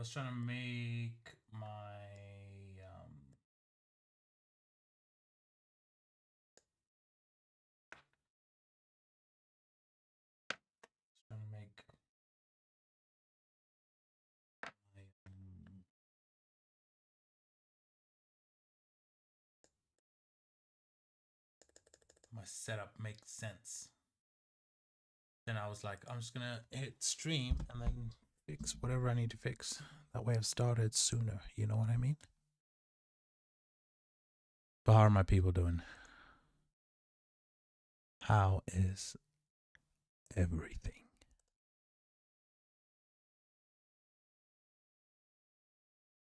was trying to make my trying to make my setup make sense. Then I was like, I'm just gonna hit stream and then fix whatever I need to fix. That way I've started sooner, you know what I mean? But how are my people doing? How is everything?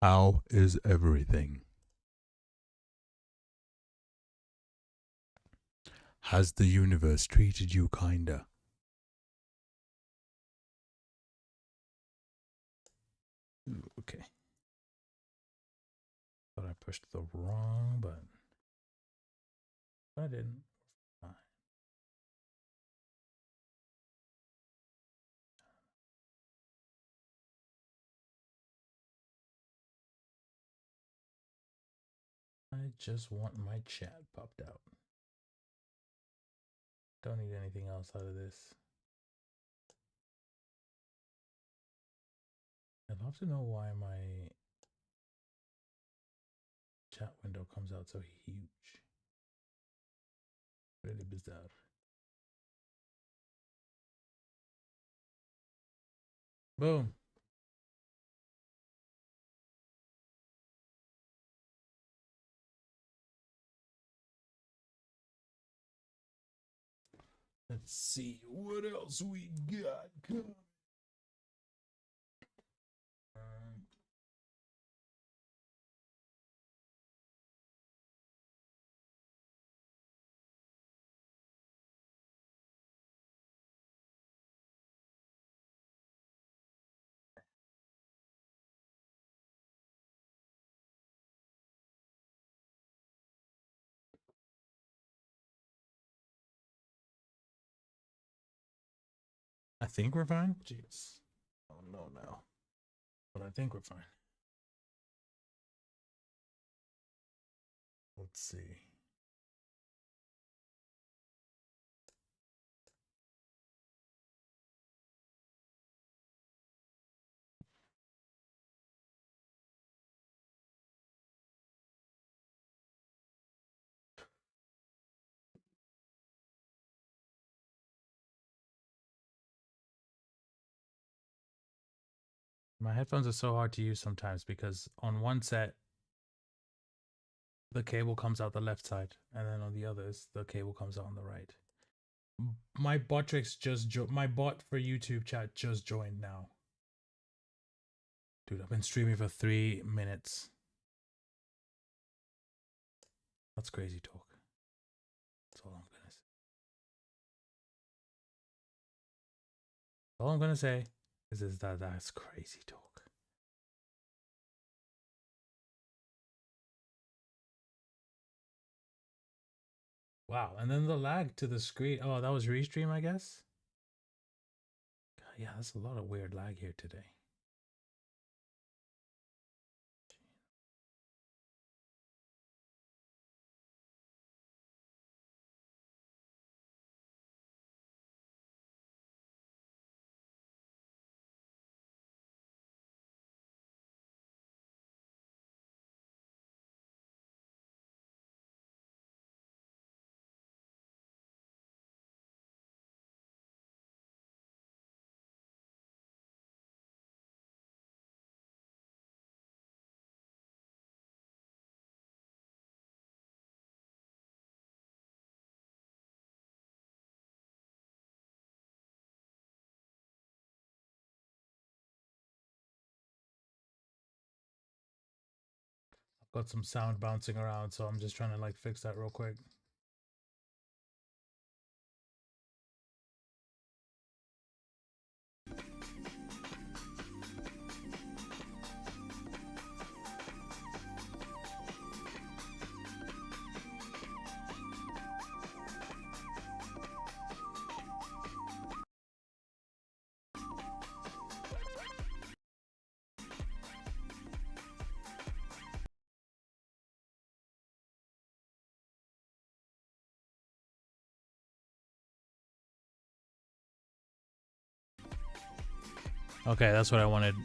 How is everything? Has the universe treated you kinda? Ooh, okay. Thought I pushed the wrong button. But I didn't. Fine. I just want my chat popped out. Don't need anything else out of this. I'd love to know why my chat window comes out so huge. Really bizarre. Boom. Let's see what else we got. I think we're fine. Jeez. I don't know now. But I think we're fine. Let's see. My headphones are so hard to use sometimes because on one set, the cable comes out the left side, and then on the others, the cable comes out on the right. My Botrix my bot for YouTube chat just joined now. Dude, I've been streaming for 3 minutes. That's crazy talk. That's all I'm gonna say. All I'm gonna say is that that's crazy talk. Wow, and then the lag to the screen. Oh, that was restream, I guess. God, yeah, that's a lot of weird lag here today. Got some sound bouncing around, so I'm just trying to like fix that real quick. Okay, that's what I wanted.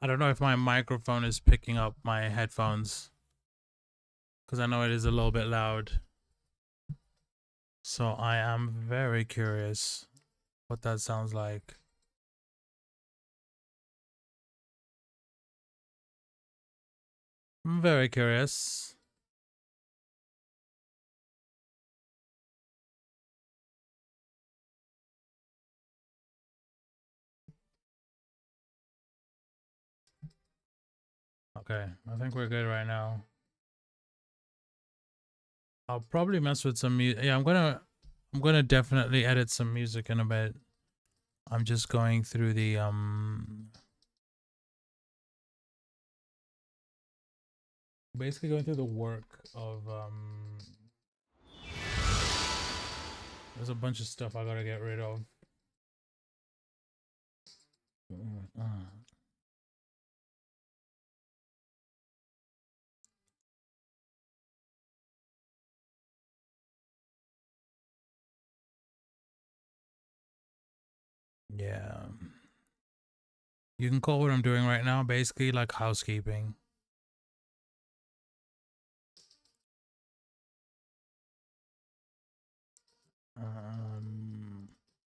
I don't know if my microphone is picking up my headphones, because I know it is a little bit loud. So I am very curious what that sounds like. I'm very curious. Okay, I think we're good right now. I'll probably mess with some music. Yeah, I'm gonna definitely edit some music in a bit. I'm just going through the basically going through the work of there's a bunch of stuff I gotta get rid of. Yeah. You can call what I'm doing right now basically like housekeeping.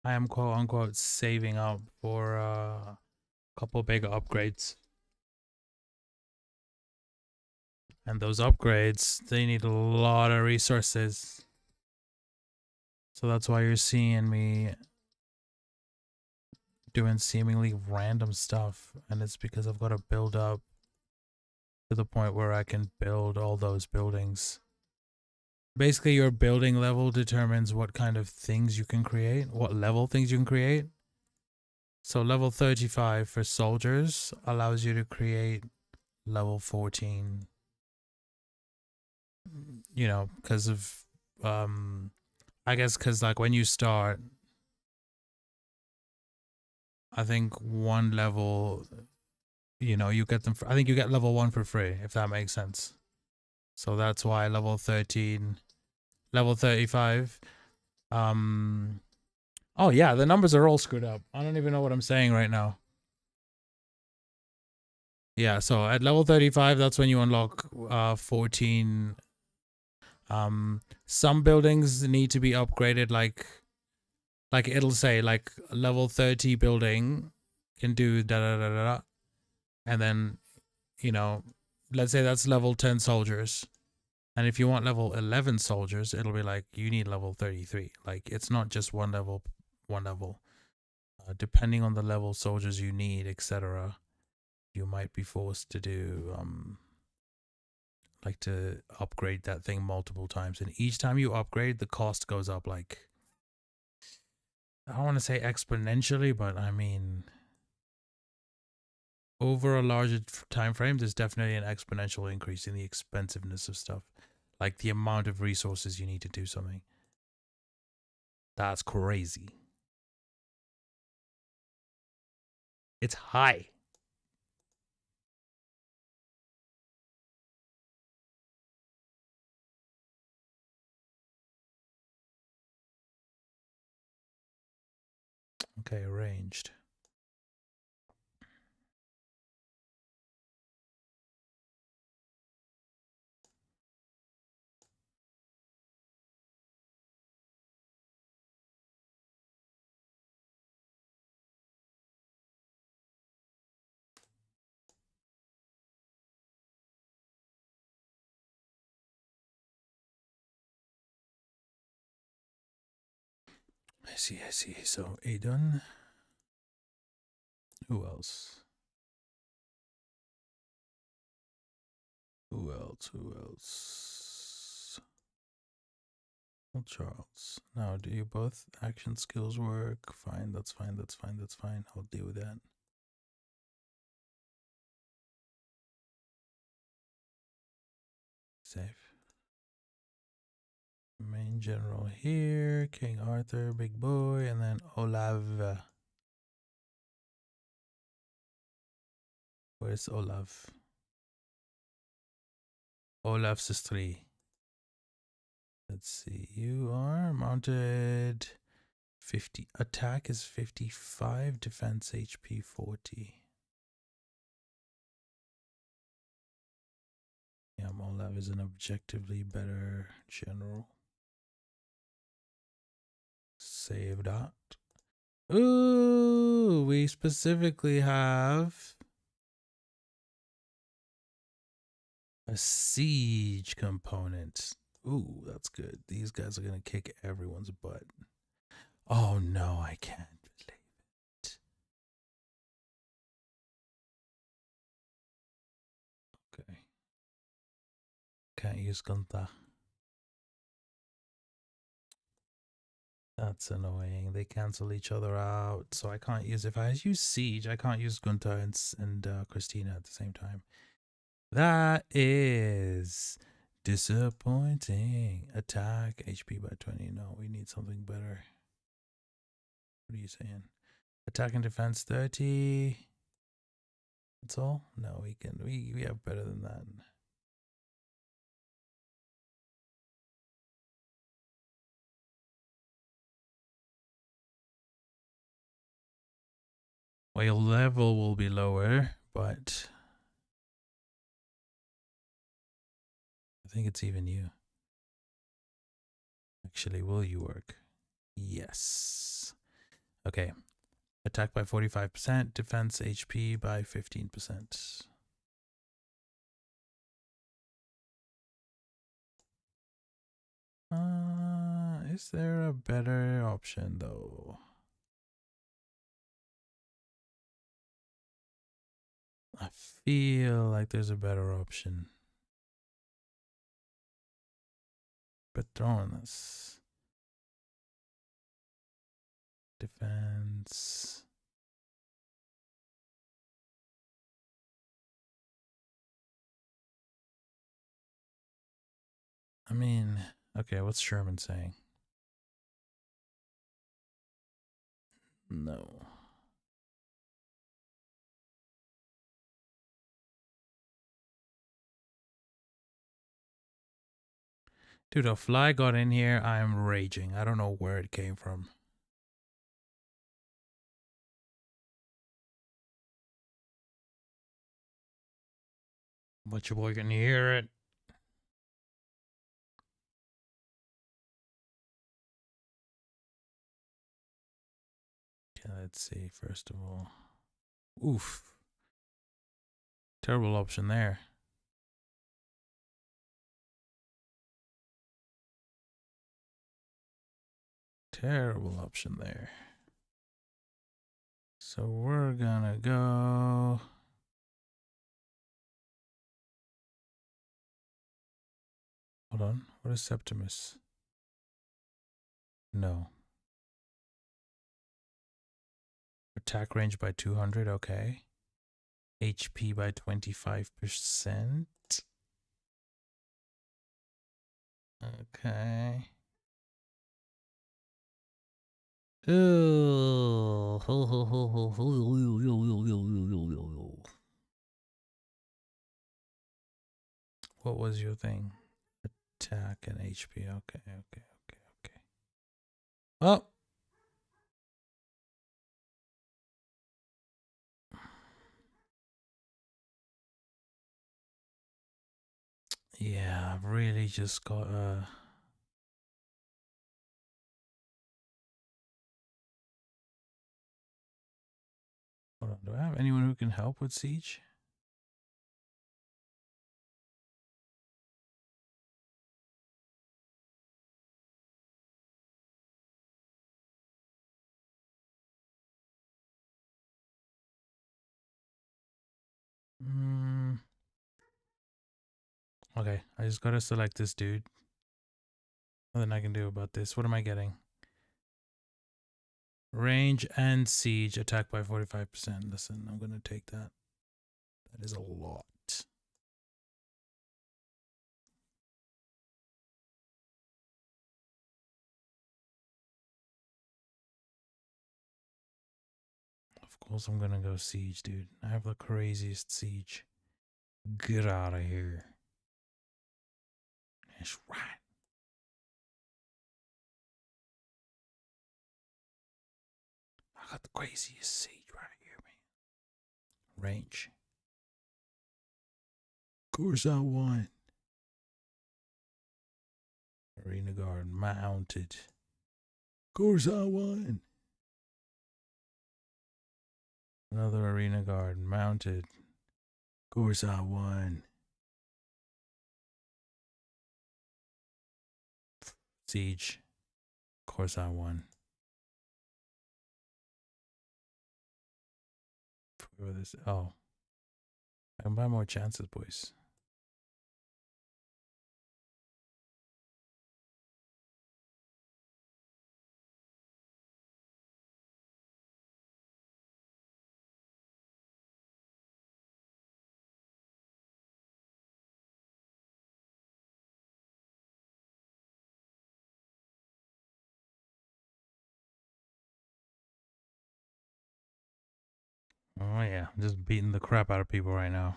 I am quote unquote saving up for a couple bigger upgrades. And those upgrades, they need a lot of resources. So that's why you're seeing me doing seemingly random stuff. And it's because I've got to build up to the point where I can build all those buildings. Basically, your building level determines what kind of things you can create, what level things you can create. So level 35 for soldiers allows you to create level 14. You know, because of, I guess because like when you start, I think one level, you know, you get them, I think you get level 1 for free, if that makes sense. So that's why level 13, level 35, oh yeah, the numbers are all screwed up. I don't even know what I'm saying right now. Yeah, so at level 35, that's when you unlock 14. Some buildings need to be upgraded, like it'll say like level 30 building can do da da da da da. And then, you know, let's say that's level 10 soldiers. And if you want level 11 soldiers, it'll be like you need level 33. Like it's not just one level. Depending on the level soldiers you need, etc., you might be forced to do like to upgrade that thing multiple times. And each time you upgrade, the cost goes up like, I don't want to say exponentially, but I mean over a larger time frame, there's definitely an exponential increase in the expensiveness of stuff, like the amount of resources you need to do something. That's crazy. It's high. Okay, arranged. I see. So Adon. Who else? Who else? Well, Charles. Now, do you both action skills work? Fine, that's fine. I'll deal with that. Safe. Main general here, King Arthur, big boy, and then Olav. Where's Olav? Olaf's is 3. Let's see. You are mounted 50. Attack is 55. Defense HP 40. Yeah, Olaf is an objectively better general. Save that. Ooh, we specifically have a siege component. Ooh, that's good. These guys are going to kick everyone's butt. Oh no, I can't believe it. Okay. Can't use Gunther. That's annoying. They cancel each other out, so I can't use. If I use Siege, I can't use Gunther and Christina at the same time. That is disappointing. Attack HP by 20. No, we need something better. What are you saying? Attack and defense 30. That's all? No, we have better than that. Well, your level will be lower, but I think it's even you. Actually, will you work? Yes. Okay. Attack by 45%, defense HP by 15%. Is there a better option though? I feel like there's a better option. Patronus. Defense. I mean, okay, what's Sherman saying? No. Dude, a fly got in here. I'm raging. I don't know where it came from. But your boy can hear it. Okay, let's see, first of all. Oof. Terrible option there. Terrible option there. So we're gonna go. Hold on. What is Septimus? No. Attack range by 200. Okay. HP by 25%. Okay. Ooh. What was your thing? Attack and HP. Okay. Oh. Yeah, I've really just got hold on, do I have anyone who can help with siege? Okay, I just gotta select this dude. Nothing I can do about this. What am I getting? Range and siege, attack by 45%. Listen, I'm gonna take that. That is a lot. Of course I'm gonna go siege, dude. I have the craziest siege. Get out of here. That's right. I got the craziest siege right here, man. Range. Of course I won. Arena guard mounted. Of course I won. Another arena guard mounted. Of course I won. Siege. Of course I won. For this, oh. I can buy more chances, boys. Oh yeah, I'm just beating the crap out of people right now.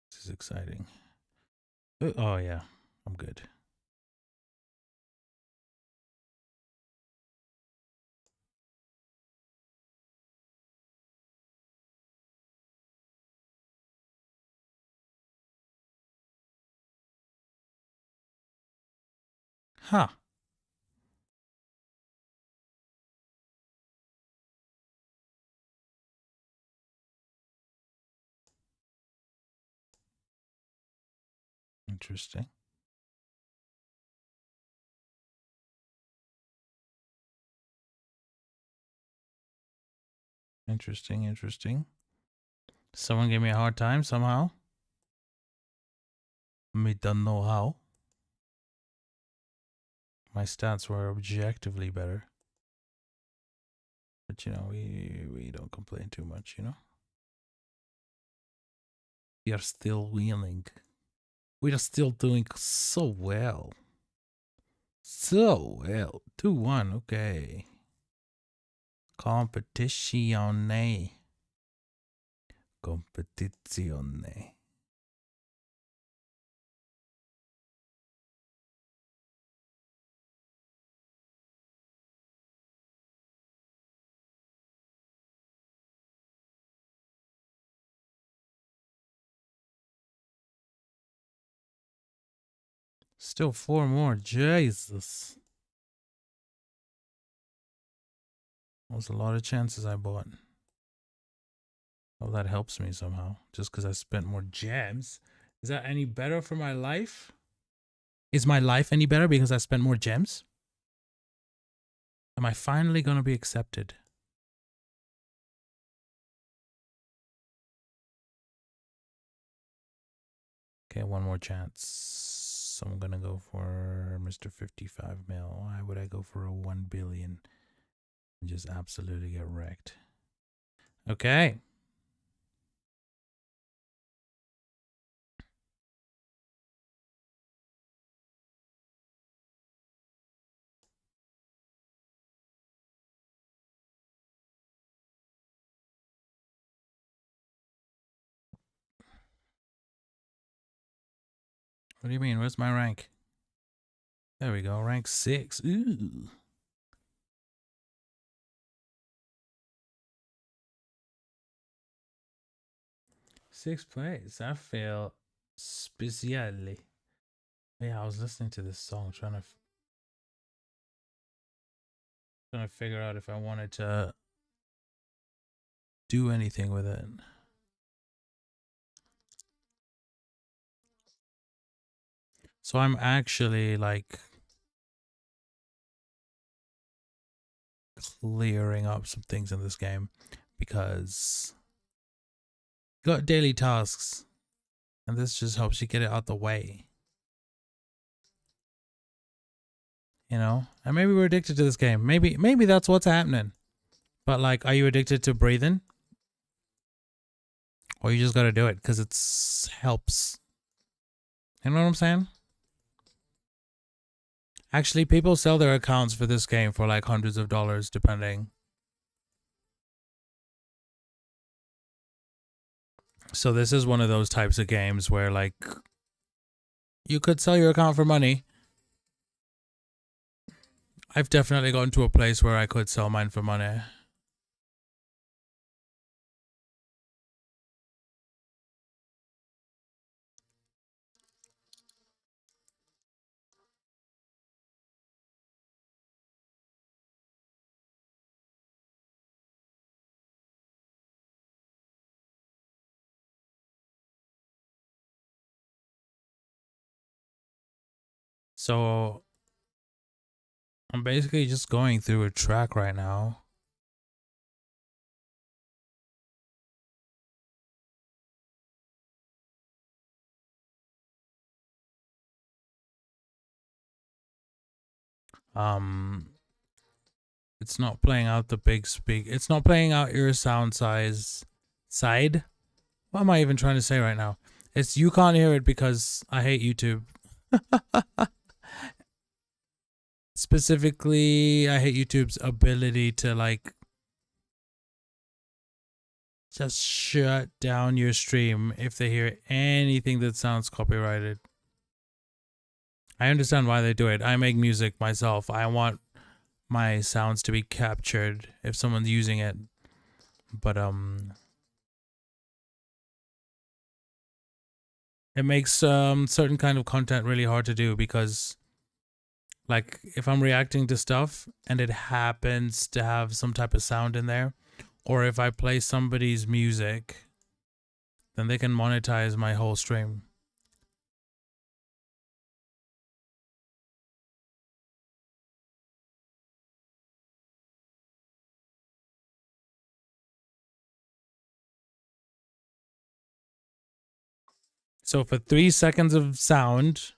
This is exciting. Oh yeah, I'm good. Huh. Interesting. Interesting. Someone gave me a hard time somehow. Me don't know how. My stats were objectively better. But you know, we don't complain too much, you know? We are still winning. We are still doing so well. So well. 2-1, okay. Competizione. Competizione. Still 4 more. Jesus. That was a lot of chances I bought. Oh, that helps me somehow. Just because I spent more gems. Is that any better for my life? Is my life any better because I spent more gems? Am I finally going to be accepted? Okay, one more chance. I'm going to go for Mr. 55 mil. Why would I go for a 1 billion and just absolutely get wrecked? Okay. What do you mean? Where's my rank? There we go. Rank 6. Ooh. Sixth place. I feel specially. Yeah, I was listening to this song, trying to figure out if I wanted to do anything with it. So I'm actually like clearing up some things in this game because you got daily tasks and this just helps you get it out the way. You know? And maybe we're addicted to this game. Maybe that's what's happening. But like, are you addicted to breathing? Or you just gotta do it because it helps. You know what I'm saying? Actually, people sell their accounts for this game for like hundreds of dollars, depending. So this is one of those types of games where like you could sell your account for money. I've definitely gotten to a place where I could sell mine for money. So I'm basically just going through a track right now. It's not playing out the big speak. It's not playing out your sound size side. What am I even trying to say right now? It's you can't hear it because I hate YouTube. Specifically, I hate YouTube's ability to like just shut down your stream if they hear anything that sounds copyrighted. I understand why they do it. I make music myself. I want my sounds to be captured if someone's using it. But it makes certain kind of content really hard to do because like if I'm reacting to stuff and it happens to have some type of sound in there, or if I play somebody's music, then they can monetize my whole stream. So for 3 seconds of sound,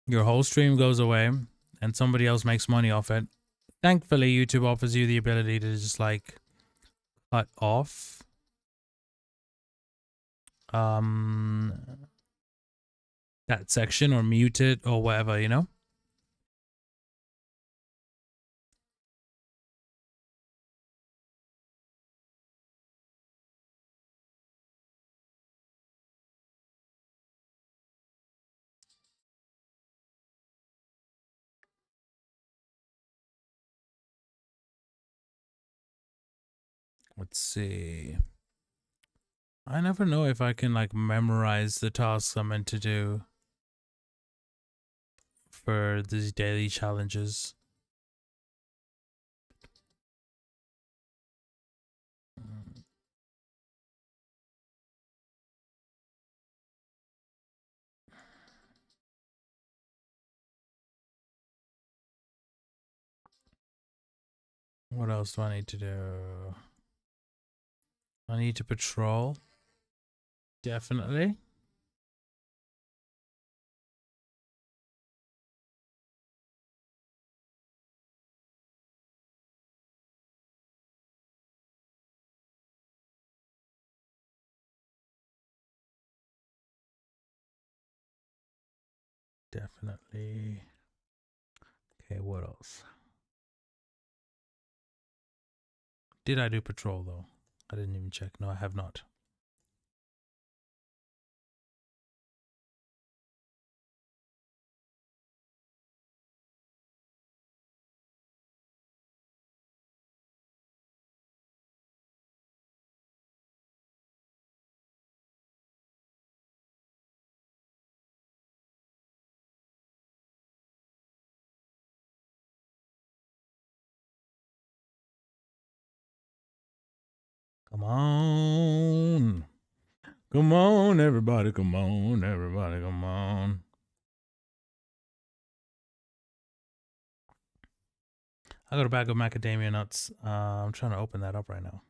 your whole stream goes away and somebody else makes money off it. Thankfully, YouTube offers you the ability to just like cut off that section or mute it or whatever, you know? Let's see. I never know if I can like memorize the tasks I'm meant to do for these daily challenges. What else do I need to do? I need to patrol. Definitely. Definitely. Okay, what else? Did I do patrol though? I didn't even check. No, I have not. Come on. Come on, everybody. Come on, everybody. Come on. I got a bag of macadamia nuts. I'm trying to open that up right now.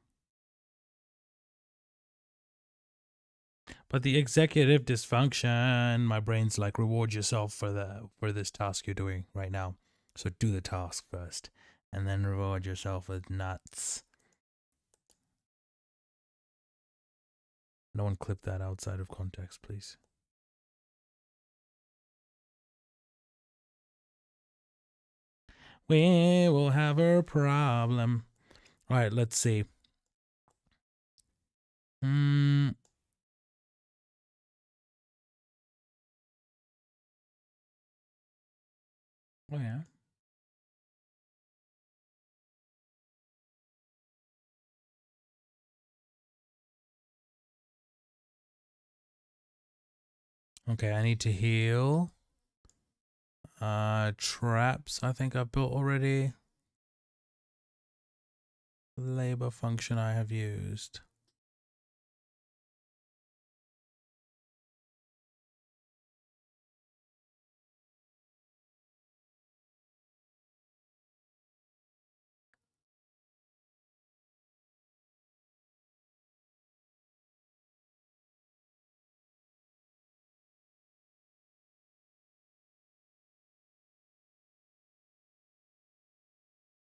But the executive dysfunction, my brain's like, reward yourself for this task you're doing right now. So do the task first, and then reward yourself with nuts. No one clip that outside of context, please. We will have a problem. All right, let's see. Oh yeah. Okay, I need to heal. Traps I think I've built already. Labor function I have used.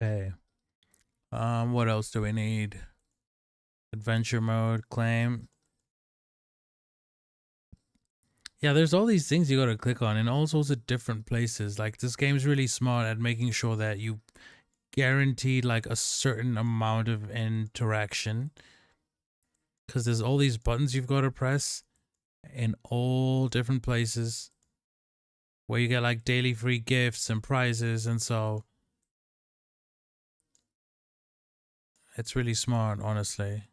Okay. What else do we need? Adventure mode, claim. Yeah, there's all these things you gotta click on in all sorts of different places. Like, this game's really smart at making sure that you guarantee like a certain amount of interaction. Because there's all these buttons you've got to press in all different places where you get like daily free gifts and prizes, and so it's really smart, honestly.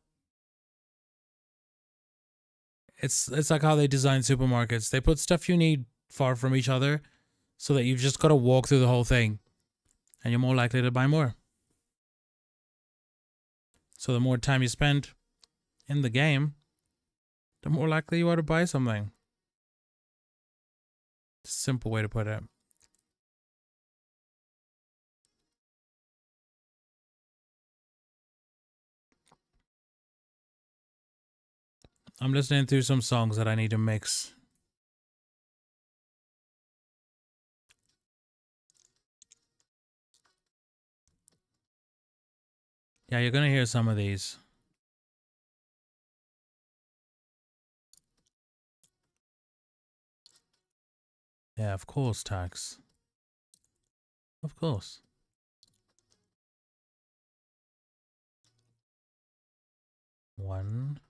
It's like how they design supermarkets. They put stuff you need far from each other so that you've just got to walk through the whole thing and you're more likely to buy more. So the more time you spend in the game, the more likely you are to buy something. Simple way to put it. I'm listening to some songs that I need to mix. Yeah, you're gonna hear some of these. Yeah, of course, tax. Of course. One.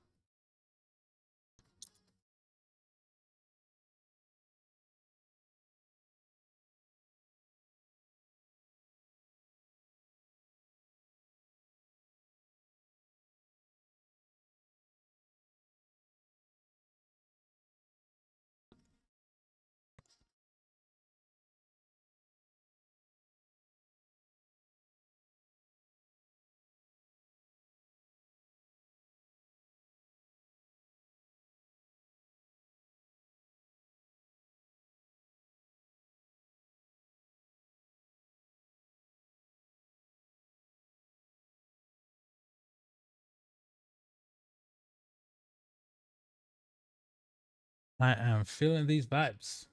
I am feeling these vibes.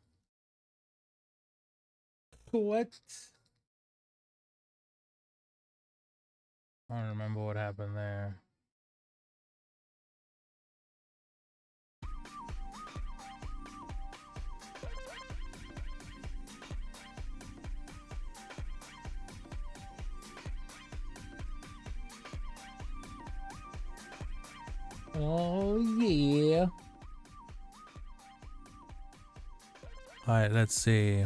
What? I don't remember what happened there. Oh, yeah. Alright, let's see.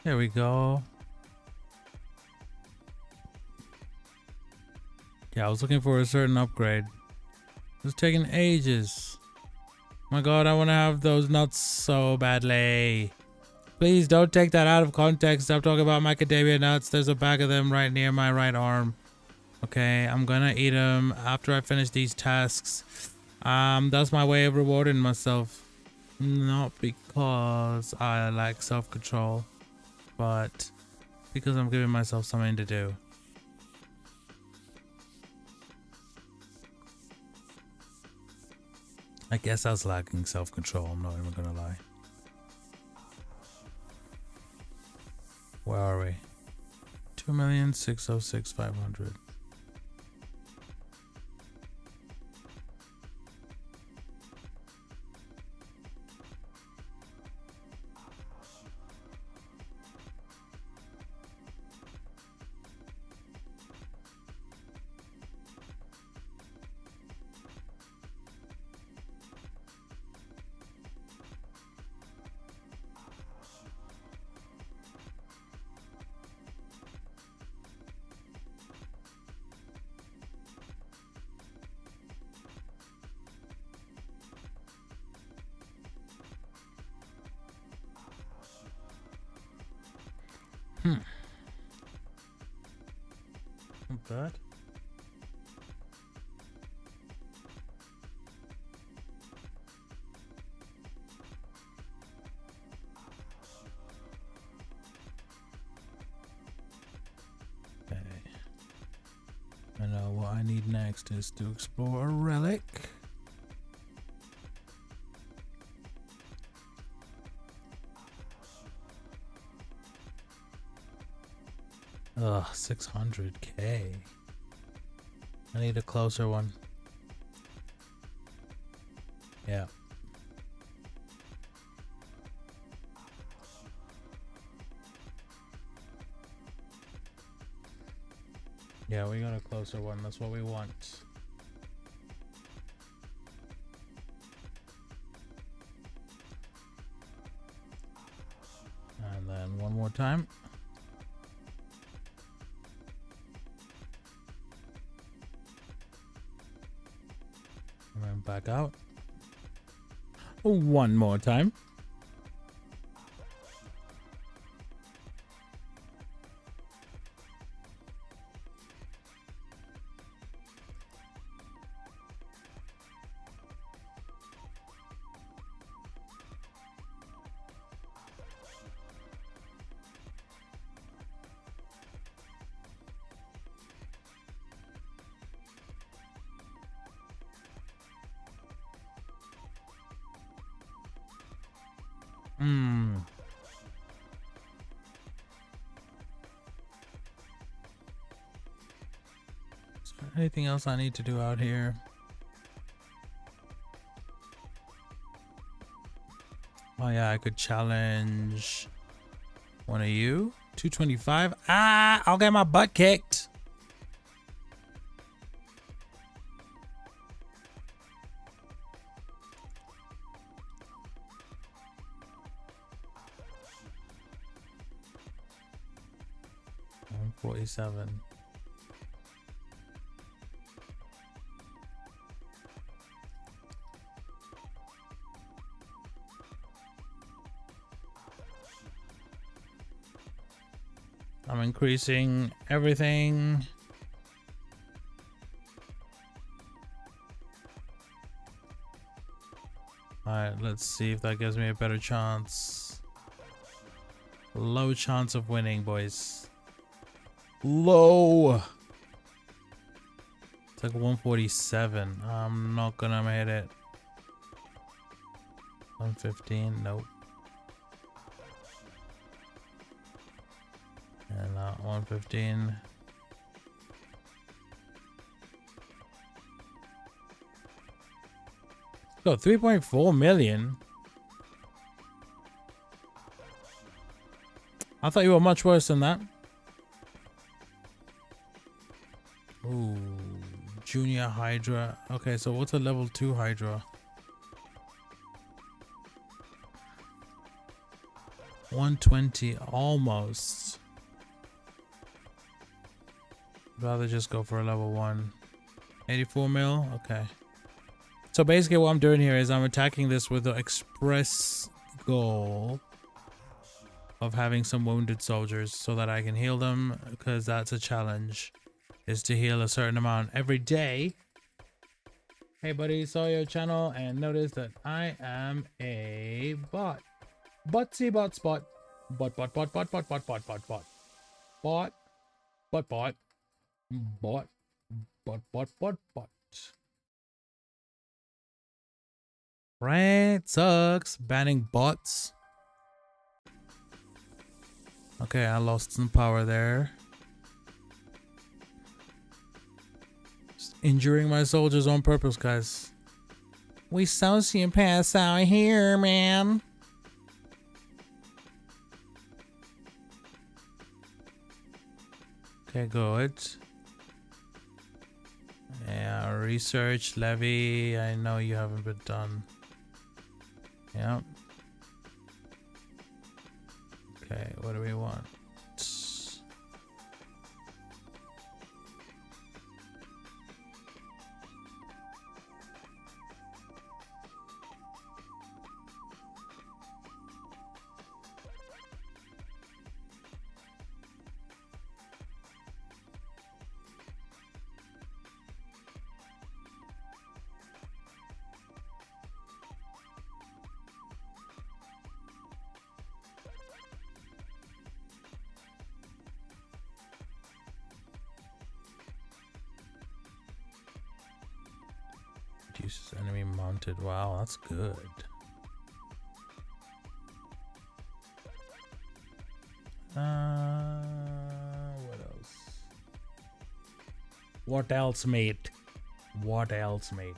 There we go. Yeah, I was looking for a certain upgrade. It's taking ages. My god, I want to have those nuts so badly. Please don't take that out of context. I'm talking about macadamia nuts. There's a bag of them right near my right arm. Okay, I'm gonna eat them after I finish these tasks. That's my way of rewarding myself. Not because I lack self-control, but Because I'm giving myself something to do. I guess I was lacking self-control, I'm not even gonna lie. Where are we? 2,606,500. Not bad. Okay. I know what I need next is to explore a relic. Ugh, 600k. I need a closer one. Yeah. Yeah, we got a closer one. That's what we want. And then one more time. And then back out. One more time. Is there anything else I need to do out here? Oh yeah, I could challenge one of you. 225. Ah, I'll get my butt kicked. I'm 47. I'm increasing everything. Alright, let's see if that gives me a better chance. Low chance of winning, boys. Low. It's like 147. I'm not gonna hit it. 115. Nope. And 115. Go 3.4 million. I thought you were much worse than that. Ooh, Junior Hydra. Okay, so what's a level 2 Hydra? 120, almost. Rather just go for a level 1. 84 mil. Okay. So basically what I'm doing here is I'm attacking this with the express goal of having some wounded soldiers so that I can heal them, because that's a challenge, is to heal a certain amount every day. Hey buddy, saw your channel and noticed that I am a bot. Botsy bot spot. Bot. Bot. Bot. Bot. Bot. Bot. Bot. Bot. Bot. Right, sucks. Banning bots. Okay, I lost some power there. Just injuring my soldiers on purpose, guys. We sociopaths out here, man. Okay, good. Yeah, research, levy. I know you haven't been done. Yeah. Okay, what do we want? Reduces enemy mounted. Wow, that's good. What else? What else, mate? What else, mate?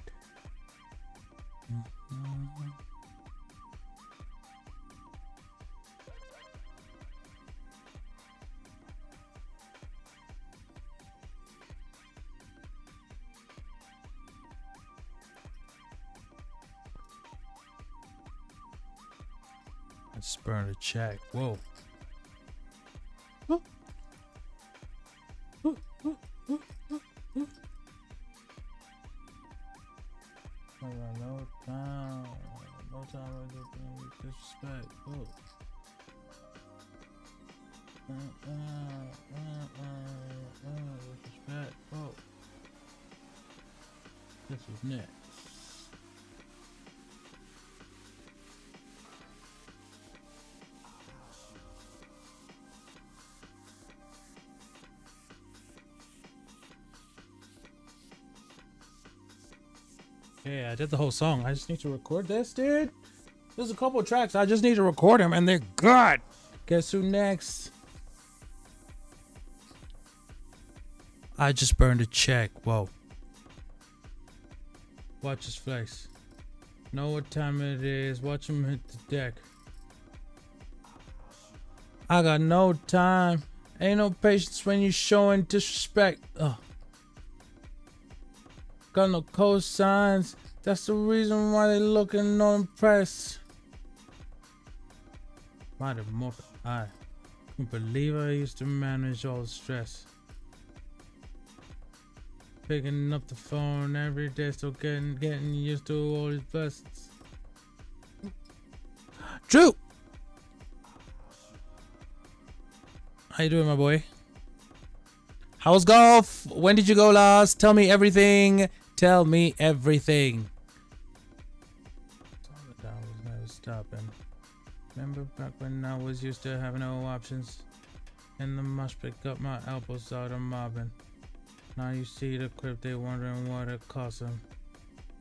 Let's burn a check. Whoa. No time. No time to disrespect. Whoa. Disrespect. Whoa. This is next. Yeah, I did the whole song. I just need to record this, dude. There's a couple of tracks. I just need to record them, and they're good. Guess who next? I just burned a check. Whoa. Watch his face. Know what time it is. Watch him hit the deck. I got no time. Ain't no patience when you showing disrespect. Ugh. Got no cosigns. That's the reason why they looking no impressed. Mighty Morfin. I can't believe I used to manage all the stress. Picking up the phone every day, still getting used to all these blessings. Drew! How you doing, my boy? How's golf? When did you go last? Tell me everything. Tell me everything. I was never stopping. Remember back when I was used to having no options? And the mush picked up my elbows, started mobbing. Now you see the crib, they wondering what it cost them.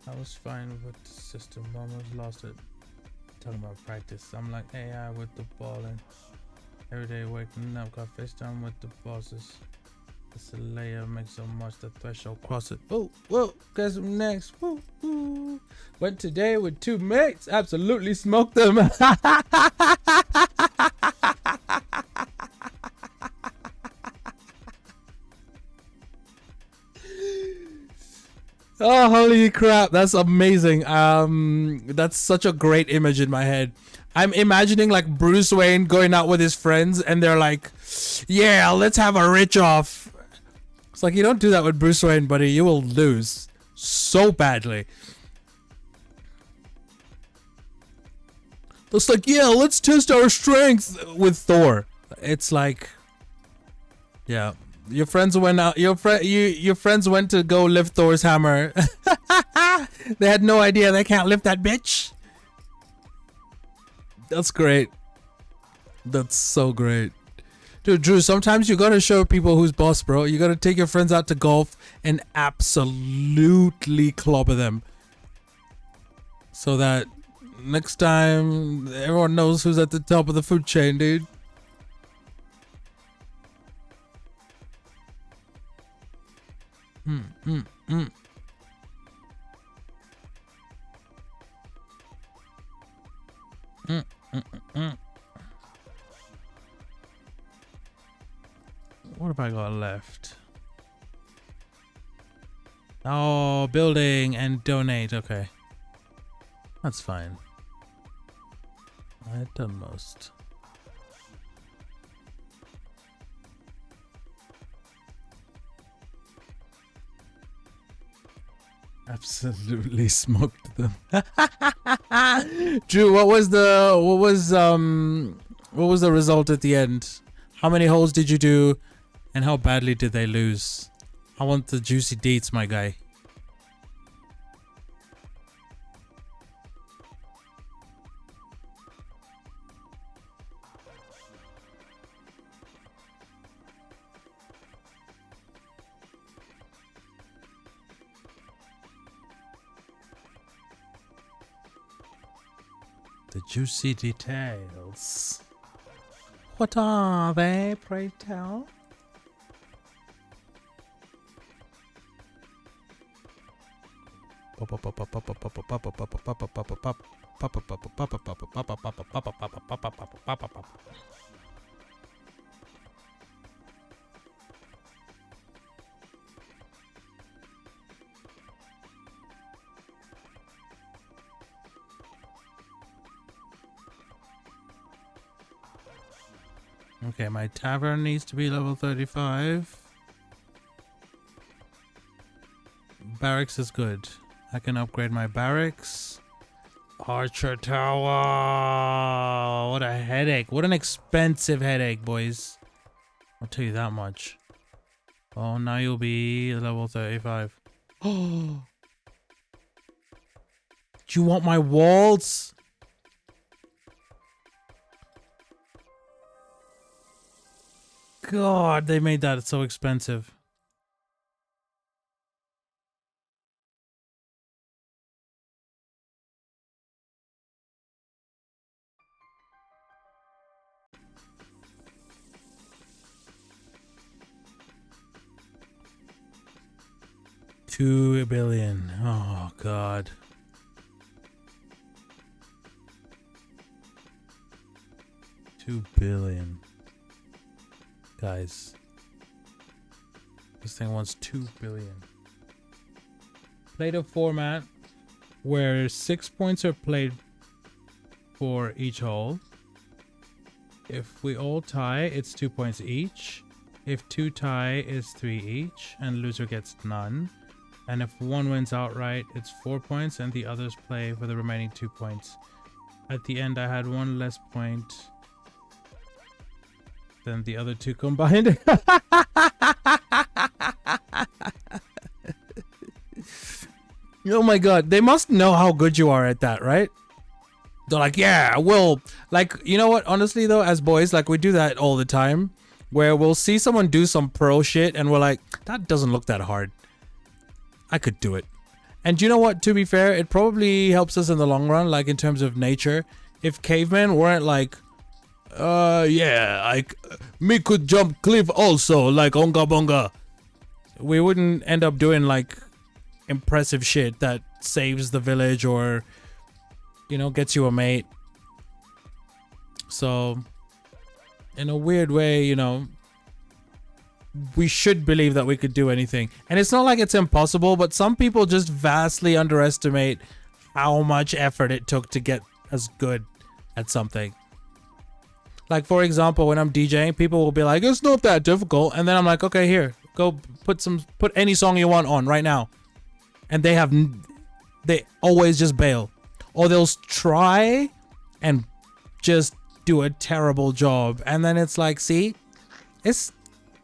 I was fine with the system, almost lost it. Talking about practice, I'm like AI with the ballin'. Every day waking up, got FaceTime with the bosses. It's a layer, makes so much the threshold cross it. Oh, whoa, guess who's next? Woo, woo. Went today with 2 mates, absolutely smoked them. Oh, holy crap, that's amazing. That's such a great image in my head. I'm imagining like Bruce Wayne going out with his friends and they're like, yeah, let's have a rich off. It's like, you don't do that with Bruce Wayne, buddy. You will lose so badly. It's like, yeah, let's test our strength with Thor. It's like, yeah, your friends went out. Your friends went to go lift Thor's hammer. They had no idea they can't lift that bitch. That's great. That's so great. Dude, Drew, sometimes you gotta show people who's boss, bro. You gotta take your friends out to golf and absolutely clobber them. So that next time everyone knows who's at the top of the food chain, dude. What have I got left? Oh, building and donate. Okay. That's fine. I've done most. Absolutely smoked them. Drew, what was the result at the end? How many holes did you do and how badly did they lose? I want the juicy deets, my guy. The juicy details. What are they, pray tell? Okay, my tavern needs to be level 35. Barracks is good. I can upgrade my barracks. Archer Tower. What a headache. What an expensive headache, boys. I'll tell you that much. Oh, now you'll be level 35. Oh. Do you want my walls? God, they made that so expensive. $2 billion. Oh, God. $2 billion. Guys. This thing wants $2 billion. Played a format where 6 points are played for each hole. If we all tie, it's 2 points each. If 2 tie, it's 3 each, and loser gets none. And if one wins outright, it's 4 points, and the others play for the remaining 2 points. At the end, I had 1 less point than the other 2 combined. Oh my God, they must know how good you are at that, right? They're like, yeah, we'll, like, you know what, honestly though, as boys, like, we do that all the time, where we'll see someone do some pro shit and we're like, that doesn't look that hard. I could do it. And you know what, to be fair, it probably helps us in the long run, like in terms of nature. If cavemen weren't like, yeah, me could jump cliff also, like onga bonga, we wouldn't end up doing like impressive shit that saves the village or, you know, gets you a mate. So in a weird way, you know, we should believe that we could do anything. And it's not like it's impossible, but some people just vastly underestimate how much effort it took to get as good at something. Like, for example, when I'm DJing, people will be like, it's not that difficult. And then I'm like, okay, here, go put any song you want on right now. And they always just bail. Or they'll try and just do a terrible job. And then it's like, see, it's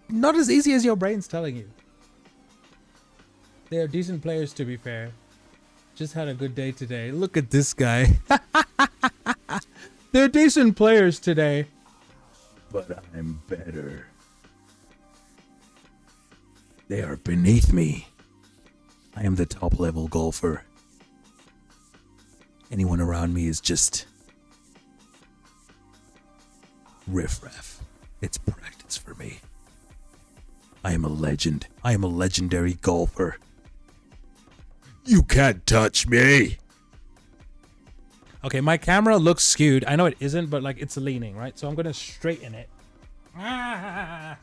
not as easy as your brain's telling you. They are decent players, to be fair. Just had a good day today. Look at this guy. They're decent players today. but I'm better. They are beneath me. I am the top level golfer. Anyone around me is just riffraff. It's practice for me. I am a legend. I am a legendary golfer. You can't touch me. Okay, my camera looks skewed. I know it isn't, but like it's leaning, right? So I'm gonna straighten it. Ah!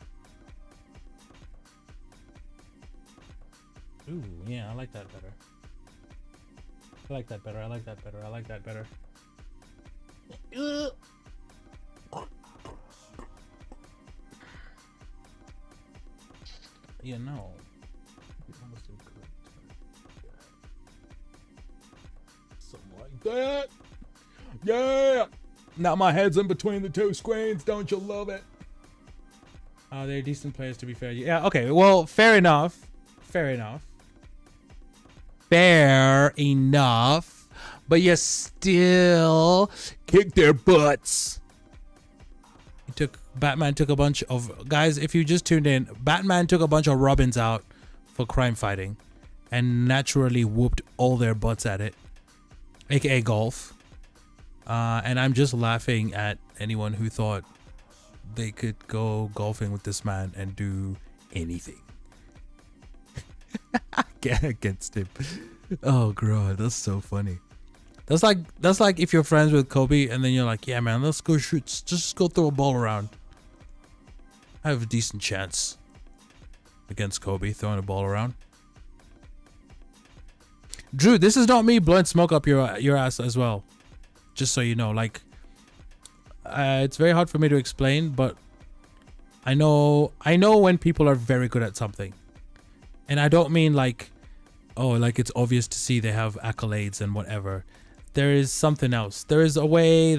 Ooh, yeah, I like that better. I like that better. I like that better. I like that better. Yeah, no. Something like that. Yeah. Now my head's in between the two screens. Don't you love it? They're decent players, to be fair. Yeah. Okay. Well, fair enough. Fair enough. Fair enough. But you still Kick their butts. Batman took a bunch of guys. If you just tuned in, Batman took a bunch of Robins out for crime fighting, and naturally whooped all their butts at it, aka golf. And I'm just laughing at anyone who thought they could go golfing with this man and do anything against him. Oh god, that's so funny. That's like if you're friends with Kobe and then you're like, yeah man, let's go shoot, just go throw a ball around. I have a decent chance against Kobe throwing a ball around. Drew, this is not me blowing smoke up your ass as well. Just so you know, like, it's very hard for me to explain, but I know when people are very good at something, and I don't mean like, oh, like it's obvious to see they have accolades and whatever. There is something else. There's a way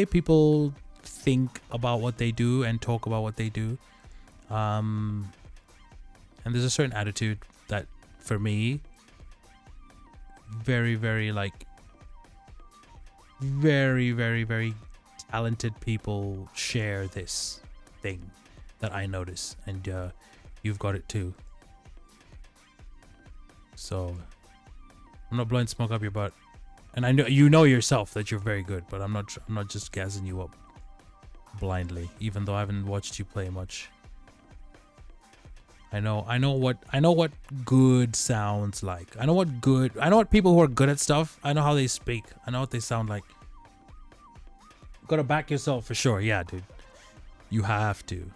people think about what they do and talk about what they do, and there's a certain attitude that, for me, very, very like. Very, very, very talented people share this thing that I notice, and you've got it too. So I'm not blowing smoke up your butt, and I know you know yourself that you're very good, but I'm not just gassing you up blindly, even though I haven't watched you play much. I know what good sounds like. I know what people who are good at stuff, I know how they speak. I know what they sound like. Gotta back yourself for sure. Yeah, dude. You have to.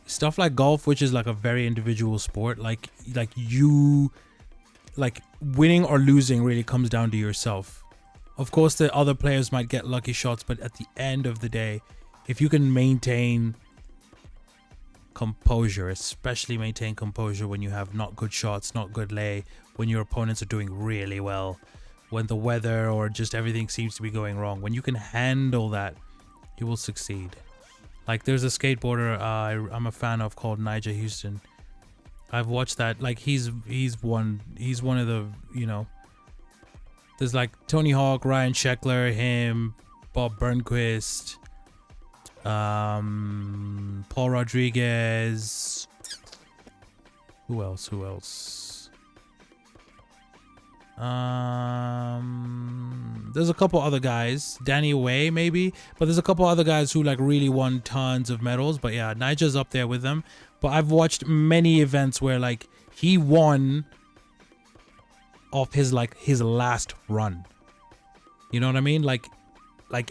Stuff like golf, which is like a very individual sport, like winning or losing really comes down to yourself. Of course, the other players might get lucky shots, but at the end of the day, if you can maintain composure, especially maintain composure when you have not good shots, not good lay, when your opponents are doing really well, when the weather or just everything seems to be going wrong, when you can handle that, you will succeed. Like, there's a skateboarder I'm a fan of called Nigel Houston. I've watched that. Like, he's one of the, you know, there's like Tony Hawk, Ryan Sheckler, him, Bob Burnquist, Paul Rodriguez. Who else? There's a couple other guys, Danny Way maybe, but there's a couple other guys who like really won tons of medals. But yeah, Nigel's up there with them. But I've watched many events where like he won off his last run. You know what I mean? Like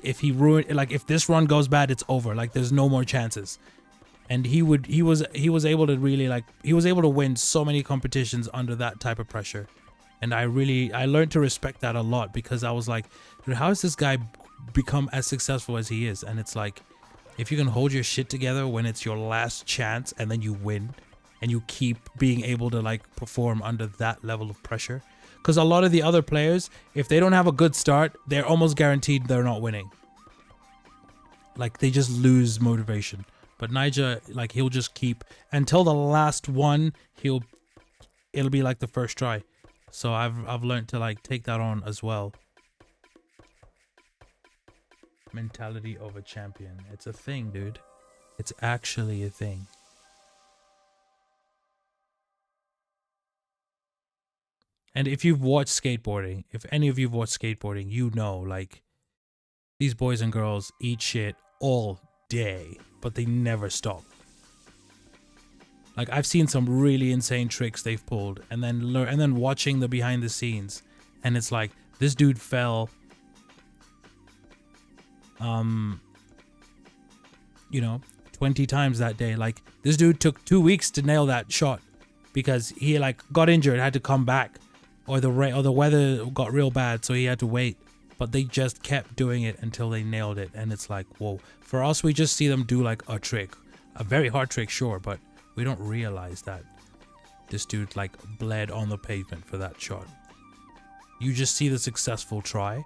if if this run goes bad, it's over. Like there's no more chances. And he was able to really he was able to win so many competitions under that type of pressure. And I learned to respect that a lot, because I was like, dude, how has this guy become as successful as he is? And it's like, if you can hold your shit together when it's your last chance and then you win and you keep being able to like perform under that level of pressure. Because a lot of the other players, if they don't have a good start, they're almost guaranteed they're not winning. Like they just lose motivation. But Nigel, like he'll just keep until the last one, it'll be like the first try. So I've learned to like take that on as well. mentality of a champion. It's a thing, dude. It's actually a thing. And if you've watched skateboarding, if any of you've watched skateboarding, you know, like, these boys and girls eat shit all day, but they never stop. Like, I've seen some really insane tricks they've pulled, and then watching the behind the scenes, and it's like, this dude fell, you know, 20 times that day. Like, this dude took 2 weeks to nail that shot because he like got injured, had to come back, or the weather got real bad, so he had to wait. But they just kept doing it until they nailed it, and it's like, whoa. For us, we just see them do like a trick, a very hard trick, sure, but we don't realize that this dude like bled on the pavement for that shot. You just see the successful try,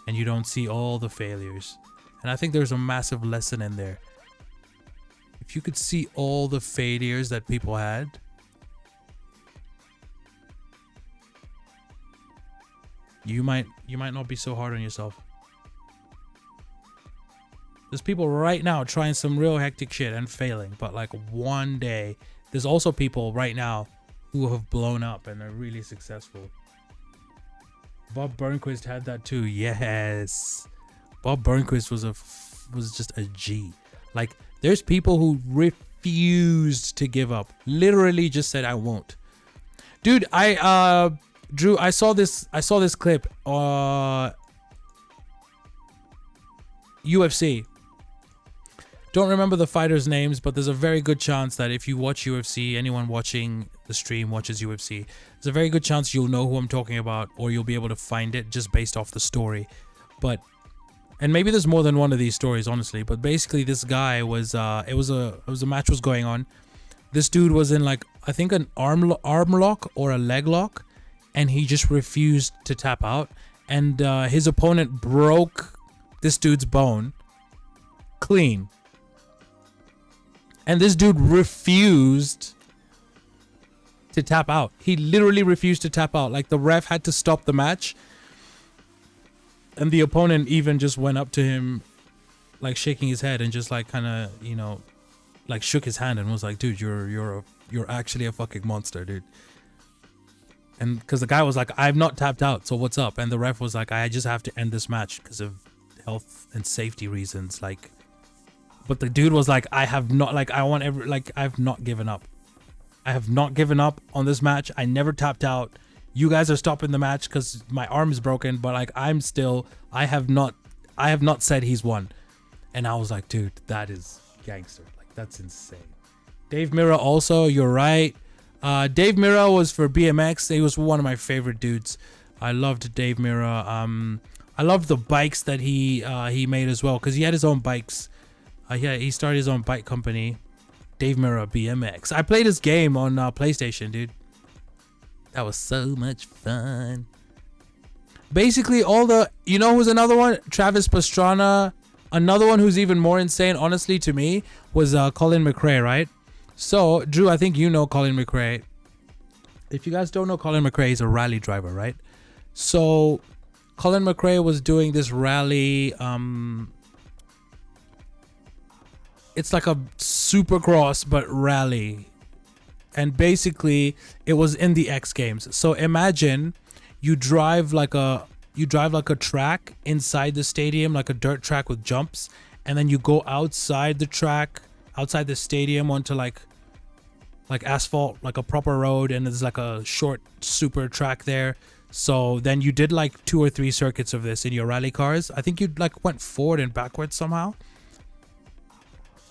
and you don't see all the failures. And I think there's a massive lesson in there. If you could see all the failures that people had, you might not be so hard on yourself. There's people right now trying some real hectic shit and failing, but like one day, there's also people right now who have blown up and are really successful. Bob Burnquist had that too. Yes, Bob Burnquist was just a G. Like, there's people who refused to give up. Literally just said, I won't. Dude, Drew, I saw this clip, UFC. Don't remember the fighters' names, but there's a very good chance that if you watch UFC, anyone watching the stream watches UFC, there's a very good chance you'll know who I'm talking about, or you'll be able to find it just based off the story. But, and maybe there's more than one of these stories, honestly, but basically this guy was, it was a match was going on. This dude was in like, I think an arm lock or a leg lock, and he just refused to tap out, and his opponent broke this dude's bone clean, and this dude refused to tap out. He literally refused to tap out. Like, the ref had to stop the match, and the opponent even just went up to him, like shaking his head, and just like kind of, you know, like shook his hand and was like, dude, you're actually a fucking monster, dude. And because the guy was like, I've not tapped out, so what's up? And the ref was like, I just have to end this match because of health and safety reasons. Like, but the dude was like, I have not, like, I've not given up. I have not given up on this match. I never tapped out. You guys are stopping the match because my arm is broken, but like, I have not said he's won. And I was like, dude, that is gangster. Like, that's insane. Dave Mirra also, you're right. Dave Mirra was for BMX. He was one of my favorite dudes. I loved Dave Mirra. I loved the bikes that he made as well, because he had his own bikes. He started his own bike company, Dave Mirra BMX. I played his game on PlayStation, dude. That was so much fun. Basically, you know who's another one? Travis Pastrana. Another one who's even more insane, honestly, to me, was Colin McRae, right? So, Drew, I think you know Colin McRae. If you guys don't know Colin McRae, he's a rally driver, right? So, Colin McRae was doing this rally. It's like a supercross, but rally. And basically, it was in the X Games. So, imagine you drive like a track inside the stadium, like a dirt track with jumps. And then you go outside the track, outside the stadium onto like asphalt, like a proper road, and there's like a short super track there. So then you did like 2 or 3 circuits of this in your rally cars. I think you like went forward and backwards somehow.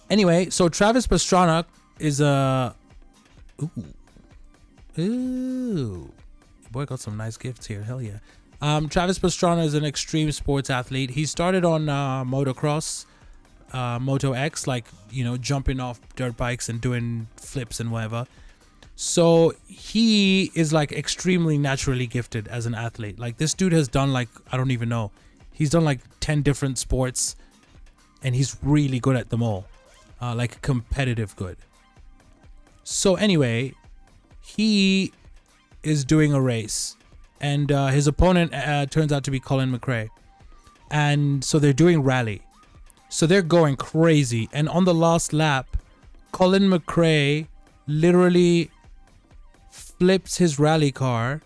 Anyway, so Travis Pastrana is a ooh, boy, got some nice gifts here. Hell yeah. Travis Pastrana is an extreme sports athlete. He started on motocross, Moto X, like, you know, jumping off dirt bikes and doing flips and whatever. So he is like extremely naturally gifted as an athlete. Like, this dude has done like, I don't even know, he's done like 10 different sports, and he's really good at them all, like competitive good. So anyway, he is doing a race, and his opponent turns out to be Colin McRae, and so they're doing rally. So they're going crazy. And on the last lap, Colin McRae literally flips his rally car.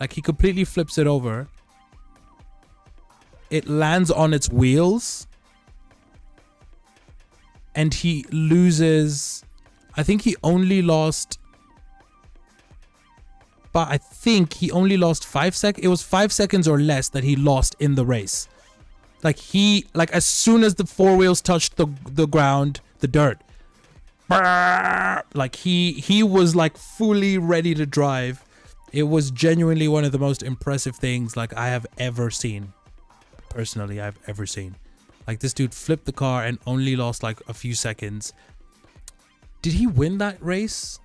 Like, he completely flips it over. It lands on its wheels. And he loses... I think he only lost... But I think he only lost 5 seconds. It was 5 seconds or less that he lost in the race. Like, as soon as the four wheels touched the ground, the dirt, like he was like fully ready to drive. It was genuinely one of the most impressive things like I have ever seen. Personally, I've ever seen. Like, this dude flipped the car and only lost like a few seconds. Did he win that race?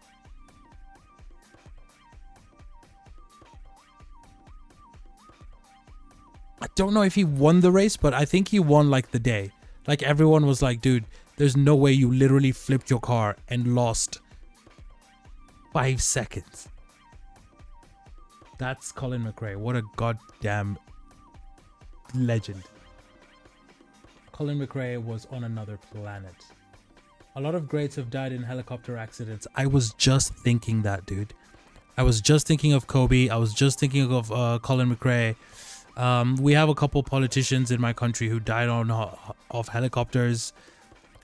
I don't know if he won the race, but I think he won like the day. Like, everyone was like, dude, there's no way you literally flipped your car and lost 5 seconds. That's Colin McRae. What a goddamn legend. Colin McRae was on another planet. A lot of greats have died in helicopter accidents. I was just thinking that, dude. I was just thinking of Kobe. I was just thinking of Colin McRae. We have a couple politicians in my country who died of helicopters.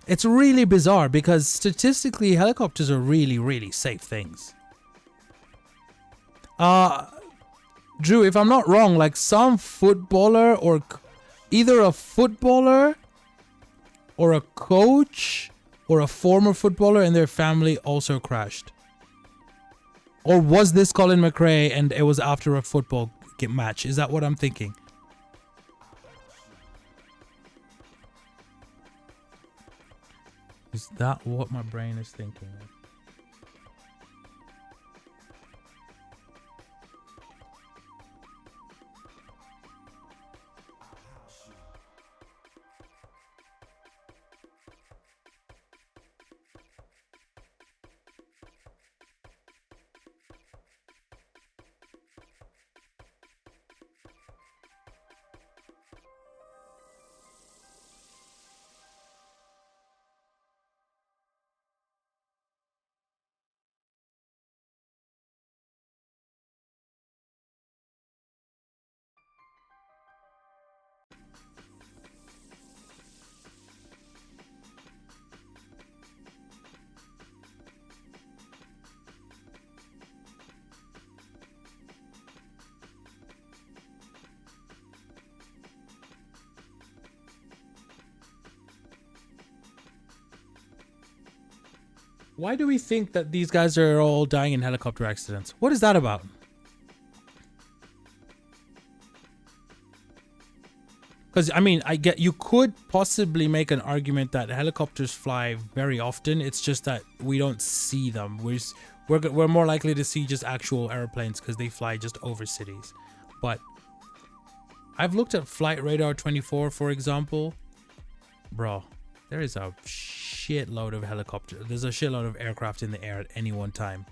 It's really bizarre because statistically helicopters are really, really safe things. Drew, if I'm not wrong, like some footballer or either a footballer or a coach or a former footballer and their family also crashed. Or was this Colin McRae and it was after a football match? Is that what I'm thinking? Is that what my brain is thinking? Why do we think that these guys are all dying in helicopter accidents? What is that about? Because, I mean, I get you could possibly make an argument that helicopters fly very often. It's just that we don't see them. We're more likely to see just actual airplanes because they fly just over cities. But I've looked at Flight Radar 24, for example. Bro, there is a shitload of helicopters. There's a shitload of aircraft in the air at any one time.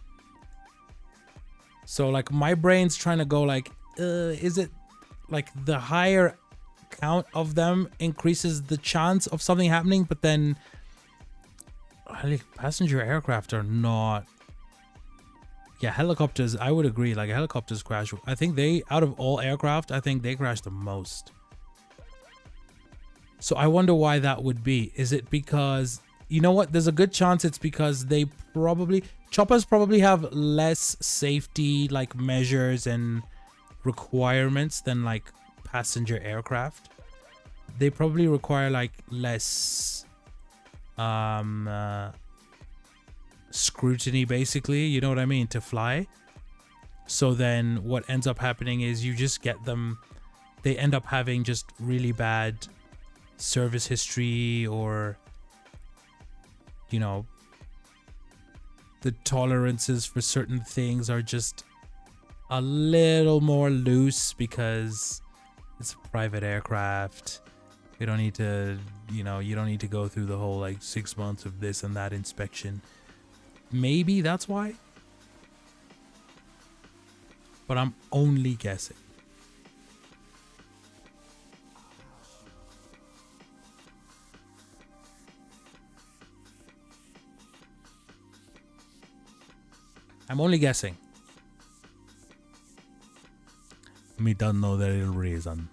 So, like, my brain's trying to go like, is it like the higher count of them increases the chance of something happening, but then passenger aircraft are not. Yeah, helicopters, I would agree. Like, helicopters crash. I think they, out of all aircraft, I think they crash the most. So I wonder why that would be. Is it because, you know what? There's a good chance it's because they probably, choppers probably have less safety like measures and requirements than like passenger aircraft. They probably require like less scrutiny, basically, you know what I mean, to fly. So then what ends up happening is you just get them, they end up having just really bad service history, or, you know, the tolerances for certain things are just a little more loose because it's a private aircraft. We don't need to, you know, you don't need to go through the whole like 6 months of this and that inspection. Maybe that's why, but I'm only guessing. I'm only guessing. Me don't know the real reason.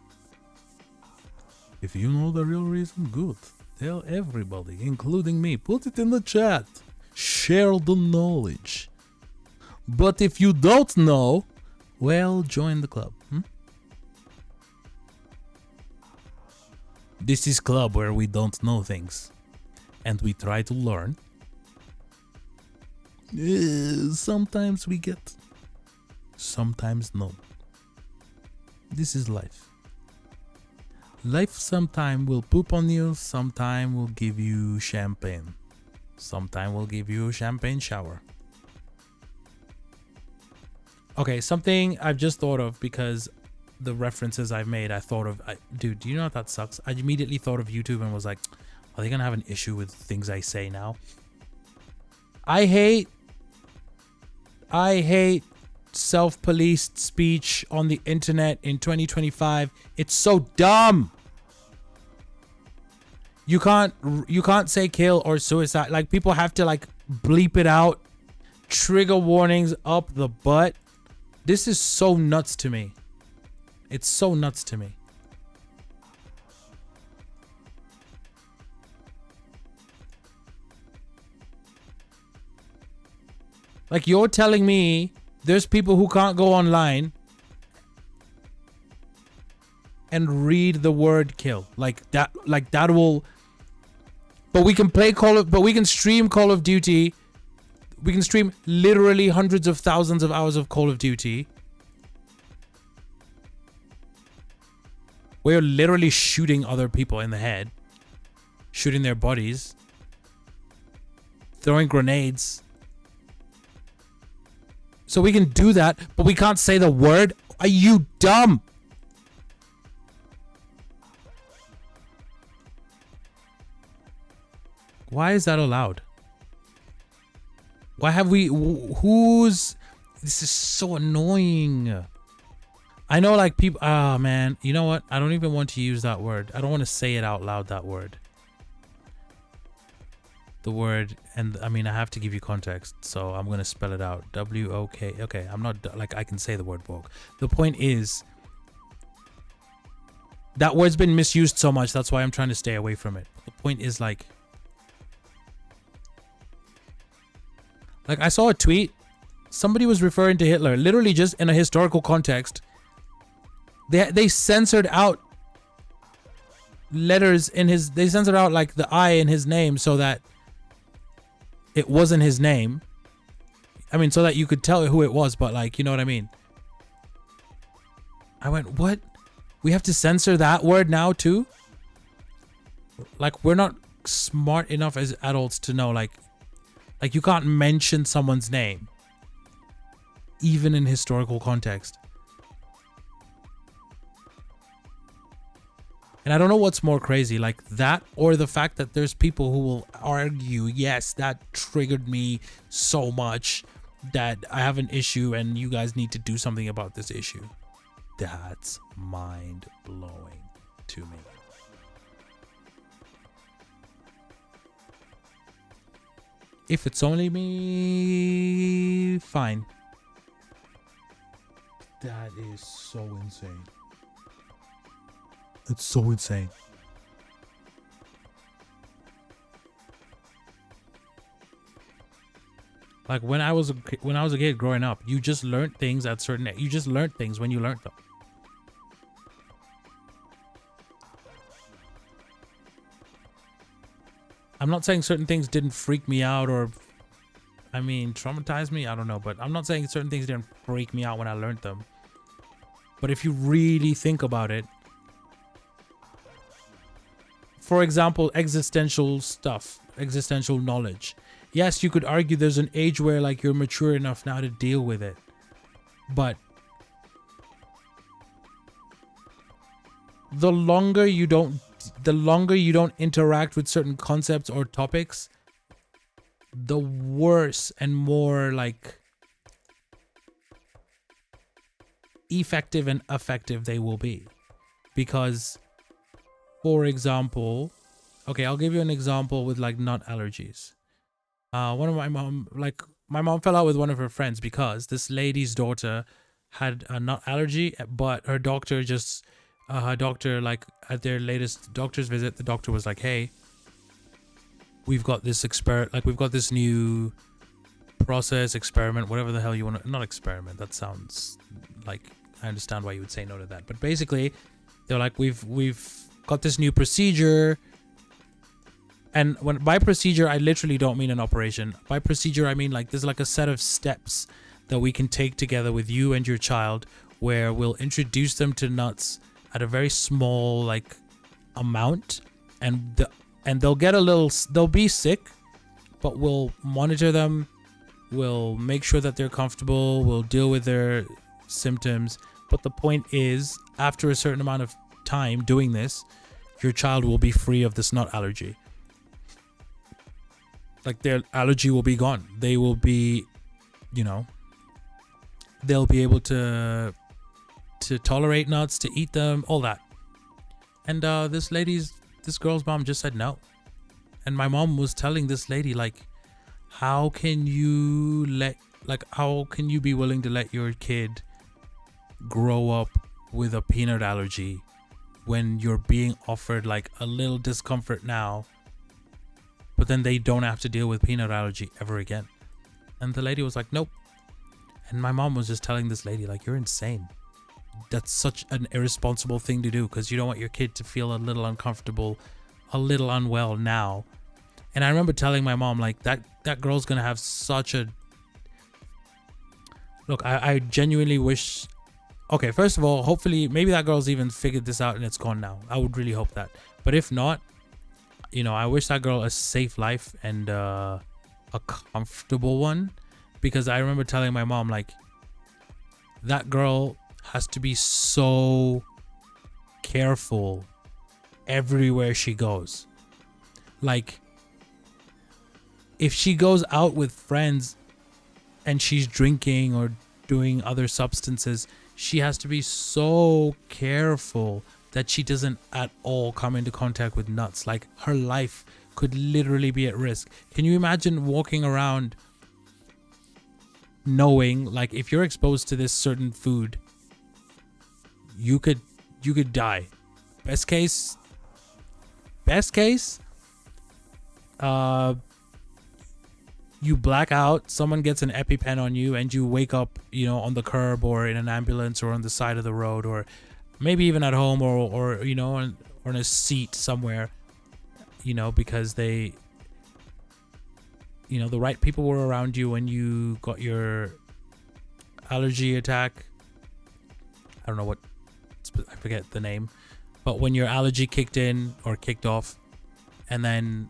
If you know the real reason, good. Tell everybody, including me. Put it in the chat. Share the knowledge. But if you don't know, well, join the club. This is club where we don't know things. And we try to learn. Sometimes we get. Sometimes no. This is life. Life sometime will poop on you, sometime will give you champagne. Sometime will give you a champagne shower. Okay, something I've just thought of because the references I've made, I thought of... dude, do you know what that sucks? I immediately thought of YouTube and was like, are they going to have an issue with things I say now? I hate self-policed speech on the internet in 2025. It's so dumb. You can't say kill or suicide. Like, people have to like bleep it out. Trigger warnings up the butt. This is so nuts to me. It's so nuts to me. Like, you're telling me there's people who can't go online and read the word kill. Like that will... But we can stream Call of Duty. We can stream literally hundreds of thousands of hours of Call of Duty. We're literally shooting other people in the head. Shooting their bodies. Throwing grenades. So we can do that, but we can't say the word? Are you dumb? Why is that allowed? Why have we... Who's... This is so annoying. I know, like, people... Ah, man. You know what? I don't even want to use that word. I don't want to say it out loud, that word. The word... And, I mean, I have to give you context, so I'm going to spell it out. W-O-K... Okay, I'm not... Like, I can say the word woke. The point is... That word's been misused so much, that's why I'm trying to stay away from it. The point is, like... Like, I saw a tweet. Somebody was referring to Hitler, literally just in a historical context. They censored out letters in his... They censored out, like, the I in his name so that it wasn't his name. I mean, so that you could tell who it was, but, like, you know what I mean? I went, what? We have to censor that word now, too? Like, we're not smart enough as adults to know, like, you can't mention someone's name, even in historical context. And I don't know what's more crazy, like that or the fact that there's people who will argue, yes, that triggered me so much that I have an issue and you guys need to do something about this issue. That's mind-blowing to me. If it's only me, fine. That is so insane. It's so insane. Like, when I was a kid growing up, you just learned things at certain... You just learned things when you learned them. I'm not saying certain things didn't freak me out or, I mean, traumatize me. I don't know, but I'm not saying certain things didn't freak me out when I learned them. But if you really think about it, for example, existential stuff, existential knowledge. Yes, you could argue there's an age where, like, you're mature enough now to deal with it. But the longer you don't interact with certain concepts or topics, the worse and more, like, effective and effective they will be. Because, for example, okay, I'll give you an example with, like, nut allergies. One of my my mom fell out with one of her friends because this lady's daughter had a nut allergy, but her doctor just, her doctor, like at their latest doctor's visit, the doctor was like, hey, we've got this we've got this new process, experiment, whatever the hell you want to, not experiment, that sounds like, I understand why you would say no to that, but basically they're like, we've got this new procedure. And when by procedure, I literally don't mean an operation. By procedure, I mean like there's like a set of steps that we can take together with you and your child, where we'll introduce them to nuts at a very small like amount, and they'll get a little, they'll be sick, but we'll monitor them, we'll make sure that they're comfortable, we'll deal with their symptoms. But the point is, after a certain amount of time doing this, your child will be free of this nut allergy. Like their allergy will be gone. They will be, you know, they'll be able to tolerate nuts, to eat them, all that. And this girl's mom just said no. And my mom was telling this lady, like, how can you be willing to let your kid grow up with a peanut allergy when you're being offered like a little discomfort now, but then they don't have to deal with peanut allergy ever again? And the lady was like, nope. And my mom was just telling this lady, like, you're insane. That's such an irresponsible thing to do, because you don't want your kid to feel a little uncomfortable, a little unwell now. And I remember telling my mom, like, that girl's gonna have such a... Look, I genuinely wish... Okay, first of all, hopefully, maybe that girl's even figured this out and it's gone now. I would really hope that. But if not, you know, I wish that girl a safe life and a comfortable one. Because I remember telling my mom, like, that girl has to be so careful everywhere she goes. Like, if she goes out with friends and she's drinking or doing other substances, she has to be so careful that she doesn't at all come into contact with nuts. Like, her life could literally be at risk. Can you imagine walking around knowing, like, if you're exposed to this certain food, you could die. Best case, you black out, someone gets an EpiPen on you, and you wake up, you know, on the curb or in an ambulance or on the side of the road, or maybe even at home, or you know, or in a seat somewhere, you know, because they, you know, the right people were around you when you got your allergy attack. I don't know what, I forget the name, but when your allergy kicked in or kicked off, and then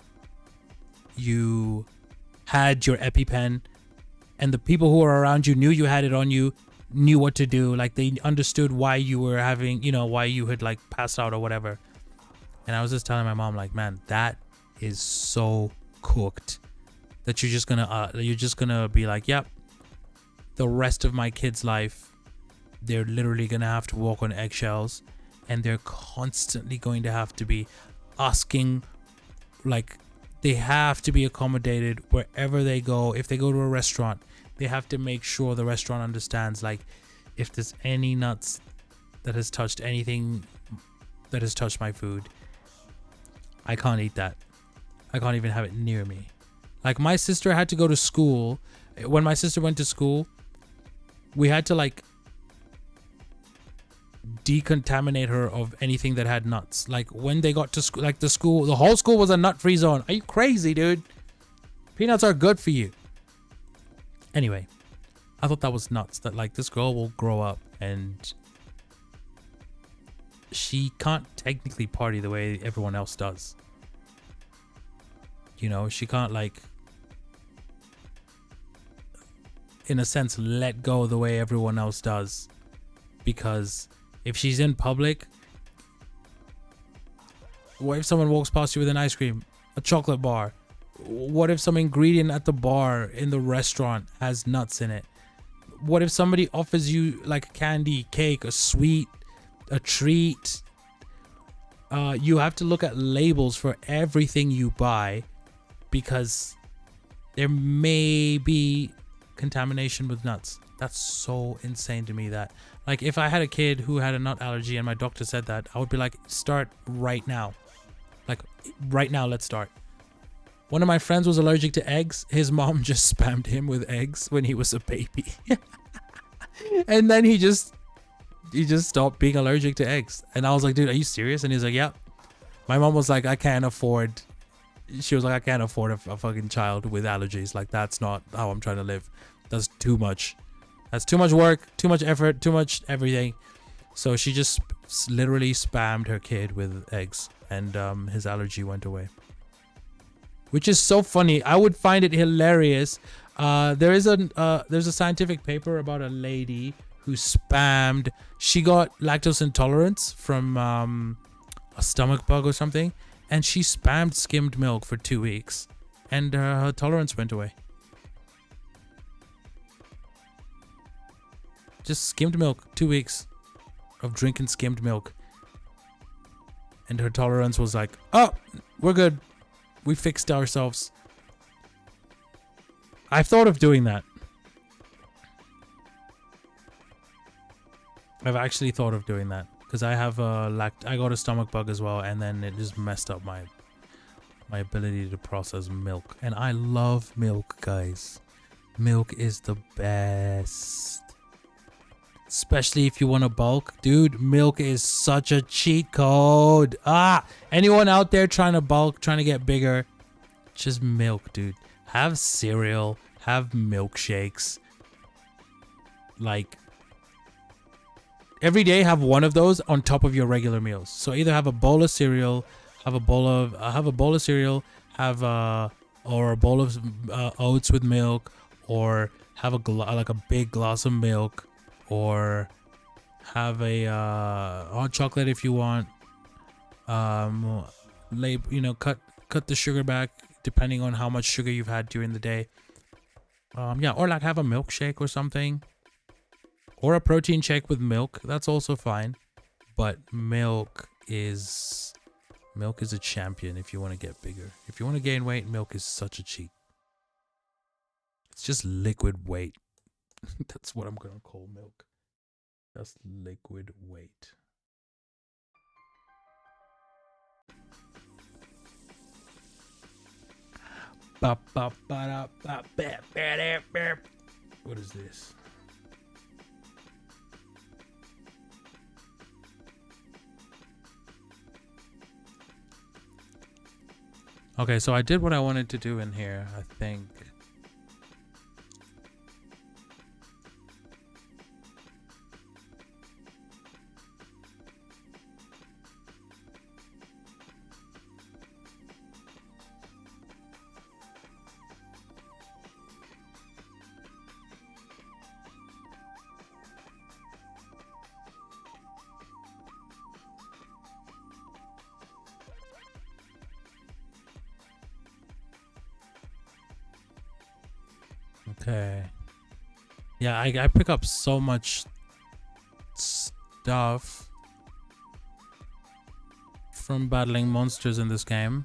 you had your EpiPen, and the people who were around you knew you had it on you, knew what to do, like they understood why you were having, you know, why you had like passed out or whatever. And I was just telling my mom, like, man, that is so cooked that you're just gonna be like, yep, the rest of my kid's life, they're literally gonna have to walk on eggshells, and they're constantly going to have to be asking, like, they have to be accommodated wherever they go. If they go to a restaurant, they have to make sure the restaurant understands, like, if there's any nuts that has touched anything that has touched my food, I can't eat that. I can't even have it near me. Like, my sister had to go to school. When my sister went to school, we had to, like, decontaminate her of anything that had nuts. Like, when they got to school, like, the whole school was a nut-free zone. Are you crazy, dude? Peanuts are good for you. Anyway, I thought that was nuts, that, like, this girl will grow up and she can't technically party the way everyone else does. You know, she can't, like, in a sense, let go the way everyone else does. Because if she's in public, what if someone walks past you with an ice cream, a chocolate bar? What if some ingredient at the bar in the restaurant has nuts in it? What if somebody offers you, like, candy, cake, a sweet, a treat? You have to look at labels for everything you buy, because there may be contamination with nuts. That's so insane to me that, like, if I had a kid who had a nut allergy and my doctor said that, I would be like, start right now. Like, right now, let's start. One of my friends was allergic to eggs. His mom just spammed him with eggs when he was a baby. And then he just stopped being allergic to eggs. And I was like, dude, are you serious? And he's like, yeah. My mom was like, I can't afford a fucking child with allergies. Like, that's not how I'm trying to live. That's too much. That's too much work, too much effort, too much everything. So she just literally spammed her kid with eggs, and his allergy went away. Which is so funny. I would find it hilarious. There's a scientific paper about a lady who spammed. She got lactose intolerance from a stomach bug or something, and she spammed skimmed milk for 2 weeks, and her tolerance went away. Just skimmed milk, 2 weeks of drinking skimmed milk, and her tolerance was like, oh, we're good. We fixed ourselves. I've thought of doing that. I've actually thought of doing that because I have I got a stomach bug as well, and then it just messed up my ability to process milk. And I love milk, guys. Milk is the best. Especially if you want to bulk. Dude, milk is such a cheat code. Anyone out there trying to bulk, trying to get bigger, just milk, dude. Have cereal, have milkshakes. Like, every day have one of those on top of your regular meals. So either have a bowl of cereal, have a bowl of cereal, or a bowl of oats with milk, or have a big glass of milk, or have a hot chocolate if you want. Cut the sugar back depending on how much sugar you've had during the day. Or like have a milkshake or something, or a protein shake with milk. That's also fine. But milk is a champion if you want to get bigger. If you want to gain weight, milk is such a cheat. It's just liquid weight. That's what I'm gonna call milk. Just liquid weight. What is this? Okay, so I did what I wanted to do in here, I think. Okay. Yeah, I pick up so much stuff from battling monsters in this game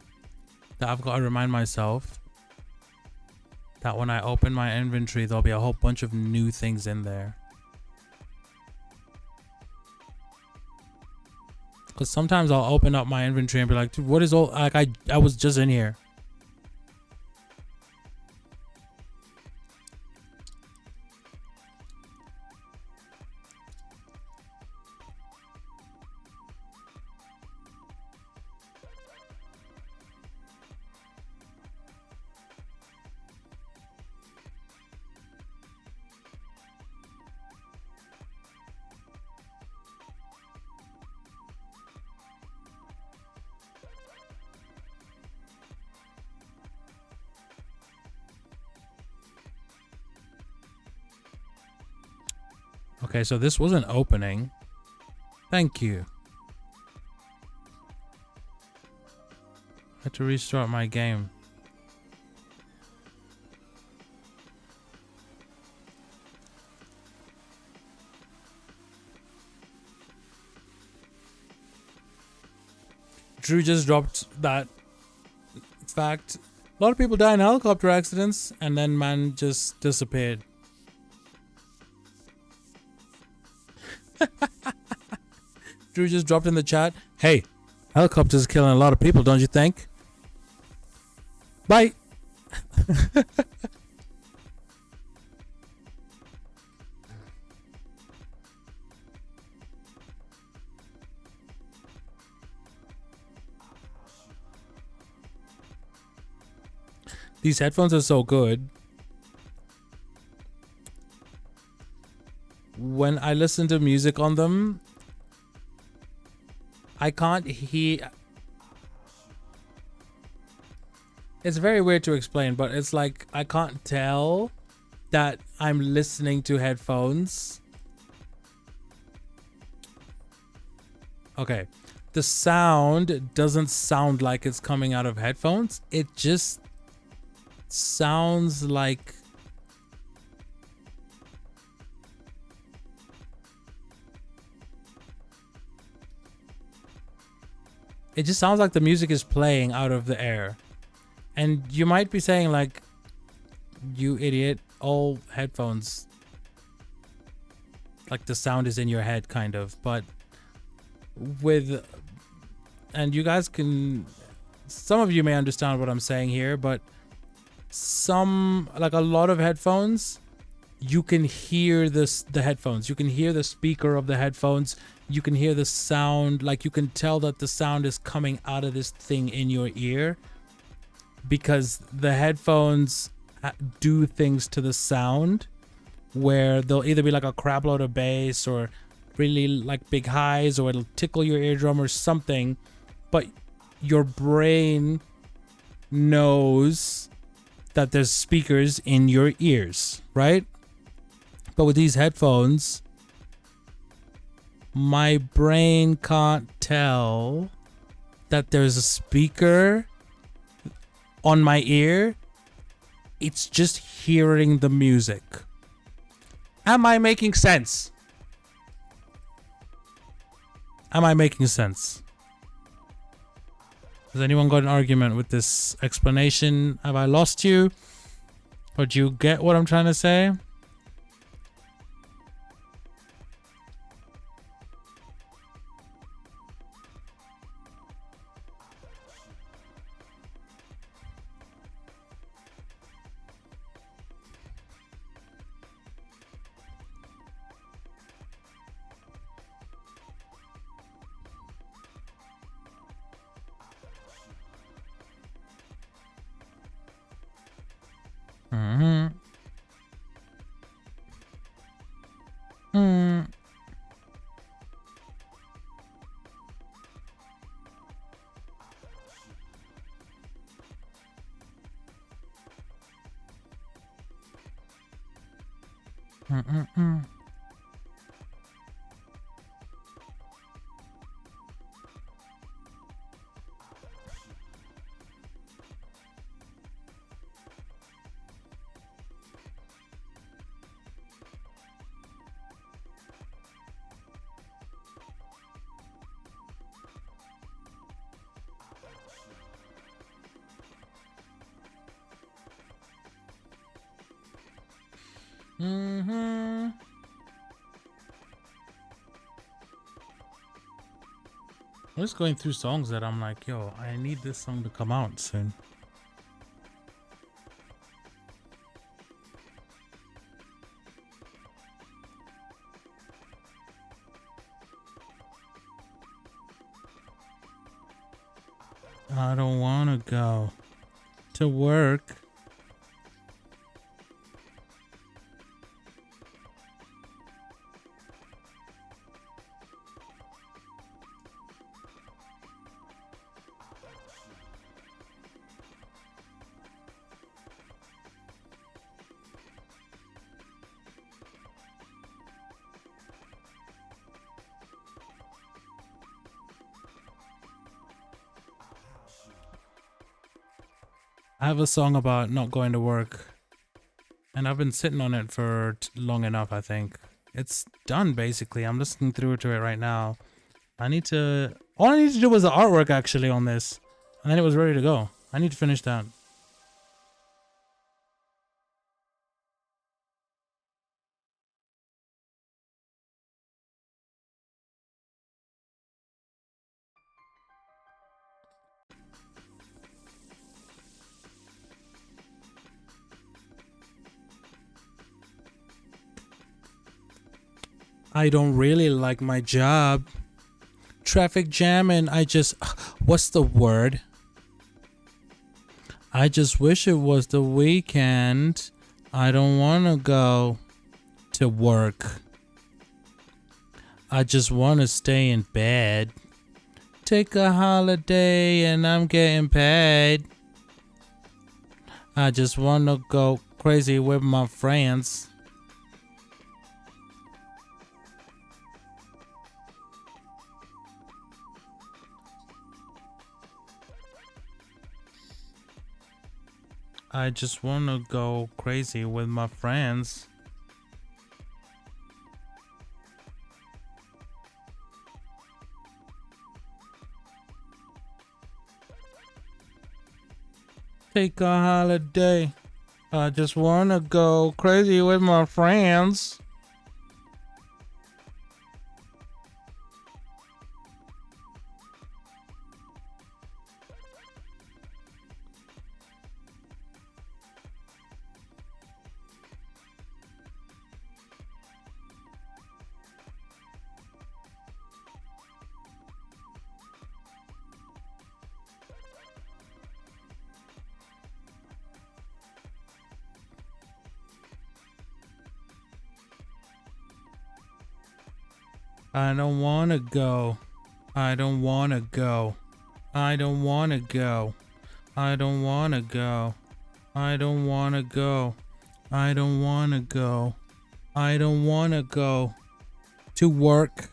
that I've got to remind myself that when I open my inventory, there'll be a whole bunch of new things in there. Because sometimes I'll open up my inventory and be like, dude, what is all, like, I was just in here. Okay, so this was an opening. Thank you. I had to restart my game. Drew just dropped that fact. A lot of people die in helicopter accidents, and then man just disappeared. Drew just dropped in the chat. Hey, helicopters killing a lot of people, don't you think? Bye. These headphones are so good. When I listen to music on them, I can't hear. It's very weird to explain, but it's like I can't tell that I'm listening to headphones. Okay. The sound doesn't sound like it's coming out of headphones. It just sounds like the music is playing out of the air. And you might be saying like, you idiot, all headphones, like the sound is in your head kind of, but and you guys can, some of you may understand what I'm saying here, but like a lot of headphones, you can hear the headphones, you can hear the speaker of the headphones, you can hear the sound, like you can tell that the sound is coming out of this thing in your ear because the headphones do things to the sound where they'll either be like a crap load of bass or really like big highs, or it'll tickle your eardrum or something, but your brain knows that there's speakers in your ears, right? But with these headphones, my brain can't tell that there's a speaker on my ear. It's just hearing the music. Am I making sense? Am I making sense? Has anyone got an argument with this explanation? Have I lost you? Or do you get what I'm trying to say? I'm just going through songs that I'm like, yo, I need this song to come out soon. I don't want to go to work. I have a song about not going to work, and I've been sitting on it for long enough, I think. It's done, basically. I'm listening through to it right now. All I need to do was the artwork, actually, on this, and then it was ready to go. I need to finish that. I don't really like my job. Traffic jam and I just... What's the word? I just wish it was the weekend. I don't want to go to work. I just want to stay in bed. Take a holiday and I'm getting paid. I just want to go crazy with my friends. I just want to go crazy with my friends. Take a holiday. I just want to go crazy with my friends. I don't wanna go. I don't wanna go. I don't wanna go. I don't wanna go. I don't wanna go. I don't wanna go. I don't wanna go to work.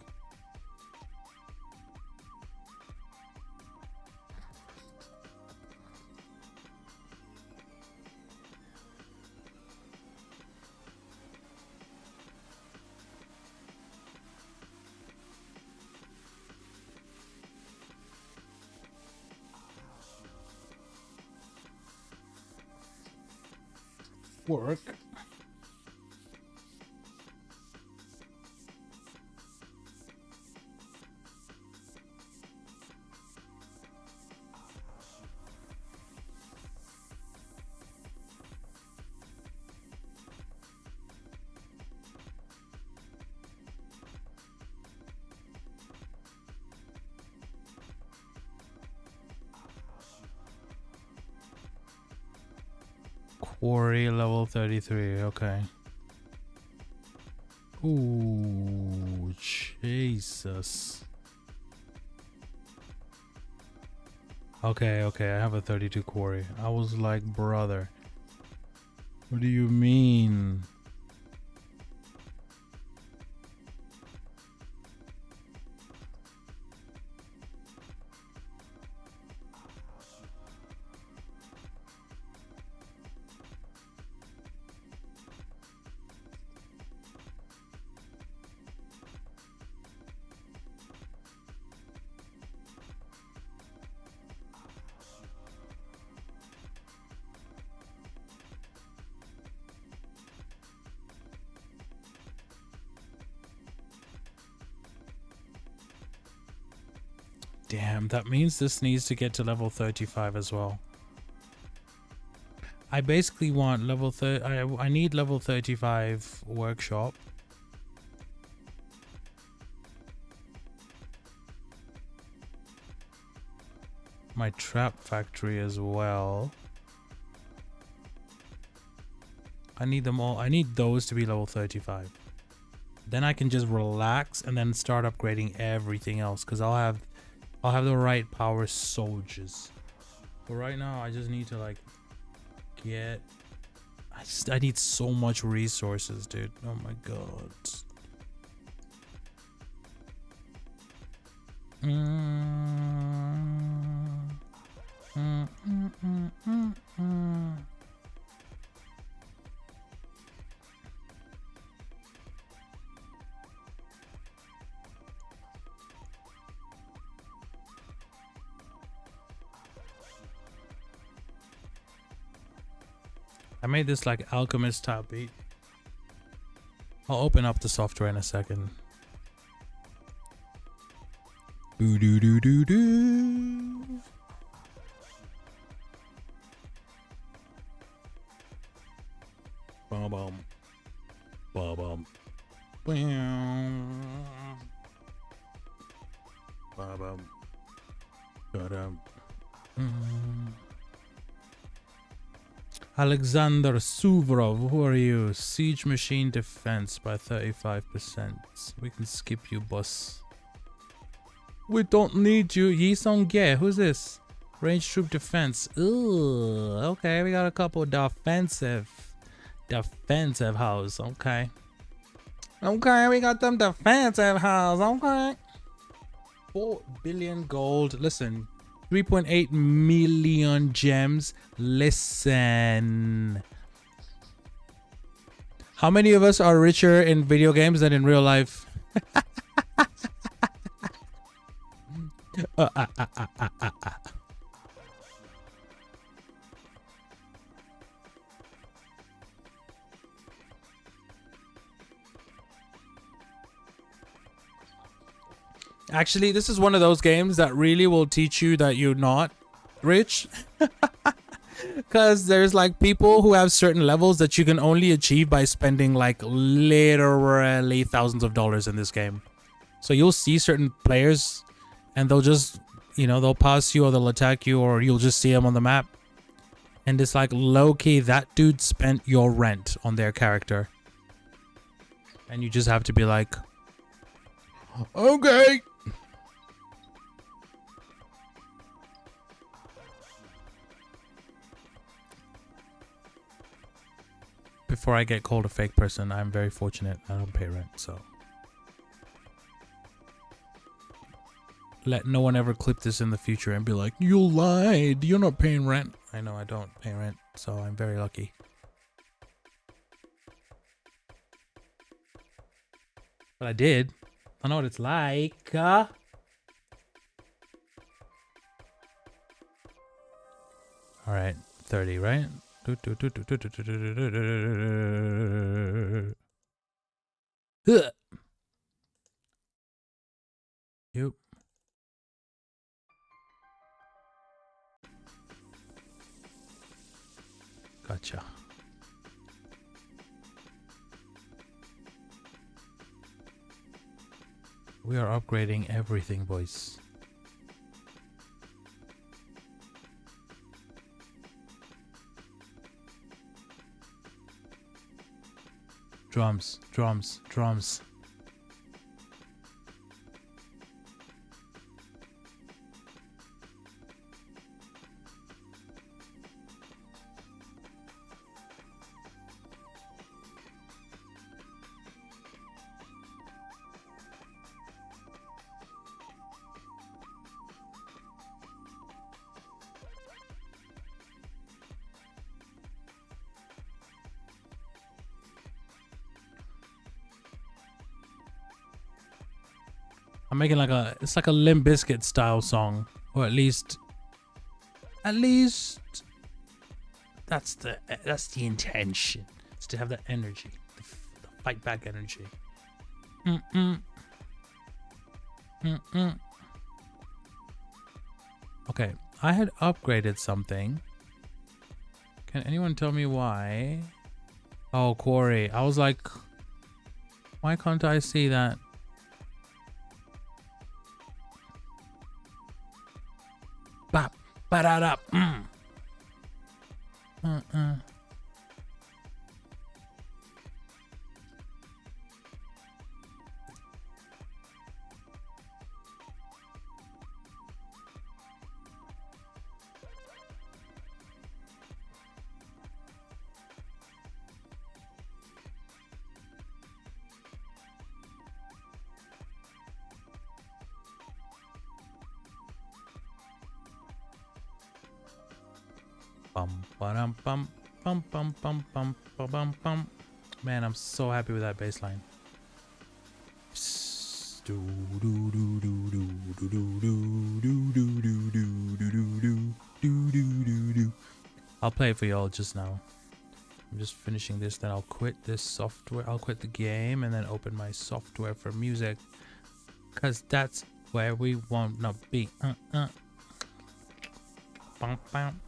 Work. Quarry level 33, okay. Ooh, Jesus. Okay, I have a 32 quarry. I was like, brother, what do you mean? Damn, that means this needs to get to level 35 as well. I basically want level 30. I need level 35 workshop. My trap factory as well. I need them all. I need those to be level 35. Then I can just relax and then start upgrading everything else because I'll have the right power soldiers. But right now I just need to like get I need so much resources, dude. Oh my god. I made this like alchemist type beat. I'll open up the software in a second. Boo doo doo doo doo. Bum bum. Bum bum. Alexander Suvrov, who are you? Siege machine defense by 35%. We can skip you, boss. We don't need you. Yi Song-ge, who's this? Range troop defense. Ooh, okay, we got a couple defensive house. Okay. Okay, we got them defensive house. Okay. 4 billion gold. Listen, 3.8 million gems. Listen. How many of us are richer in video games than in real life? Actually, this is one of those games that really will teach you that you're not rich. Because there's like people who have certain levels that you can only achieve by spending like literally thousands of dollars in this game. So you'll see certain players and they'll just, you know, they'll pass you or they'll attack you or you'll just see them on the map. And it's like low-key, that dude spent your rent on their character. And you just have to be like, okay. Before I get called a fake person, I'm very fortunate. I don't pay rent, so. Let no one ever clip this in the future and be like, you lied, you're not paying rent. I know I don't pay rent, so I'm very lucky. But I did. I know what it's like. Alright, 30, right? Yep. Gotcha. We are upgrading everything, boys. Drums, drums, drums. I'm making like it's like a Limp Bizkit style song, or at least that's the intention. It's to have that energy, the fight back energy. Okay, I had upgraded something. Can anyone tell me why? Oh, Quarry. I was like, why can't I see that? Bop, ba-da-da, Bum, bum, bum, bum, bum, bum, bum, bum, bum. Man, I'm so happy with that bass line. I'll play it for y'all just now. I'm just finishing this, then I'll quit this software. I'll quit the game and then open my software for music. Cause that's where we wanna be. Bum, bum.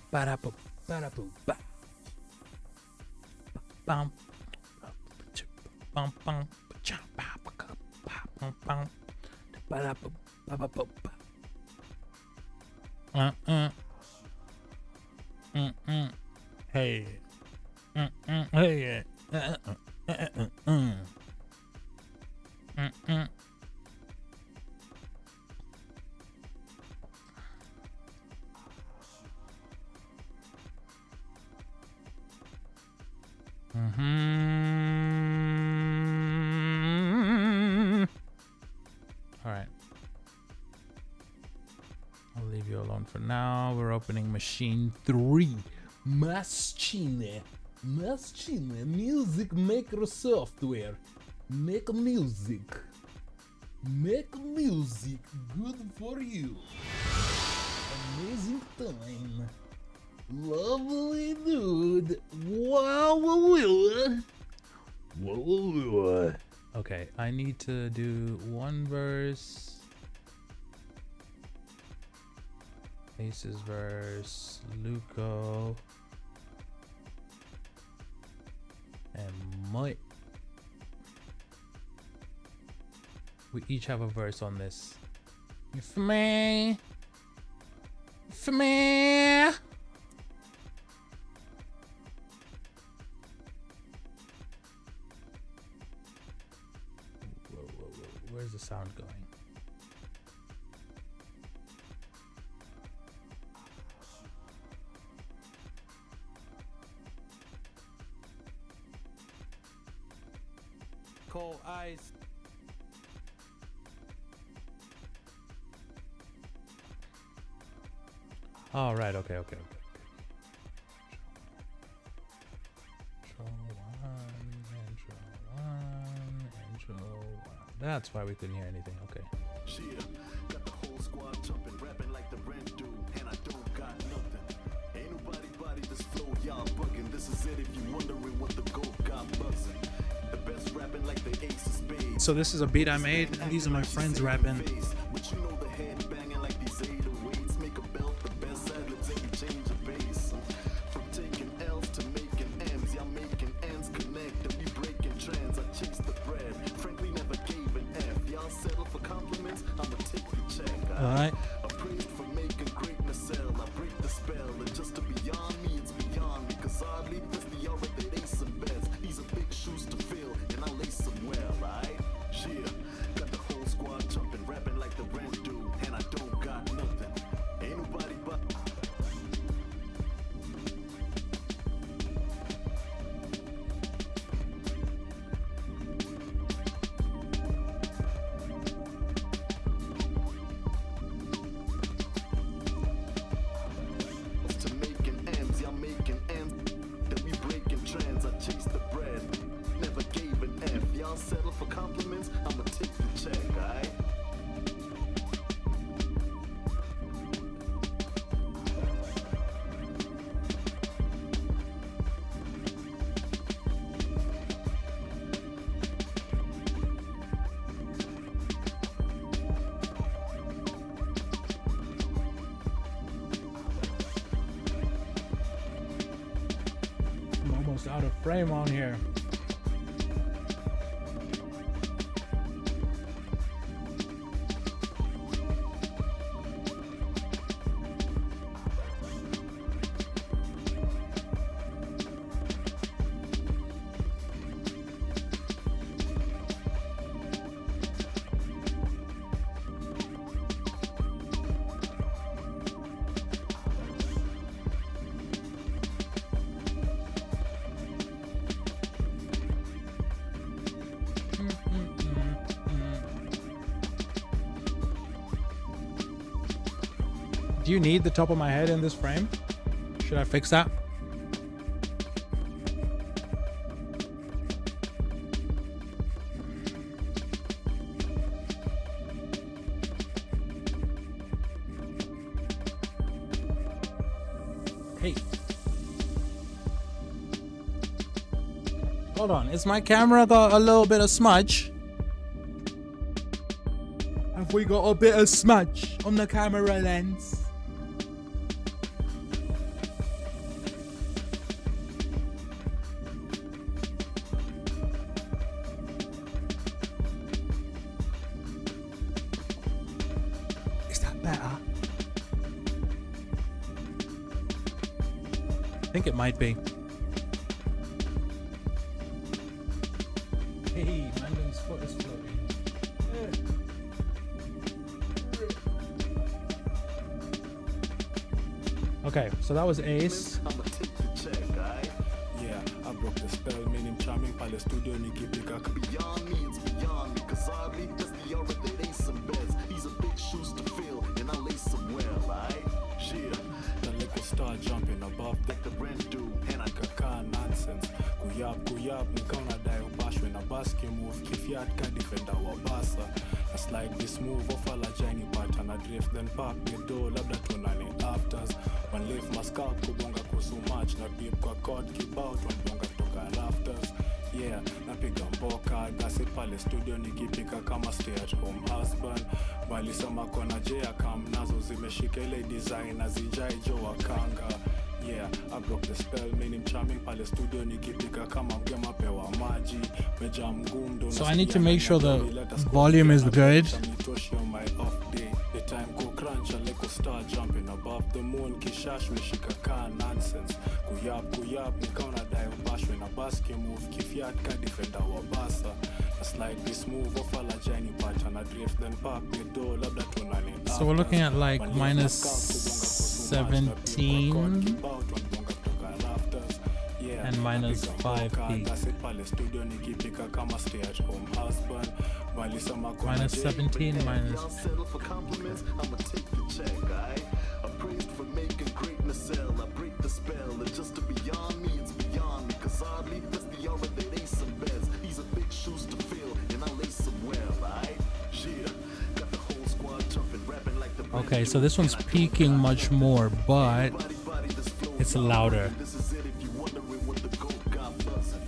Ba-da-boop, ba-da-boop, ba. Bum, bum, bum. Hey. Hey. All right. I'll leave you alone for now. We're opening machine 3. Machine. Music maker software. Make music. Good for you. Amazing time. Lovely dude. Wow. Okay, I need to do one verse. Ace's verse, Luco, and Mike. We each have a verse on this. For me. Whoa. Where's the sound going? Cold ice. All right. Okay. Intro one. That's why we couldn't hear anything. Okay. Got the whole squad jumping, rapping like the rent dude, and I don't got nothing. Ain't nobody body this flow, y'all bugging. This is it if you wondering what the gold got buzzing. The best rapping like the ace of spades. So this is a beat I made, and these are my friends rapping. But you know the head banging like these 808s make a belt the best ad-libs every change of bass. From taking L's to making M's, y'all making ends connect and we breaking trends. I chase the bread, frankly never gave an F. Y'all settle for compliments, I'ma take the check. Alright. I'm praised for making greatness sell. I break the spell, and just to beyond me, it's beyond me. Cause oddly, that's the aura that ace and best. These are big shoes to fill, and I lace them well, right? Yeah, got the whole squad jumping, rapping like the rent dude, and I don't got nothing. Ain't nobody but. To making ends, y'all making ends. That we breaking trends, I chase the bread. Never gave an F. Y'all settle for compliments, I'ma take the check, alright? I'm almost out of frame on here. Do you need the top of my head in this frame? Should I fix that? Hey. Hold on, is my camera got a little bit of smudge? Have we got a bit of smudge on the camera lens? think it might be. Hey, Mando's foot is floating. Okay, so that was Ace. I'ma take the check, aight? Yeah, I broke the spell, meaning charming pale studio nikipika. Beyond me, it's beyond me. Cause oddly, that's the aura that ain't some beds. These are big shoes to fill, and I lay some well, aight? Yeah, The little star jumping above the like the rent due, and I kaka nonsense. Kuyap, nikaona dai upashwe na baski move. Kifiat ka defender wa basa. I slide this move off a la Jenny pattern. I drift then park the door, labda tunani afters. One lift my scalp kubonga kusu match. Na beep kwa chord kibao, tunabonga toka rafters. Yeah, napiga mboka, gasi pale studio nikipika kama stay at home husband. Bali sama kona jea kam nazo zimeshika ile design na zijai jo wakanga. Yeah, I broke the spell, meaning charming pale studio nikipika kama mgema pewa maji. Meja mgumdo. So I need to make sure the volume is good. The time go crunch, a little star jumping above the moon. Kishash meshika ka nonsense. Kuyap, nikaona dai upashwe na basket move. Kifiat ka defender wa basa. I slide this move off a la Jenny pattern. I drift then park the door, labda tunani. So we're looking at like minus 17 and minus 5p. Minus 17, minus. y'all settle for compliments. I'ma take the check, aight? Appraised for making greatness sell. I break the spell, and just to beyond me, it's beyond me. Cause oddly, that's the aura that ain't some beds. These are big shoes to fill, and I lay some well, aight? Yeah, got the whole squad jumping, rapping like the Okay, so this one's peaking much more, but it's louder. This is it if you wondering what the goat got buzzing.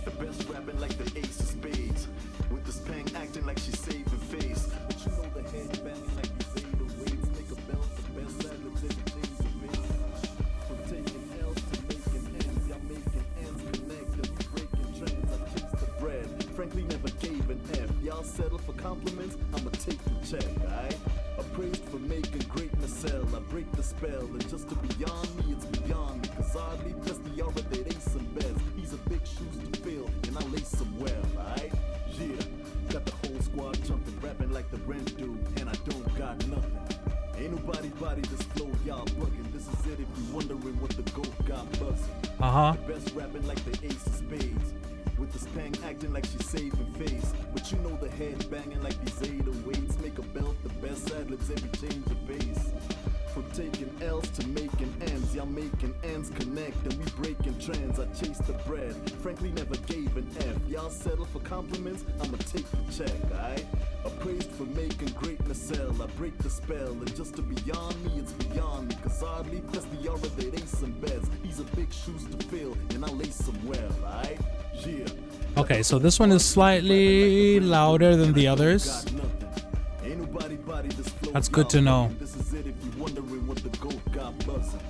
The best rapping like the ace of spades. With this pang acting like she's saving face. But you know the head banging like these 808s. Make a belt, the best ad-libs, every change of base. From taking L's to making M's. Y'all making ends connect and we breaking trends. I chase the bread, frankly never gave an F. Y'all settle for compliments, I'ma take the check, aight? Appraised for making greatness sell. I break the spell, and just to beyond me, it's beyond me. Cause oddly, that's the aura that ain't some beds. These are big shoes to fill, and I lay some well, aight? Yeah, got the whole squad jumping, rapping like the rent due, and I don't got nothing. Ain't nobody body this flow, y'all bugging. This is it if you wondering what the goat got buzzing. The best rapping like the ace of spades. With the spang acting like she's saving face. But you know the head banging like these 808s. Make a belt, the best ad-libs, every change of base. From taking L's to making M's. Y'all making ends connect and we breaking trends. I chase the bread, frankly never gave an F. Y'all settle for compliments, I'ma take the check, aight? Appraised for making greatness sell. I break the spell, and just to beyond me, it's beyond me. Cause oddly, that's the aura that ain't some beds. These are big shoes to fill, and I lay some well, aight? Yeah. Okay, so this one is slightly louder than the others. Got nothing. Ain't nobody body this flow, That's good to y'all know. bugging. This is it if you wondering what the goat got buzzing.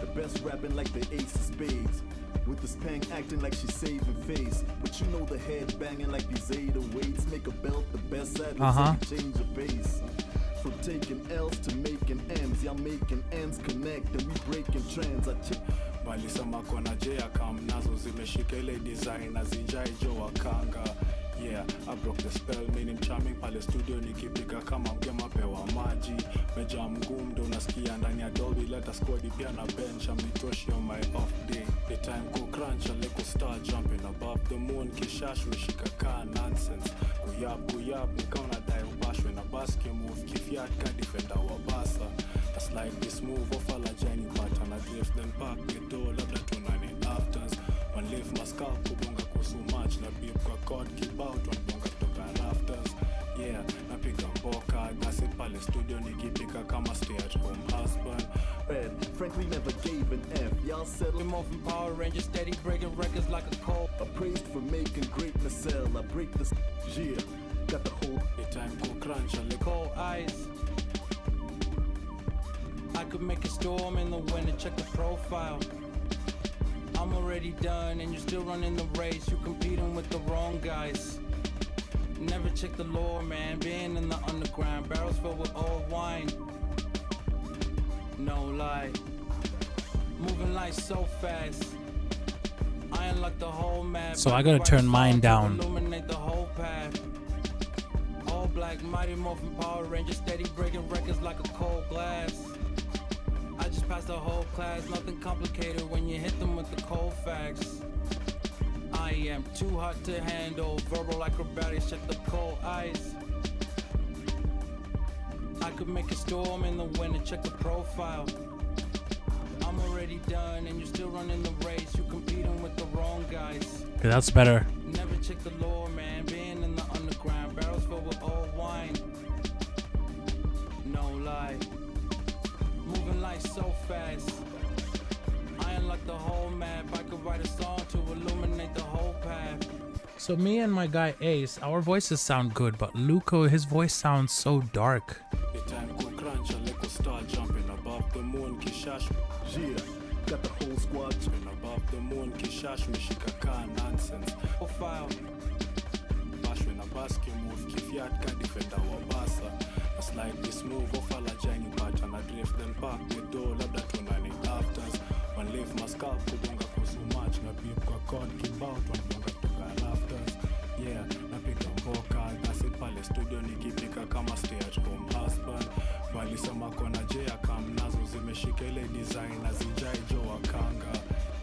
The best rapping like the ace of spades. With this pang acting like she's saving face. But you know the head banging like these 808s. Make a belt, the best ad-libs, every change of base. From taking L's to making M's. Y'all making ends connect and we breaking trends. I check. Balisema kona jea kam nazo zimeshika ile design na zijai jo wakanga. Yeah, I broke the spell, meaning charming pale studio nikipika kama mgema pewa maji. Meja mgumdo nasikia ndani ya Dolby, leta squad pia na bench. Amitoshi on my off day. The time go crunch, a little star jumping above the moon. Kishash meshika ka nonsense. Kuyap, nikaona dai upashwe na basket move. Kifiat ka defender wa basa. I slide this move off a la Jenny pattern. I drift then park the door, labda tunani afters. One lift my scalp kubonga kusu match. Na beep kwa chord kibao, tunabonga toka rafters. Yeah, napiga mboka, gasi pale studio nikipika kama stay at home husband. Red, frankly never gave an F. Y'all settle. Morfin Power Ranger, steady breaking records like a cold. Appraised for making greatness sell. I break the yeah, got the whole. The time go crunch, a little Cold ice. I could make a storm in the winter, check the profile. I'm already done and you're still running the race. You competing with the wrong guys. Never check the lore, man. Being in the underground, barrels filled with old wine. No lie. Moving life so fast. I unlock the whole map. So I gotta turn mine down. Illuminate the whole path. All black, mighty Morphin Power Ranger, steady breaking records like a cold glass. I just passed the whole class, nothing complicated when you hit them with the cold facts. I am too hot to handle, verbal acrobatics, check the cold ice. I could make a storm in the winter, check the profile. I'm already done and you're still running the race. You competing with the wrong guys. Okay, that's better. Never check the lore, man. Being in the underground, barrels filled with old wine. No lie. Moving life so fast. I unlock the whole map. I could write a song to illuminate the whole path. So me and my guy Ace, our voices sound good, but Luco, his voice sounds so dark. The time go crunch, a little star jumping above the moon, kishash. Yeah, got the whole squad Jumping above the moon, kishash, mishikaka nonsense. Profile. Bash when a basket move, kifiat ka defender wa basa. A slide this move, ofala jani pattern, a drift then back the door, labda tunani afters. One leave my scalp, kudonga kusu match, na beep kwa cord, kibout, one bonga toka rafters. Yeah, napiga mboka, gasi pale studio nikipika kama stay at home husband. Walisema kona jea kam nazo zimeshika ile design na zinjai jo wakanga.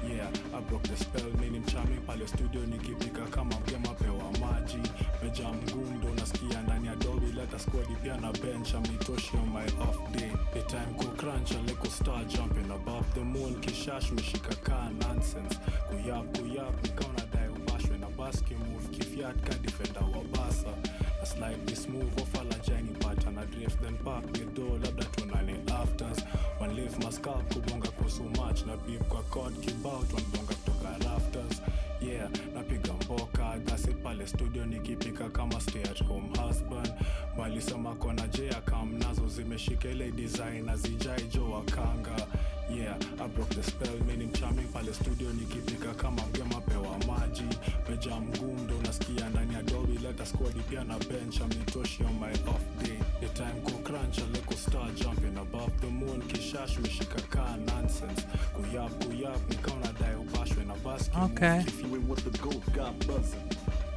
Yeah, I broke the spell, meaning charming pale studio nikipika kama mgema pewa maji. Meja mgundo nasikia ndani ya Dolby, leta squad pia na bench, amnitoshi on my off day. The time go crunch, a little star jumping above the moon, kishash meshika ka nonsense. Kuyap, nikaona dai ubashwe na basket move, kifiat ka defender wa basa. A slide this move, ofala jani pattern, a drift then back the door, labda tunani afters. One leave my scalp, kubonga kusu match, na beep kwa cord, kibout, one bonga toka rafters. Yeah, napiga mboka, gasi pale studio nikipika kama stay at home husband. Walisema kona jea kam nazo zimeshika ile design na zijai jo wakanga. Yeah, I broke the spell, meaning charming pale studio nikipika kama mgema pewa maji. Meja mgundo nasikia ndani ya Dolby, leta squad pia na bench, amnitoshi on my off day. The time go crunch, a little star jumping above the moon, kishash meshika ka nonsense. Kuyap, nikaona dai ubashwe na basket. Okay. If you ain't what the goat got buzzing.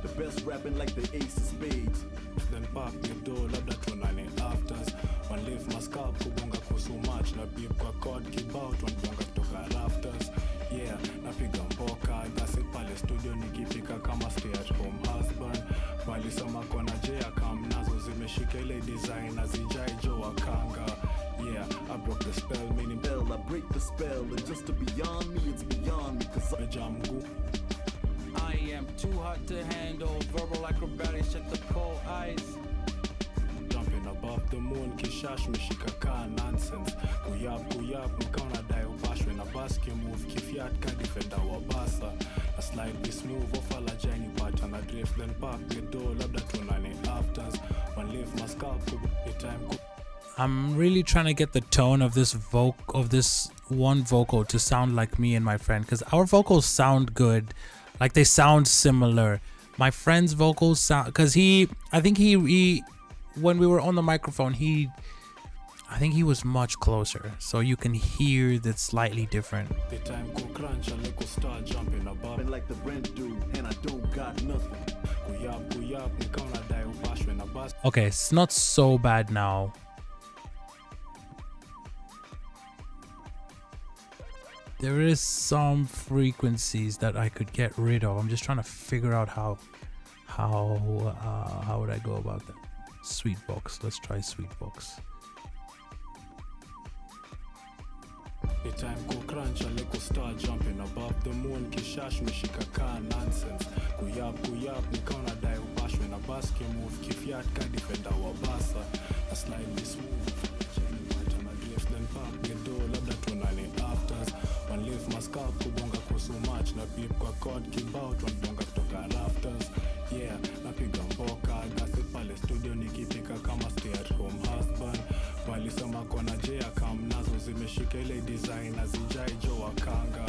The best rapping like the ace of spades. Then back the door, labda tunani afters. One leave my scalp, kubonga kusu match, na beep kwa cord, kibout, one bonga toka rafters. Yeah, napiga mboka, gasi pale studio nikipika kama stay at home husband. Walisema kona jea kam nazo zimeshika ile design na zijai jo wakanga. Yeah, I broke the spell, meaning Hell, I break the spell, and just to beyond me, it's beyond me, cause I meja mgu. I am too hot to handle, verbal acrobatics, check the cold ice. Jumping above the moon, kishash meshika ka nonsense. Kuyap, nikaona dai ubashwe na basket move, kifiat ka defender wa basa. A slide this move, ofala jani pattern, a drift then back the door, labda tunani afters. One leave my scalp, the time go. I'm really trying to get the tone of this one vocal to sound like me and my friend, because our vocals sound good, like they sound similar. My friend's vocals sound, because I think he when we were on the microphone, I think he was much closer, so you can hear that slightly different. The time go crunch, a little star jumping above. like the rent due, and I don't got nothing. Kuyap, nikaona dai ubashwe na basket. Okay, it's not so bad now. There is some frequencies that I could get rid of. I'm just trying to figure out how would I go about that. Sweetbox. Let's try Sweetbox. The time go crunch, a little star jumping above the moon, kishash meshika ka nonsense. Kuyap, nikaona dai ubashwe na basket move, kifiat ka defender wa basa. A slide this move, pattern a drift then back the door, labda tunani afters. One leave my scalp, kubonga kusu match, na beep kwa cord, kibout, one bonga toka rafters. Yeah, napiga mboka, gasi pale studio nikipika kama stay at home husband. Walisema kona jea kam nazo zimeshika ile design na zijai jo wakanga.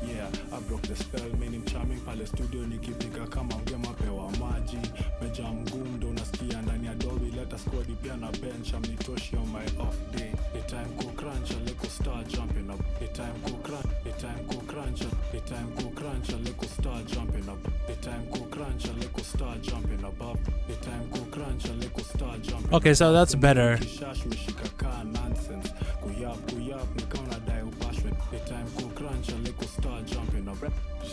Yeah, I broke the spell, meaning charming pale studio nikipika kama mgema pewa maji. Meja mgundo nasikia ndani ya Dolby, leta Hata squad pia na bench amnitoshi on my off day. The time go crunch a little star jumping up. The time go crunch, the time go crunch, the time go crunch a little star jumping up. The time go crunch a little star jumping above. The time go crunch a little star jumping. Okay, so that's better. Kishash meshika kaa nonsense. Kuyap nikaona dai ubashwe. The time go crunch a little star jumping up.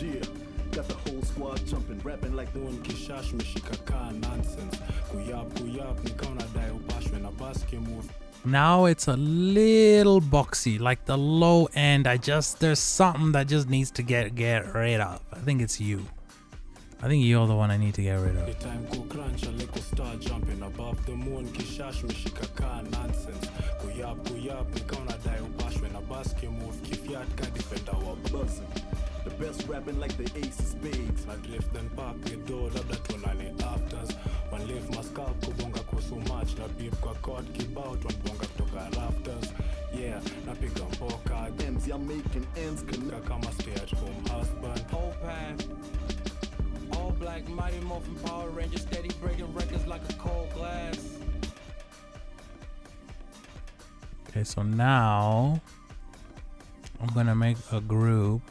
Yeah, got the whole squad jumping, rapping like the One kishash meshika kaa nonsense. Kuyap nikaona dai ubashwe na basket move. Now it's a little boxy, like the low end. There's something that just needs to get rid of. I think it's you. I think you're the one I need to get rid The of. time go crunch a little star jumping above the moon. Kishash meshika kaa nonsense. Kuyap nikaona dai ubashwe na basket move. Kifyat ka defender wa buzzing. The best rapping like the ace of spades. I drift and park the door, labda tunani afters. One live my scalp kubonga kusu match. Na beep kwa court kibao tunabonga kutoka rafters. Yeah, napiga mboka. M's, y'all making ends connect. Kama stay at home husband. Whole path. All black, mighty Morphin Power Ranger, steady breaking records like a cold glass. Okay, so now I'm gonna make a group.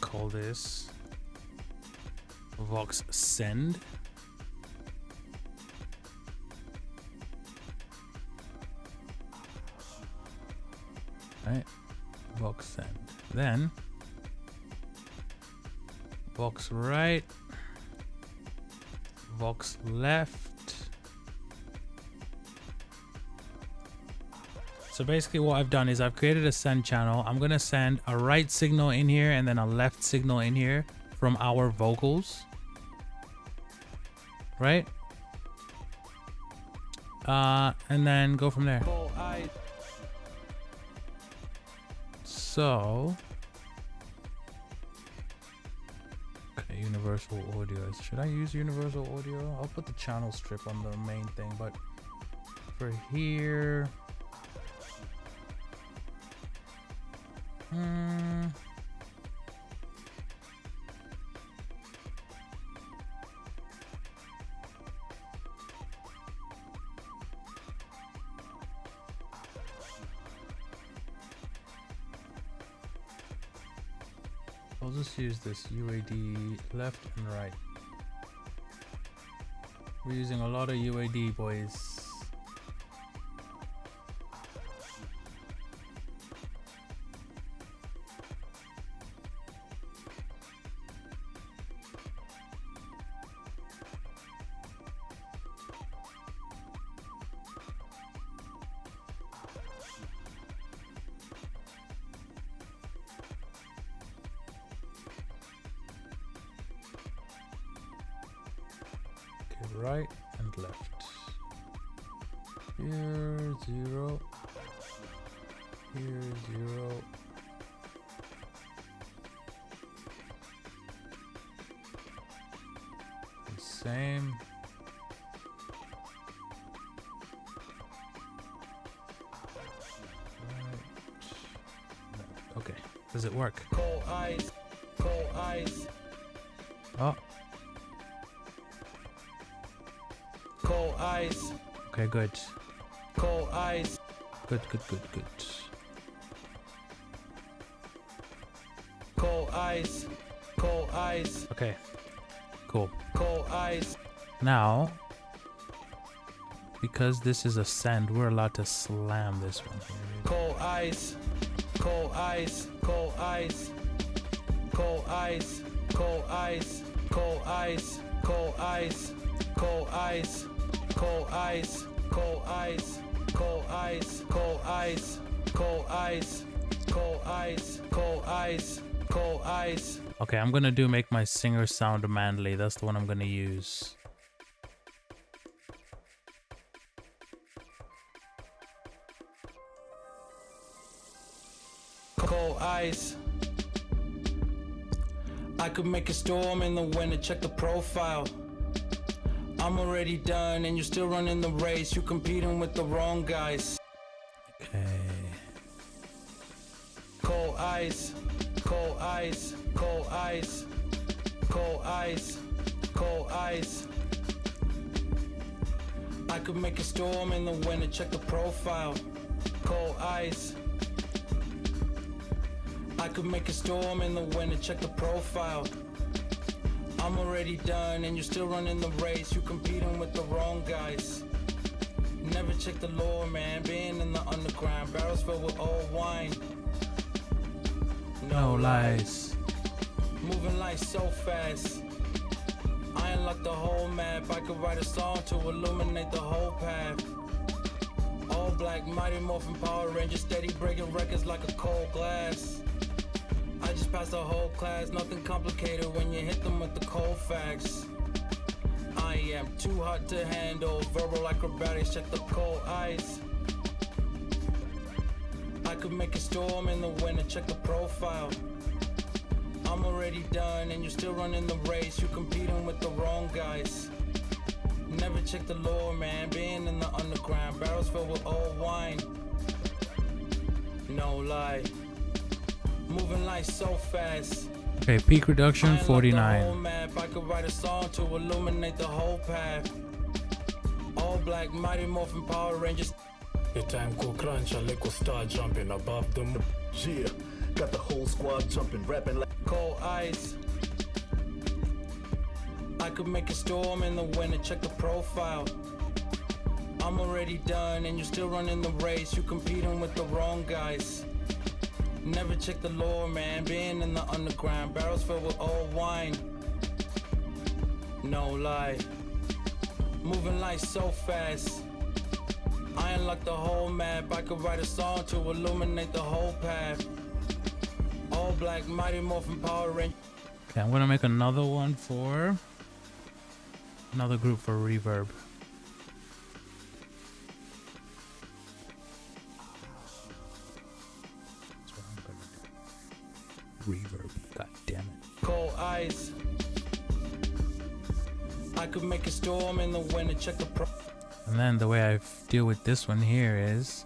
Call this Vox Send. Right, Vox Send. Then Vox right, Vox left. So basically what I've done is I've created a send channel. I'm gonna send a right signal in here and then a left signal in here from our vocals. Right? And then go from there. Cold eyes. So okay, universal audio. Should I use universal audio? I'll put the channel strip on the main thing, but for here I'll just use this UAD left and right. We're using a lot of UAD, boys. Right and left. Here 0. Here 0. The same. Right. Left. Okay. Does it work? Cold eyes. Cold eyes. Oh. Cold eyes. Okay, good. Cold eyes. Good. Cold eyes. Cold eyes. Okay. Cool. Cold eyes. Now, because this is a send, we're allowed to slam this one here. Cold eyes. Cold eyes. Cold eyes. Cold eyes. Cold eyes. Cold eyes. Cold eyes. Cold eyes. Cold eyes. Cold eyes. Cold eyes. Cold eyes. Cold eyes. Cold eyes. Cold eyes. Cold eyes. Okay, I'm gonna make my singer sound manly. That's the one I'm gonna use. Cold eyes. I could make a storm in the winter, check the profile. I'm already done and you're still running the race. You're competing with the wrong guys. Okay. Cold eyes. Cold eyes. Cold eyes. Cold eyes. Cold ice. I could make a storm in the winter, check the profile. Cold ice. I could make a storm in the winter, check the profile. I'm already done and you're still running the race. You competing with the wrong guys. Never check the lore, man. Being in the underground, barrels filled with old wine. No lies. Moving life so fast. I unlocked the whole map. I could write a song to illuminate the whole path. All black, mighty Morphin Power Ranger, steady breaking records like a cold glass. I just passed the whole class, nothing complicated when you hit them with the cold facts. I am too hot to handle, verbal acrobatics, check the cold ice. I could make a storm in the winter, check the profile. I'm already done and you're still running the race. You competing with the wrong guys. Never check the lore, man. Being in the underground, barrels filled with old wine. No lie. Moving life so fast. Okay, peak reduction I unlocked the whole 49. map. I could write a song to illuminate the whole path. All black, mighty Morphin Power Rangers. The time go crunch, a little star jumping above the moon. Yeah, got the whole squad jumping, rapping like Cold ice. I could make a storm in the winter, check the profile. I'm already done and you're still running the race. You competing with the wrong guys. Never check the lore, man. Being in the underground, barrels filled with old wine. No lie. Moving life so fast. I unlocked the whole map. I could write a song to illuminate the whole path. All black, mighty Morphin Power Ranger. Okay, I'm gonna make another one for another group for reverb. That's what I'm gonna do. Reverb, god damn it. Cold ice. I could make a storm in the winter, check the pro. And then the way I deal with this one here is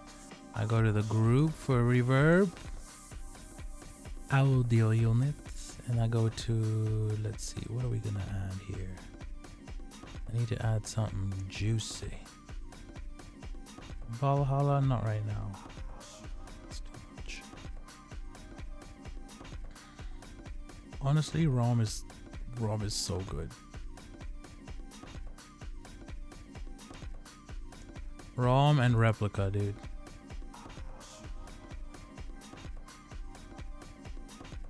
I go to the group for reverb, audio units, and I go to, let's see, what are we gonna add here? I need to add something juicy. Valhalla, not right now. It's too much. Honestly, ROM is so good. ROM and replica, dude.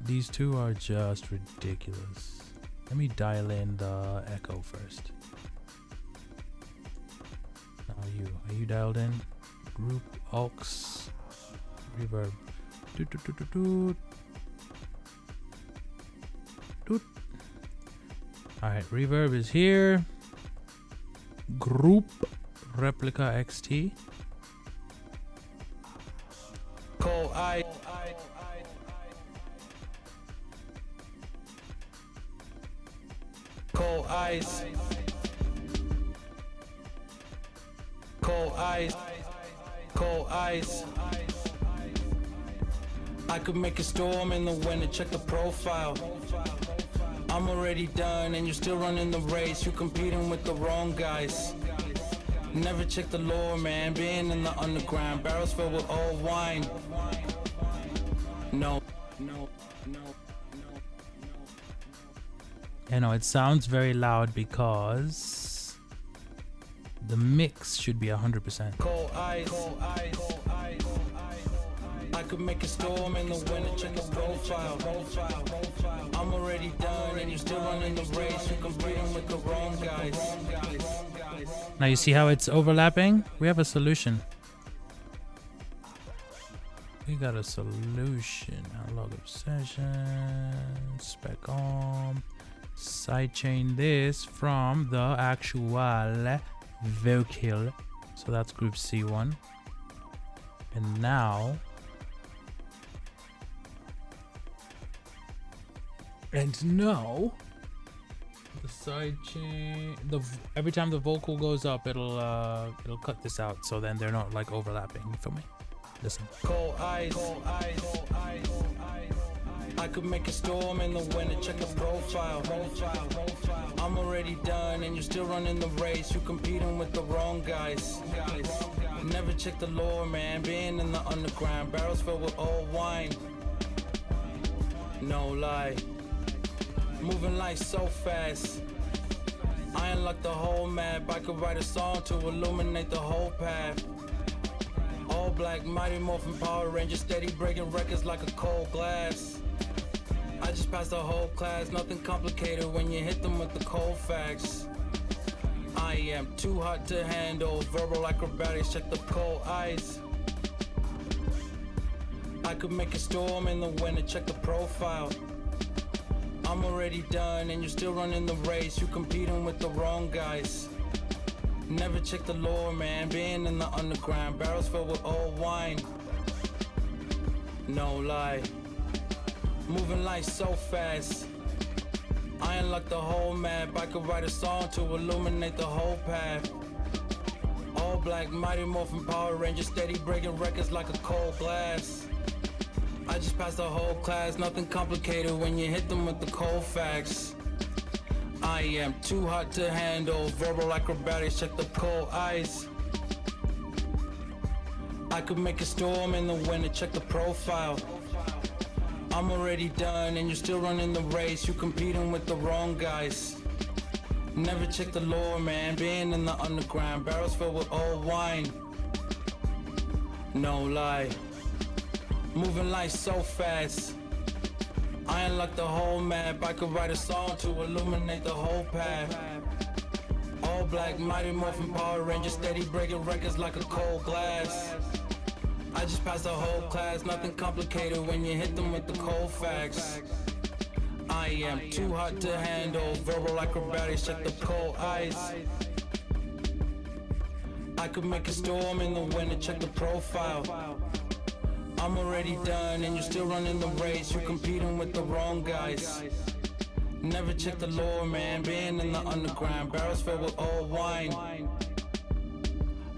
These two are just ridiculous. Let me dial in the echo first. Now are you dialed in? Group aux reverb. Doot, doot, doot, doot, doot. Doot. Alright, reverb is here. Group replica XT. Cold ice. Cold ice. Cold ice. Cold ice. I could make a storm in the winter, check the profile. I'm already done and you're still running the race. You competing with the wrong guys. Never check the lore, man. Being in the underground, barrels filled with old wine. No. You know, it sounds very loud because the mix should be 100%. Cold ice. I could make a storm in the winter, check the profile. I'm already done and you're still running the race. You're competing with the wrong guys. Now you see how it's overlapping? We have a solution. We got a solution. Analog obsession, spec on, sidechain this from the actual vocal. So that's group C1. And now, the sidechain, every time the vocal goes up, it'll cut this out, so then they're not like overlapping. You feel me? Listen. Cold ice. I could make a storm in the winter, check the profile. I'm already done and you're still running the race. You competing with the wrong guys. Never check the lore, man. Being in the underground, barrels filled with old wine. No lie. Moving life so fast. I unlocked the whole map. I could write a song to illuminate the whole path. All black, mighty morphin' Power Ranger, steady breaking records like a cold glass. I just passed the whole class, nothing complicated when you hit them with the cold facts. I am too hot to handle, verbal acrobatics, check the cold ice. I could make a storm in the winter, check the profile. I'm already done and you're still running the race. You competing with the wrong guys. Never check the lore, man. Being in the underground, barrels filled with old wine. No lie. Moving life so fast. I unlocked the whole map. I could write a song to illuminate the whole path. All black, mighty morphin' Power Ranger, steady breaking records like a cold glass. I just passed the whole class, nothing complicated when you hit them with the cold facts. I am too hot to handle, verbal acrobatics, check the cold ice. I could make a storm in the winter, check the profile. I'm already done and you're still running the race. You competing with the wrong guys. Never check the lore, man. Being in the underground, barrels filled with old wine. No lie. Moving life so fast. I unlocked the whole map. I could write a song to illuminate the whole path. All black, mighty morphin' Power Ranger, steady breaking records like a cold glass. I just passed the whole class, nothing complicated when you hit them with the cold facts. I am too hot to handle, verbal acrobatics, check the cold ice. I could make a storm in the winter, check the profile. I'm already done and you're still running the race. You competing with the wrong guys. Never check the lore, man. Being in the underground, barrels filled with old wine.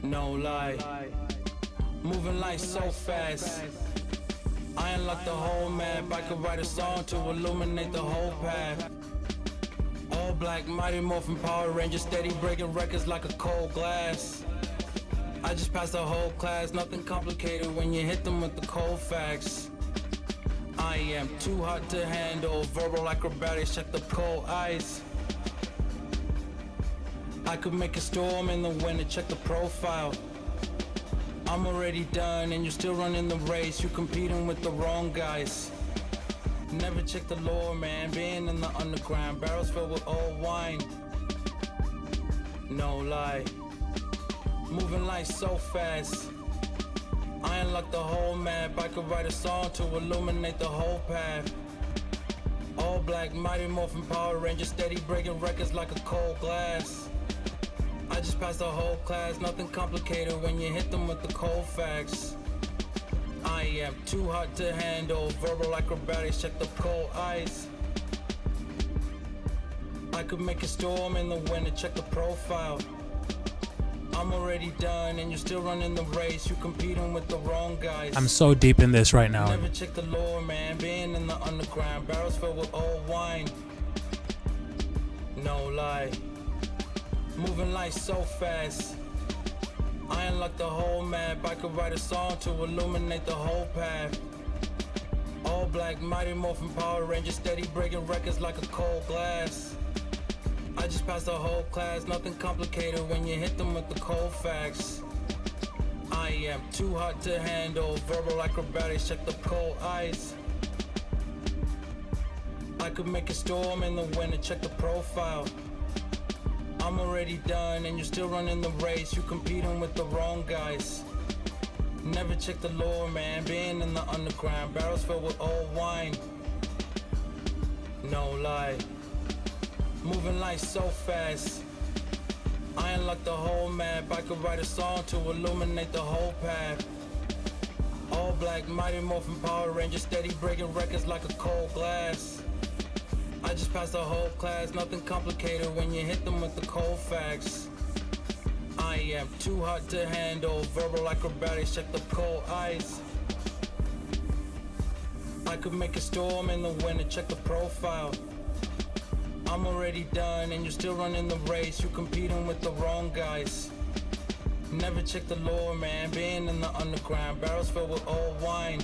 No lie. Moving life so fast. I unlocked the whole map. I could write a song to illuminate the whole path. All black, mighty morphin' Power Ranger, steady breaking records like a cold glass. I just passed the whole class, nothing complicated when you hit them with the cold facts. I am too hot to handle, verbal acrobatics, check the cold ice. I could make a storm in the winter, check the profile. I'm already done and you're still running the race. You competing with the wrong guys. Never check the lore, man. Being in the underground, barrels filled with old wine. No lie. Moving life so fast. I unlocked the whole map. I could write a song to illuminate the whole path. All black, mighty morphin' Power Ranger, steady breaking records like a cold glass. I just passed the whole class, nothing complicated when you hit them with the cold facts. I am too hot to handle, verbal acrobatics, check the cold ice. I could make a storm in the winter, check the profile. I'm already done and you're still running the race. You competing with the wrong guys. I'm so deep in this right now. Never check the lore, man. Being in the underground, barrels filled with old wine. No lie. Moving life so fast. I unlocked the whole map. I could write a song to illuminate the whole path. All black, mighty morphin' Power Ranger, steady breaking records like a cold glass. I just passed the whole class, nothing complicated when you hit them with the cold facts. I am too hot to handle, verbal acrobatics, check the cold ice. I could make a storm in the winter, check the profile. I'm already done and you're still running the race. You competing with the wrong guys. Never check the lore, man. Being in the underground, barrels filled with old wine. No lie. Moving life so fast. I unlocked the whole map. I could write a song to illuminate the whole path. All black, mighty morphin' Power Ranger, steady breaking records like a cold glass. I just passed the whole class, nothing complicated when you hit them with the cold facts. I am too hot to handle, verbal acrobatics, check the cold ice. I could make a storm in the winter, check the profile. I'm already done and you're still running the race. You competing with the wrong guys. Never check the lore, man. Being in the underground, barrels filled with old wine.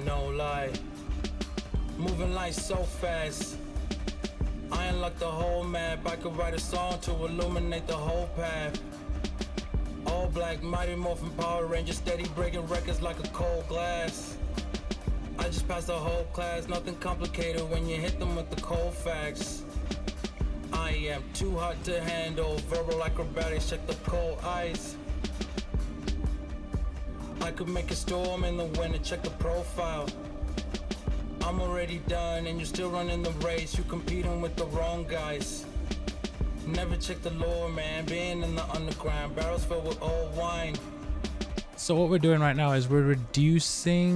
No lie. Moving life so fast. I unlocked the whole map. I could write a song to illuminate the whole path. All black, mighty morphin Power Ranger, steady breaking records like a cold glass. I just passed the whole class, nothing complicated when you hit them with the cold facts. I am too hot to handle, verbal acrobatics, check the cold ice. I could make a storm in the winter, check the profile. I'm already done and you're still running the race. You competing with the wrong guys. Never check the lore, man. Being in the underground, barrels filled with old wine. So what we're doing right now is we're reducing...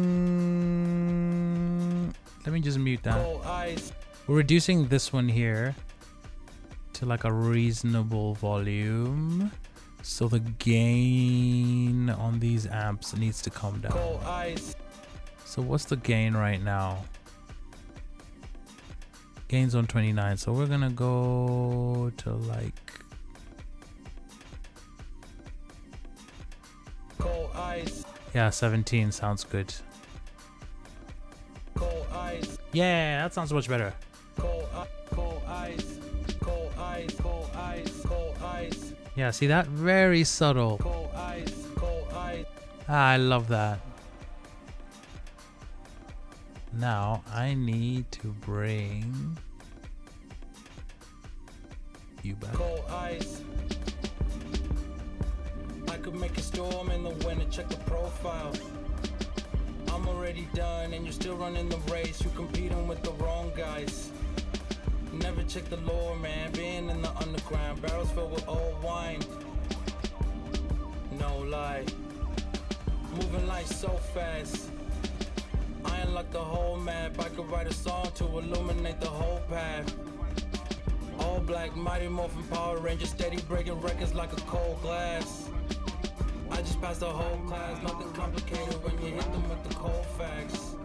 Let me just mute that. Cold ice. We're reducing this one here to like a reasonable volume. So the gain on these amps needs to come down. Cold ice. So what's the gain right now? Gain's on 29. So we're gonna go to like... Cold ice. Yeah, 17 sounds good. Cold ice. Yeah, that sounds much better. Cold ice. Cold ice. Cold ice. Cold ice. Cold ice. Yeah, see that? Very subtle. Cold ice. Cold ice. Ah, I love that. Now I need to bring you back. Cold ice. I could make a storm in the winter, check the profile. I'm already done and you're still running the race. You competing with the wrong guys. Never check the lore, man. Being in the underground, barrels filled with old wine. No lie. Moving life so fast. I unlocked the whole map. I could write a song to illuminate the whole path. All black, mighty morphin Power Ranger, steady breaking records like a cold glass. I just passed the whole class, nothing complicated when you hit them with the cold facts.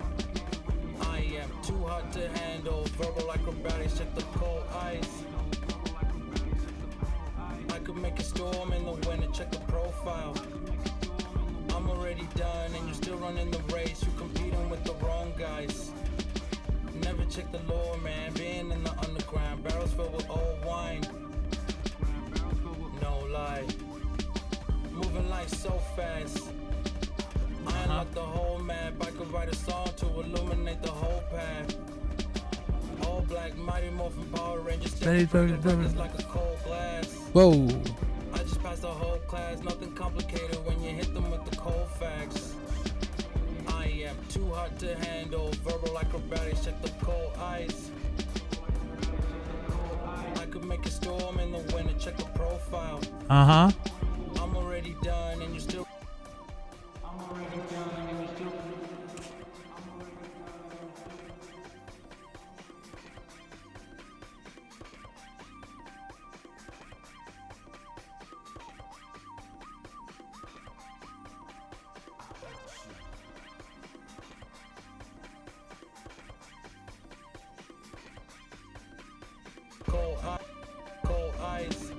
I am too hot to handle, verbal acrobatics, check the cold ice. I could make a storm in the winter, check the profile. I'm already done and you're still running the race. You competing with the wrong guys. Never check the lore, man. Being in the underground, barrels filled with old wine. No lie. Moving life so fast. I unlocked the whole map. I could write a song to illuminate the whole path. All black, mighty morphin Power Rangers, steady breaking records like a cold glass. Whoa. I just passed the whole class, nothing complicated when you hit them with the cold facts. I am too hot to handle, verbal acrobatics, check the cold ice. I could make a storm in the winter, check the profile. Uh-huh. I'm already done and you're still... I'm already done and you're still... Cold ice.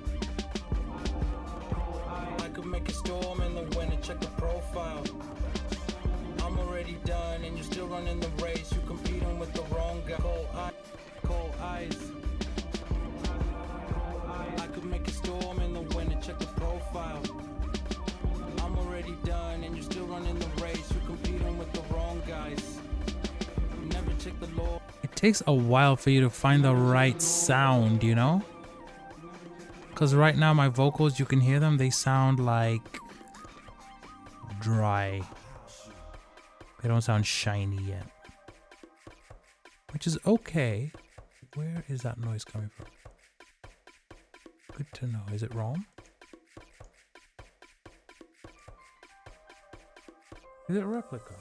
I could make a storm in the winter, check the profile. I'm already done and you're still running the race. You competing with the wrong guy. Cold ice. I could make a storm in the winter, check the profile. I'm already done and you're still running the race. You competing with the wrong guys. Never check the law. It takes a while for you to find the right sound, you know? Because right now my vocals, you can hear them, they sound like dry. They don't sound shiny yet. Which is okay. Where is that noise coming from? Good to know. Is it ROM? Is it replica?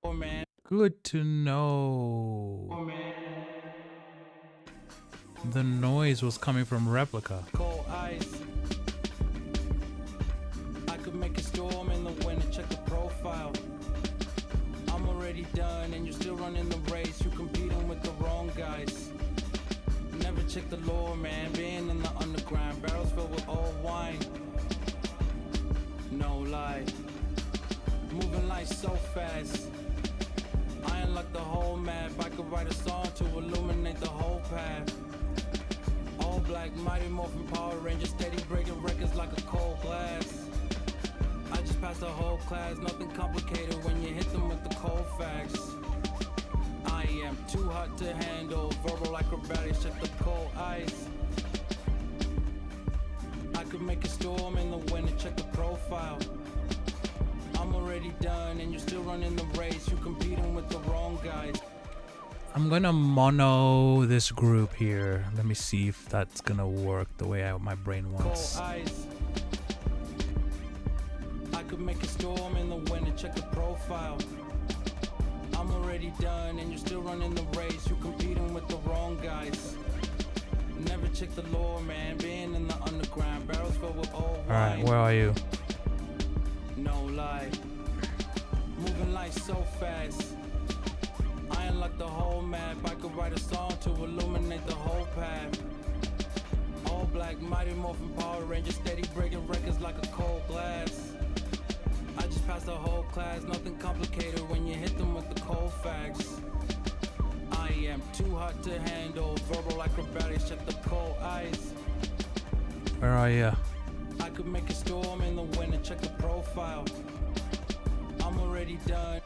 Oh man. Good to know. Oh man. The noise was coming from replica. Cold ice. I could make a storm in the winter, check the profile. I'm already done and you're still running the race. You competing with the wrong guys. Never check the lore, man. Being in the underground, barrels filled with old wine. No lie. Moving life so fast. I unlock the whole map. I could write a song to illuminate the whole path. All black, mighty Morphin Power Ranger, steady breaking records like a cold glass. I just passed the whole class, nothing complicated when you hit them with the cold facts. I am too hot to handle, verbal acrobatics, check the cold ice. I could make a storm in the winter, check the profile. I'm already done and you're still running the race. You competing with the wrong guys. I'm gonna mono this group here. Let me see if that's gonna work the way my brain wants. Cold ice. I could make a storm in the winter, check the profile. I'm already done and you're still running the race. You competing with the wrong guys. Never check the lore, man. Being in the underground, barrels filled with old wine. Alright, where are you? No lie. Moving life so fast. I unlock the whole map. I could write a song to illuminate the whole path. All black, mighty Morphin Power Ranger, steady breaking records like a cold glass. I just passed the whole class, nothing complicated when you hit them with the cold facts. I am too hot to handle, verbal acrobatics, check the cold ice. Where are you? I could make a storm in the winter, check the profile. I'm already done.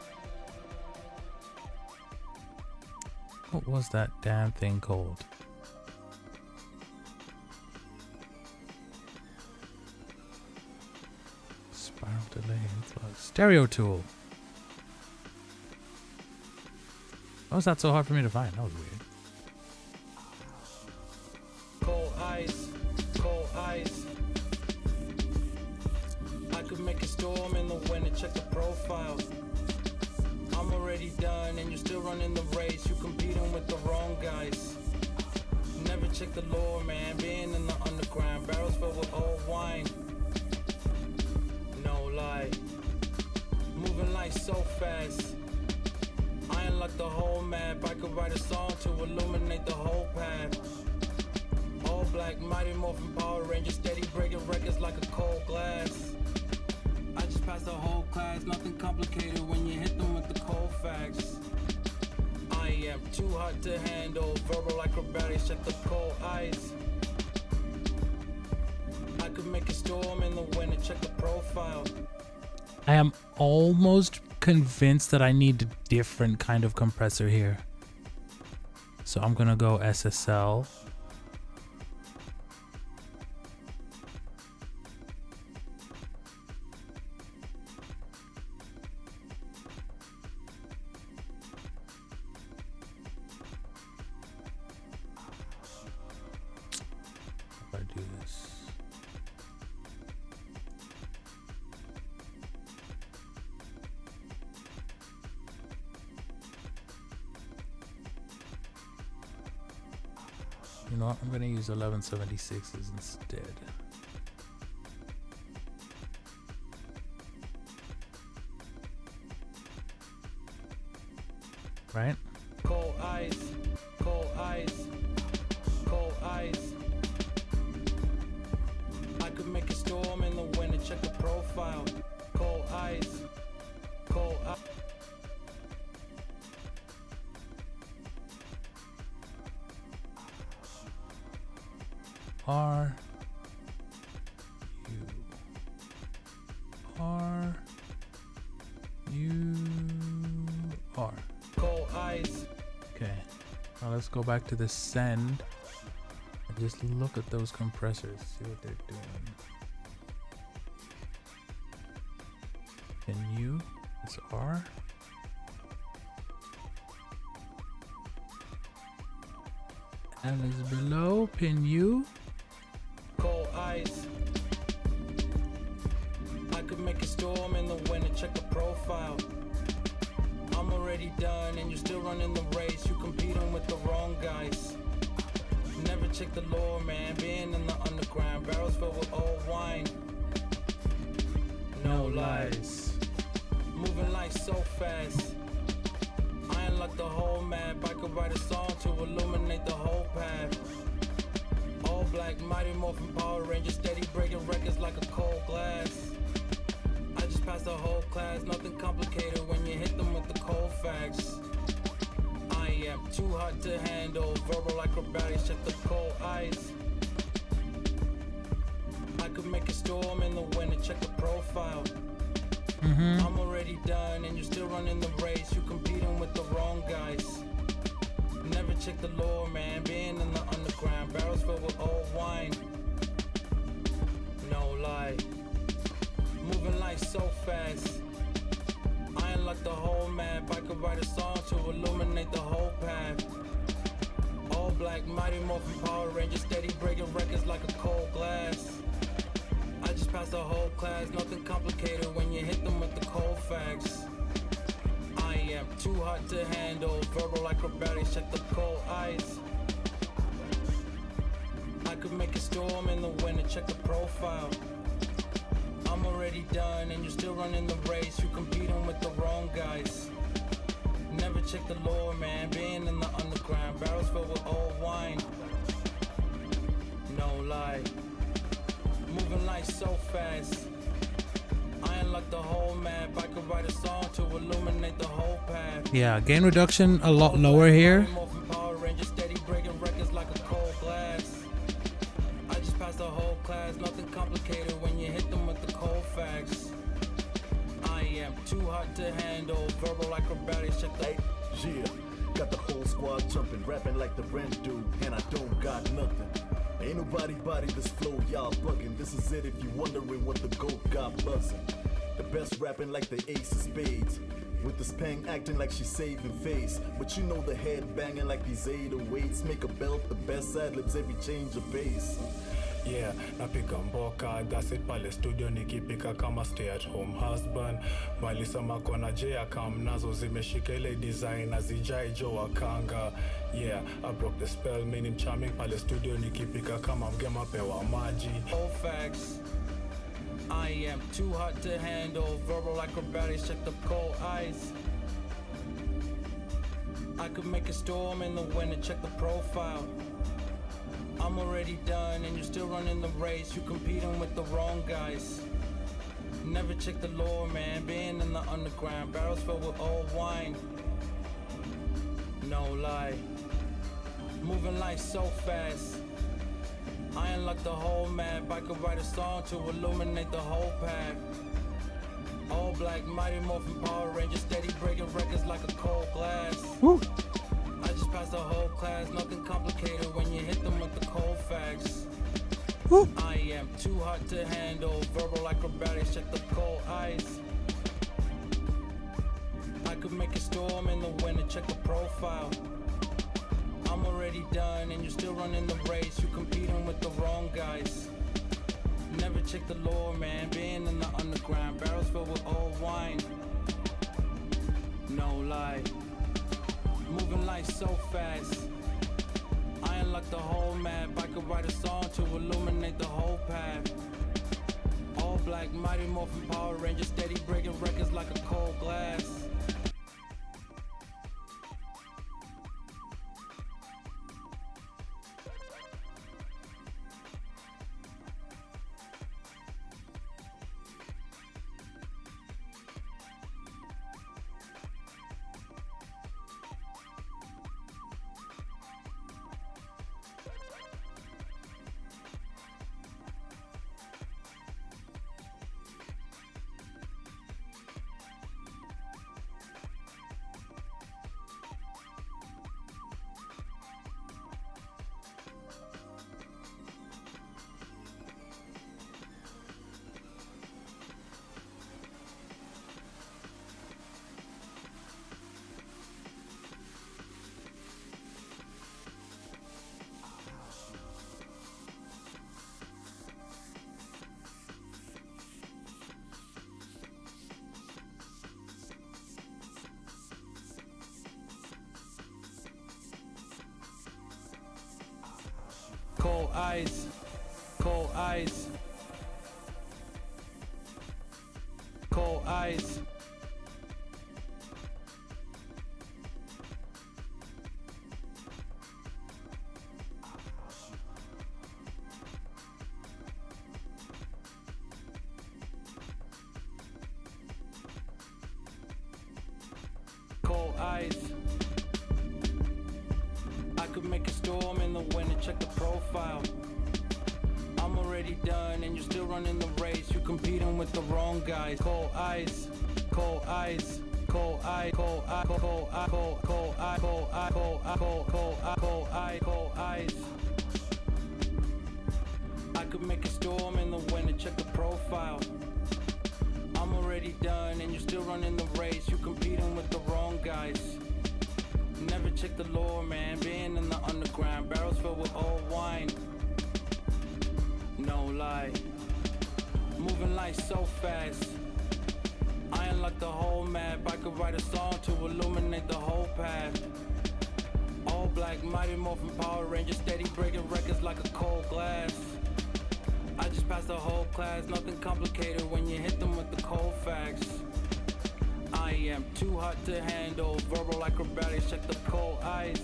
What was that damn thing called? Spiral delay influx. Stereo tool. Why was that so hard for me to find? That was weird. Cold ice, cold ice. I could make a storm in the winter, check the profile. I'm already done and you're still running the race. You competing with the wrong guys. Never check the lore, man. Being in the underground, barrels filled with old wine. No lie. Moving life so fast. I unlock the whole map. I could write a song to illuminate the whole path. All black, mighty Morphin Power Ranger, steady breaking records like a cold glass. I just passed the whole class, nothing complicated when you hit them with the cold facts. I am too hot to handle, verbal acrobatics, check the cold ice. I could make a storm in the winter, check the profile. I am almost convinced that I need a different kind of compressor here. So I'm gonna go SSL. How do I do this? You know what? I'm gonna use 1176s instead. Right? Cold ice, cold ice, cold ice. I could make a storm in the winter, check the profile. Cold ice, cold ice. R U R U R. Cold ice. Okay. Now let's go back to the send and just look at those compressors, see what they're doing. And U is R. L is below, pin U. Cold ice. I could make a storm in the winter, check the profile. I'm already done and you're still running the race. You competing with the wrong guys. Never check the lore, man. Being in the underground, barrels filled with old wine. No lies. Moving life so fast. I unlocked the whole map. I could write a song to illuminate the whole path. All black, mighty morphin Power Ranger, steady breaking records like a cold glass. I just passed the whole class, nothing complicated when you hit them with the cold facts. I am too hot to handle, verbal acrobatics, check the cold ice. I could make a storm in the winter, check the profile. I'm already done and you're still running the race. You competing with the wrong guys. Never check the lore, man. Being in the underground, barrels filled with old wine. No lie. Moving life so fast. I unlocked the whole map. I could write a song to illuminate the whole path. All black, mighty morphin Power Ranger, steady breaking records like a cold glass. I just passed the whole class, nothing complicated when you hit them with the cold facts. I am too hot to handle, verbal acrobatics, check the cold ice. I could make a storm in the winter, check the profile. I'm already done and you're still running the race. You competing with the wrong guys. Never check the lore, man. Being in the underground, barrels filled with old wine. No lie. Moving life so fast. I unlocked the whole map. I could write a song to illuminate the whole path. Yeah, gain reduction a lot lower here. Morphin Power Ranger, steady breaking records like a cold glass. I just passed the whole class, nothing complicated when you hit them with the cold facts. I am too hot to handle, verbal acrobatics, check the Yeah, got the whole squad jumping, rapping like the Brent do, and I don't got nothing. Ain't nobody body this flow, y'all bugging. This is it if you wondering what the goat got buzzing. The best rapping like the ace of spades, with the spang acting like she's saving face. But you know the head banging like these 808s make a belt the best ad-libs every change of pace. Yeah, napika mboka, that's it pale studio nikipika kama stay at home husband. Walisema kona jea kam nazo zimeshika ile design azijai jo wakanga. Yeah, I broke the spell, meaning charming pale studio nikipika kama mgema pewa maji. cold facts. I am too hot to handle, verbal acrobatics, check the cold ice. I could make a storm in the winter, check the profile. I'm already done and you're still running the race. You competing with the wrong guys. Never check the lore, man. Being in the underground, barrels filled with old wine. No lie. Moving life so fast. I unlocked the whole map. I could write a song to illuminate the whole path. All black, mighty morphin Power Ranger, steady breaking records like a cold glass. Woo. I just passed the whole class, nothing complicated when you hit them with the cold facts. Woo. I am too hot to handle, verbal acrobatics, check the cold ice. I could make a storm in the winter, check the profile. I'm already done and you're still running the race. You competing with the wrong guys. Never check the lore, man. Being in the underground, barrels filled with old wine. No lie. Moving life so fast. I unlocked the whole map. I could write a song to illuminate the whole path. All black, mighty morphin Power Ranger, steady breaking records like a cold glass. eyes, cold eyes, cold eyes. Cold eyes. I could make a storm in the winter, check the profile. I'm already done and you're still running the race. You're competing with the wrong guys. Cold eyes, cold eyes, cold eye, cold eye, cold eye, cold eye, cold eye, cold eye, cold eye, cold eye, cold eyes. I could make a storm in the winter, check the profile. I'm already done and you're still running the race. You're competing with the wrong guys. Never check the lore, man. Being in the underground, barrels filled with old wine. No lie. Moving life so fast. I unlocked the whole map. I could write a song to illuminate the whole path. All black, mighty Morphin Power Ranger, steady breaking records like a cold glass. I just passed the whole class, nothing complicated when you hit them with the cold facts. I am too hot to handle, verbal acrobatics, check the cold eyes.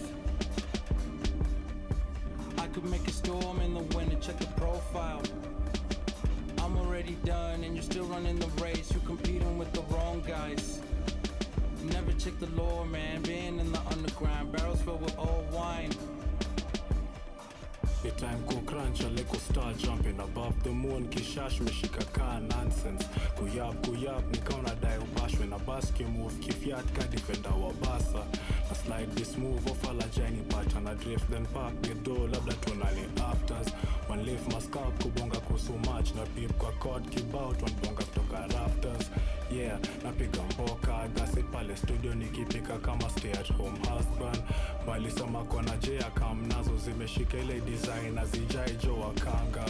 I could make a storm in the winter, check the profile. I'm already done and you're still running the race. You're competing with the wrong guys. Never check the lore, man. Being in the underground, barrels filled with old wine. The time go crunch, a leko star jumping above the moon. Kishash meshika kaa nonsense. Kuyap nikaona dai ubashwe na baski move. Kifiat ka defender wa basa. Na slide this move off ala jani pattern. A drift then park the door labda tonali afters. One lift my scalp kubonga kusu match. Na peep kwa chord kibao bonga kutoka rafters. Yeah, napiga mboka gasi pale studio nikipika kama stay at home husband. Bali soma kona jea kam nazo zimeshika ile design azijai jo wakanga.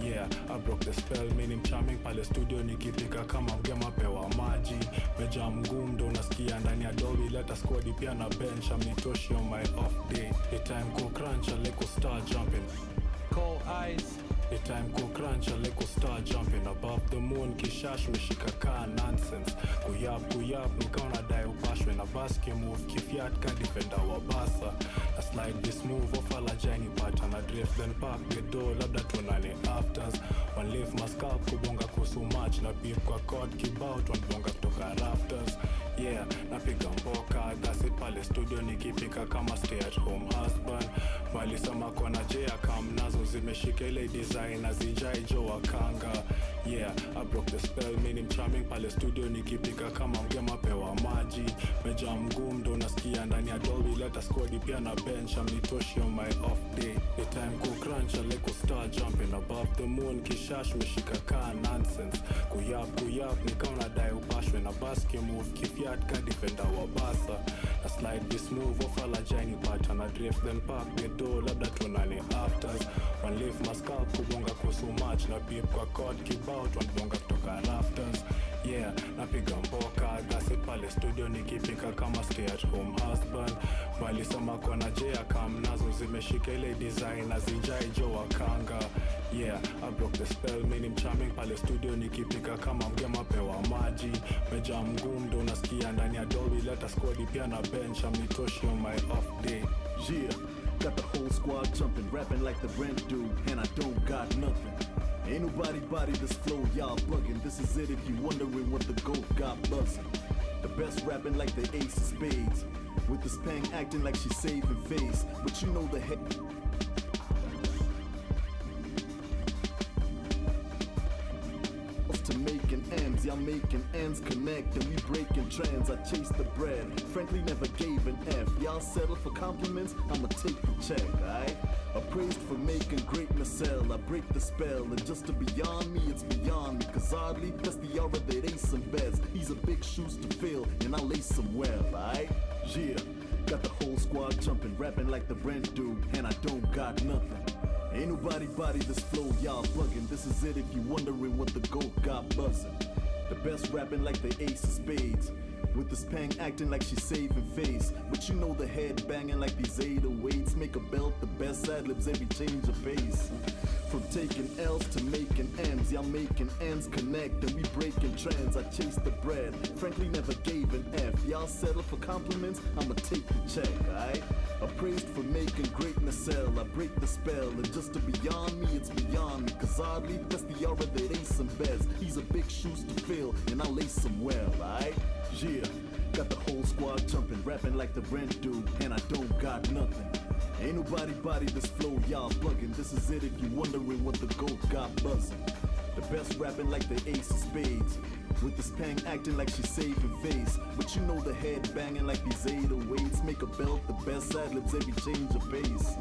Yeah, I broke the spell, meaning charming pale studio nikipika kama mgema pewa maji. Meja mgumu ndo unasikia ndani ya dobi, leta squad pia na bench, amnitoshi on my off day. The time go crunch, a leko star jumping. Cold eyes. The time go crunch, a leko star jumping above the moon. Kishash meshika kaa nonsense. Kuyap nikaona dai upashwe na baski move. Kifiat ka defender wa basa. I slide this move off ala jani pattern. I drift then park the door labda tonali afters. One lift my scalp kubonga kusu match. Na beep kwa chord kibao bonga kutoka rafters. Yeah, napiga mboka gasi pale studio nikipika kama stay at home husband. Bali sama kona jea kam nazo zimeshika ile design azijai jo wakanga. Yeah, I broke the spell, meaning charming pale studio nikipika kama mgema pewa maji. Meja mgumu ndo unasikia ndani ya dolby, leta squad pia na bench, amnitoshi on my off day. The time go crunch, a leko star jumping above the moon. Kishash meshika kaa nonsense. Kuyap nikaona dai upashwe na basket move. Kifiat ka defender wa basa. I slide this move off ala jani pattern. I drift then park the door labda tonali afters. One lift my scalp kubonga kusu match. Na beep kwa chord kibao bonga kutoka rafters. Yeah, napiga mboka gasi pale studio nikipika kama stay at home husband. Bali sama kona jea kam nazo zimeshika ile design azijai jo wakanga. Yeah, I broke the spell, meaning charming pale studio nikipika kama mgema pewa maji. Meja mgumu ndo unasikia ndani ya dolby, leta squad pia na bench, amnitoshi on my off day. Yeah, got the whole squad jumping, rapping like the Brent dude, and I don't got nothing. Ain't nobody body this flow, y'all bugging. This is it if you wondering what the GOAT got buzzing. The best rapping like the ace of spades, with the spang acting like she's saving face. But you know the heck to making ends, y'all making ends connect, and we breaking trends. I chase the bread, frankly never gave an F. Y'all settle for compliments, I'ma take the check, alright? Appraised for making greatness sell. I break the spell, and just to beyond me, it's beyond me. Cause oddly, that's the aura that ace and beds. These are big shoes to fill, and I'll lace them well, alright? Yeah, got the whole squad jumping, rapping like the Brent dude, and I don't got nothing. Ain't nobody body this flow, y'all bugging. This is it if you wondering what the GOAT got buzzing. The best rapping like the ace of spades, With this pang acting like she's saving face. But you know the head banging like these 808s make a belt the best ad-libs every change of pace. From taking L's to making M's, y'all making ends connect and we breaking trends. I chase the bread, frankly never gave an F. Y'all settle for compliments, I'ma take the check, alright? Appraised for making greatness sell, I break the spell. And just to beyond me, it's beyond me. Cause oddly, that's the aura that ace and best. These are big shoes to fill, and I lace them well, alright? Yeah, got the whole squad jumping, rapping like the rent do, and I don't got nothing. Ain't nobody body this flow, y'all bugging. This is it if you wondering what the goat got buzzing. The best rapping like the ace of spades. With this pang acting like she's saving face. But you know the head banging like these 808s make a belt the best ad-libs every change of pace.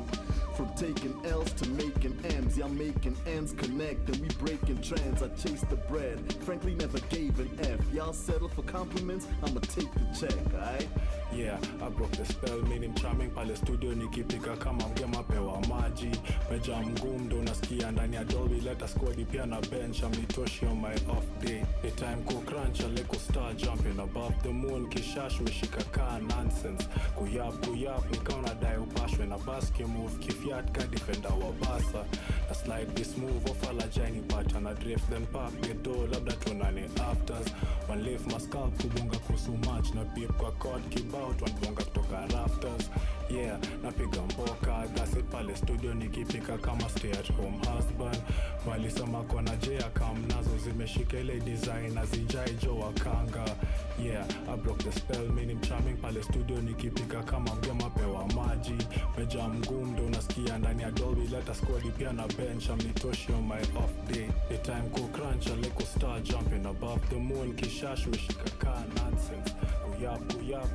From taking L's to making M's, y'all making ends connect and we breaking trends. I chase the bread, frankly never gave an F. Y'all settle for compliments, I'ma take the check, alright? Yeah, I broke the spell, meaning charming pale studio nikipika kama mgema pewa maji. Meja mgumu ndo nasikia ndani ya Dolby, leta squad pia na bench, amnitoshi on my off day. The time cool crunch, a leko star jumping above the moon, kishash meshika kaa nonsense. Kuyap, nikaona dai upashwe na basket move, kifiat ka defender wa basa. Na slide this move, off ala jani pattern, na drift then park the door, labda tunane afters. One lift my scalp, kubunga kusu match, na pip kwa chord kibao, twanbonga kutoka rafters. Yeah, napiga mboka, gaset pale studio nikipika kama stay at home husband. Walisema kona jea kam nazo zimeshika ile design na zijai jo wakanga. Yeah, I broke the spell, meaning charming pale studio nikipika kama mgema pewa maji. Meja mgumu ndo unasikia ndani ya Dolby, leta squad pia na bench, amnitoshi on my off day. The time cool crunch, a leko star jumping above the moon, kishash meshika kaa nonsense. Kuyap,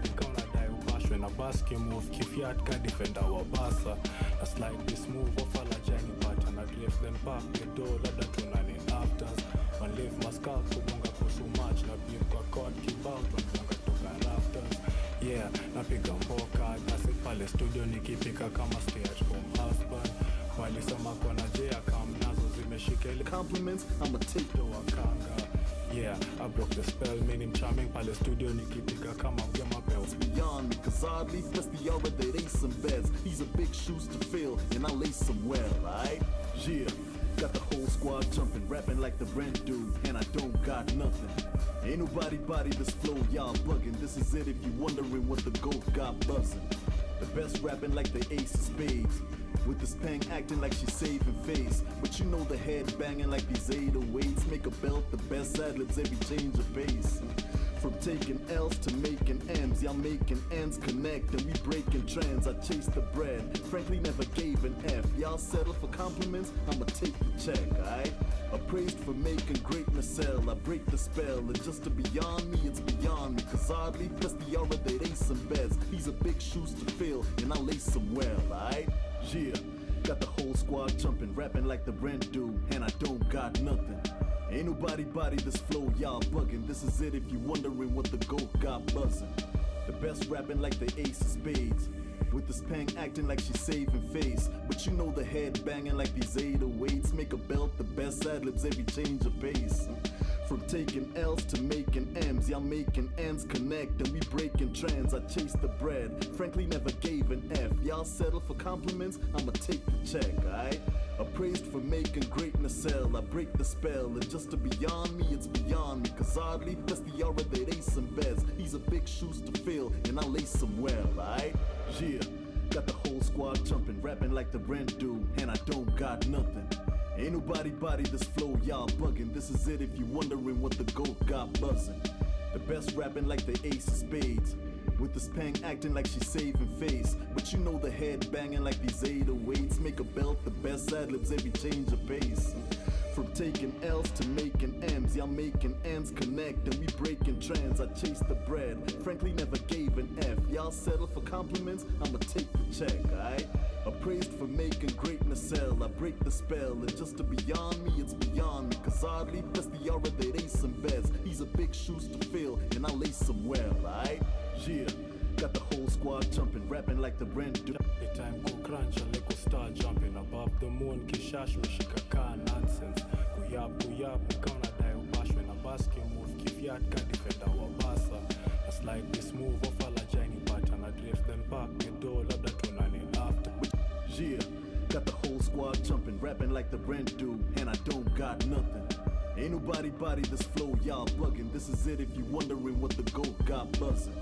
nikaona dai upashwe na basket move, kifiat ka defender wa basa. Na slide this move, off ala jani pattern, na drift then park the door, labda tunane afters. One lift my scalp, kubunga kusu match, na beat kwa chord kibao, twanbonga kutoka rafters. Yeah, napiga mboka, gaset pale studio nikipika kama stay at home husband. Walisema kona jea kam nazo zimeshika ile Compliments, I'ma take ndo wakanga. Yeah, I broke the spell, meaning charming pale studio nikipika kama mgema pewa. beyond me. Cause oddly, that's the aura that ace and best. These are big shoes to fill, and I lace them well, alright? Yeah, got the whole squad jumping, rapping like the rent do, and I don't got nothing. Ain't nobody body this flow, y'all bugging. This is it if you wondering what the goat got buzzing. The best rapping like the ace of spades. With this pang acting like she's saving face. But you know the head banging like these 808s make a belt the best ad-libs every change of pace. From taking L's to making M's, y'all making ends connect and we breaking trends. I chase the bread, frankly never gave an F. Y'all settle for compliments, I'ma take the check, alright? Appraised for making greatness sell, I break the spell. And just to beyond me, it's beyond me. Cause oddly, that's the aura that ace and best. These are big shoes to fill, and I lace them well, alright? Yeah, got the whole squad jumping, rapping like the rent do, and I don't got nothing. Ain't nobody body this flow, y'all bugging. This is it if you wondering what the goat got buzzing. The best rapping like the ace of spades. With this pang acting like she's saving face. But you know the head banging like these 808s make a belt the best ad-libs every change of pace. From taking L's to making M's, y'all making ends connect and we breaking trends. I chase the bread, frankly never gave an F. Y'all settle for compliments, I'ma take the check, alright? Appraised for making greatness sell, I break the spell. And just to beyond me, it's beyond me. Cause oddly, that's the aura that ace and best. These are big shoes to fill, and I lace them well, alright? Yeah, got the whole squad jumping, rapping like the rent do, and I don't got nothing. Ain't nobody body this flow, y'all bugging. This is it if you wondering what the goat got buzzing. The best rapping like the ace of spades. With this pang acting like she's saving face. But you know the head banging like these 808s make a belt the best ad-libs every change of pace. From taking L's to making M's, y'all making ends connect and we breaking trends. I chase the bread, frankly never gave an F. Y'all settle for compliments, I'ma take the check, alright? Appraised for making greatness sell, I break the spell. And just to beyond me, it's beyond me. Cause oddly, that's the aura that ace and best. These are big shoes to fill, and I lace them well, alright? Yeah, got the whole squad jumping, rapping like the rent do. The time cool crunch, a leko star jumping above the moon, kishash meshika kaa nonsense. Kuyap, nikaona dai upashwe na basket move, kifiat ka defender wa basa. Na na slide this move off ala jani pattern, I drift then back the door labda tunani after. Yeah, got the whole squad jumping, rapping like the Brent do, and I don't got nothing. Ain't nobody body this flow, y'all bugging. This is it if you wondering what the goat got buzzing.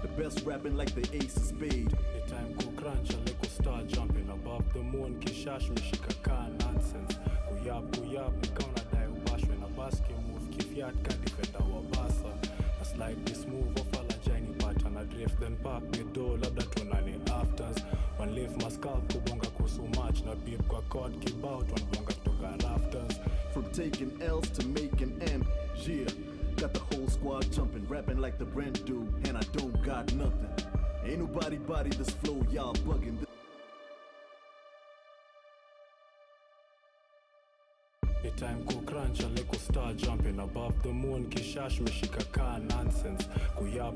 The best rapping like the ace of spade. The time go crunch and like start jumping above the moon, kishash mishika ka nonsense. Kuyap nikaona dai ubash when a basket move, kifiat ka defender wa basa. I slide this move off ala jani pattern, I drift then back the door labda tunani afters. One lift my scalp kubonga kusu match, na beep kwa chord kibao bonga kutoka rafters. From taking L's to making M, yeah. Got the whole squad jumping, rapping like the Brent do, and I don't got nothing. Ain't nobody body this flow, y'all bugging. The time go crunch and like start jumping above the moon, kishash mishika ka nonsense. Kuyap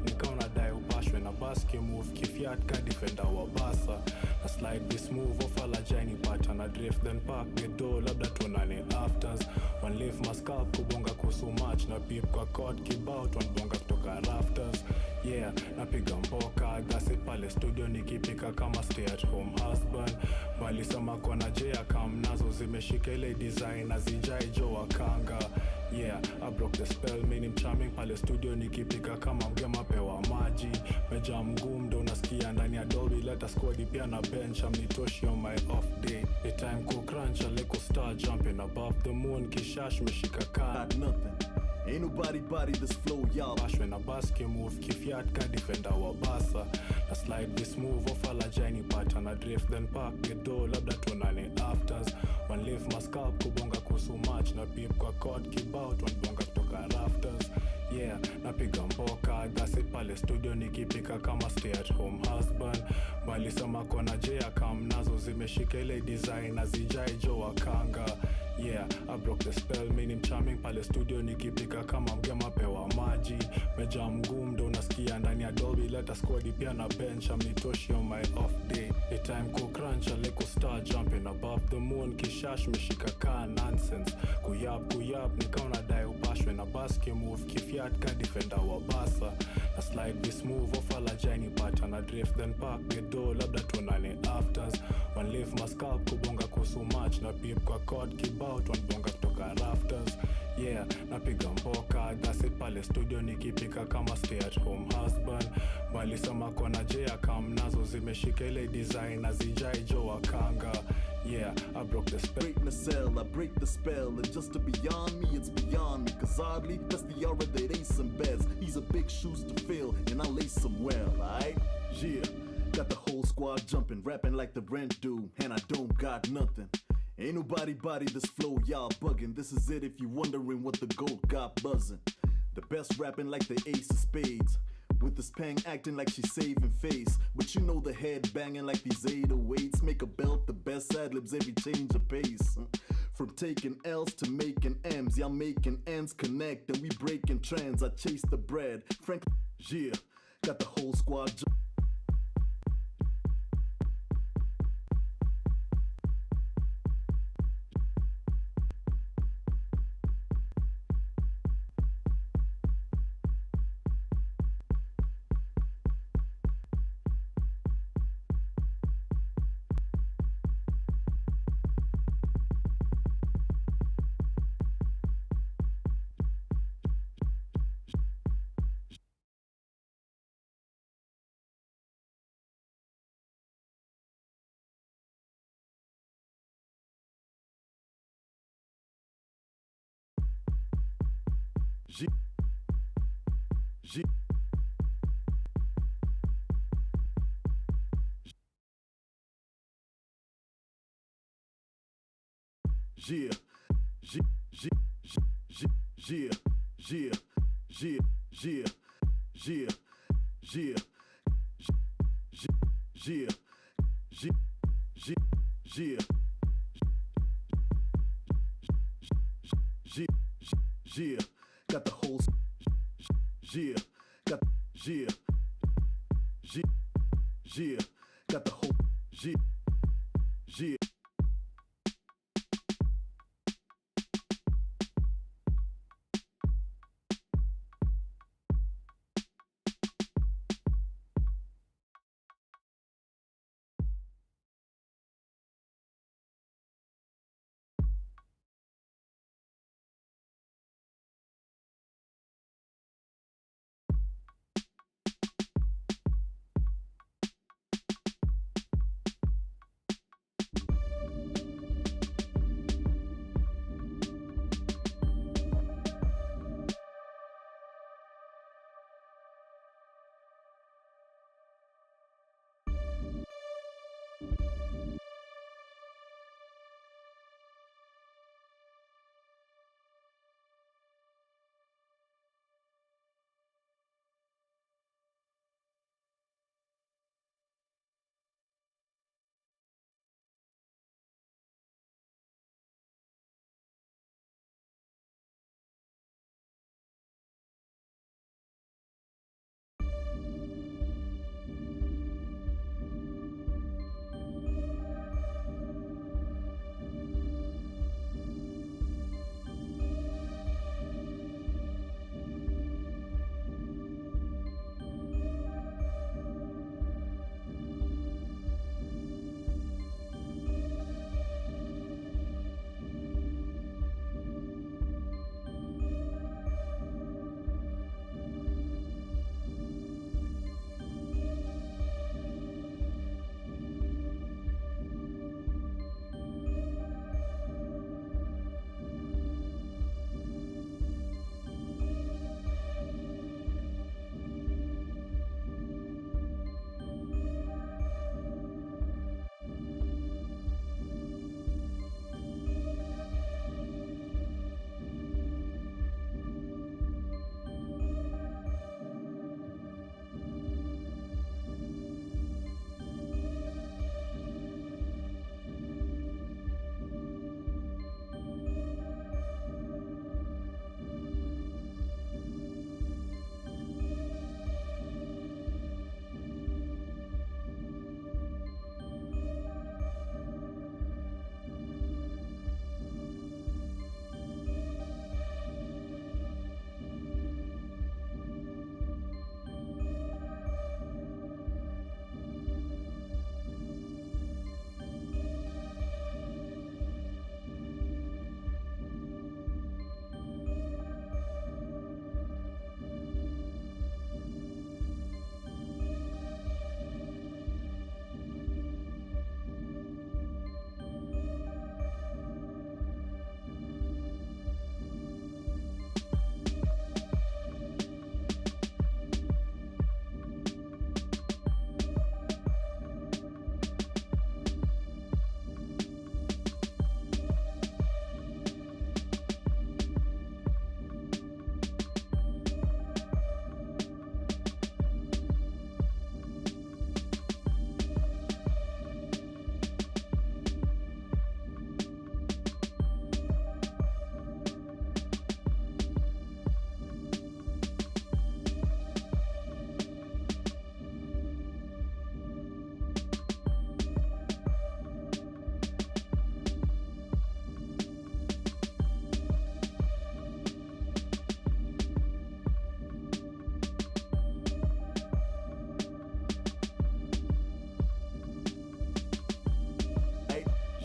nikaona dai ubash when a basket move, kifiat ka defender wa basa. I slide this move off ala jani pattern, I drift then park the door labda tunani afters. One lift my scalp kubonga kusu match, na beep kwa chord kibao bonga kutoka rafters. Yeah, napiga mboka, gasi pale studio nikipika kama stay at home husband. Bali sama kwa na jea kam nazo zimeshika ile design na zijai jo wakanga. Yeah, I broke the spell, meaning charming pale studio nikipika kama mgema pewa maji. Meja mgumu ndo nasikia ndani ya Dolby, leta squad pia na bench, amnitoshi on my off day. The time go crunch, I like start jumping above the moon, kishash meshika ka. Got nothing. Ain't nobody body this flow, y'all. Bash when a basket move, kifiat ka defender wa basa. I slide this move off ala jani pattern, I drift then park the door labda tunani afters. One lift my scalp kubonga kusu match, na beep kwa chord kibao bonga kutoka rafters. Yeah, napiga mboka, gasi pale studio nikipika kama stay at home husband. Bali sama kona jea kam nazo zimeshika ile design na zijai jo wakanga. Yeah, I broke the spell, meaning charming pale studio nikipika kama mgema pewa maji. Meja mgumu ndo nasikia ndani ya Dolby, leta squad pia na bench, amnitoshi on my off day. The time go crunch, I like start jumping above the moon, kishash meshika ka nonsense. Kuyap nikaona dai ubash when a basket move, kifiat ka defender wa basa. I slide this move off ala jani pattern, I drift then park the door labda tunani afters. One lift my scalp kubonga kusu match, na beep kwa chord kibao bonga kutoka rafters. Yeah, napiga mboka, gasi pale studio nikipika kama stay at home husband. Bali sama kona jea kam nazo zimeshika ile design na zijai jo wakanga. Yeah, I broke the spell. Break the cell, I break the spell. And just to beyond me, it's beyond me. Cause oddly, that's the aura that Ace and Bez. These are big shoes to fill, and I lace them well, alright? Yeah, got the whole squad jumping, rapping like the Brent do, and I don't got nothing. Ain't nobody body this flow, y'all bugging. This is it if you wondering what the goat got buzzing. The best rapping like the ace of spades. With this pang acting like she's saving face. But you know the head banging like these 808s. Make a belt the best ad-libs every change of pace. From taking L's to making M's. Y'all making ends connect and we breaking trends. I chase the bread. Frankly, yeah, got the whole squad yeah, got the whole yeah, got yeah, got the whole yeah.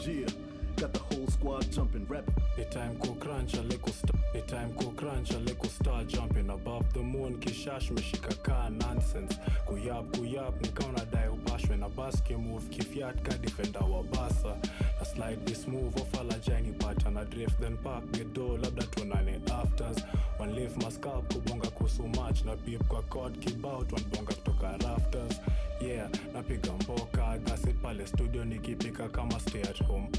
Yeah, got the whole squad jumping, rap. The time ko crunch a little star. The time ko crunch a little star jumping above the moon. Kishash meshika ka nonsense. Kuyab nikaona dai upashwe na baski move. Kifiat ka defender wa basa. Na slide this move off a la jani pattern. A drift then park get door labda tunane afters. One lift my scalp kubonga kusu match. Na beep kwa chord kibout one bonga kutoka rafters. Yeah, napiga mboka gasit pale studio nikipika kama stay at home.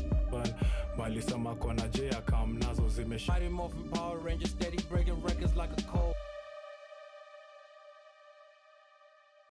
Bali sama kona jea kam nazo zimesh. Mighty Morphin Power Ranger, steady breaking records like a cold.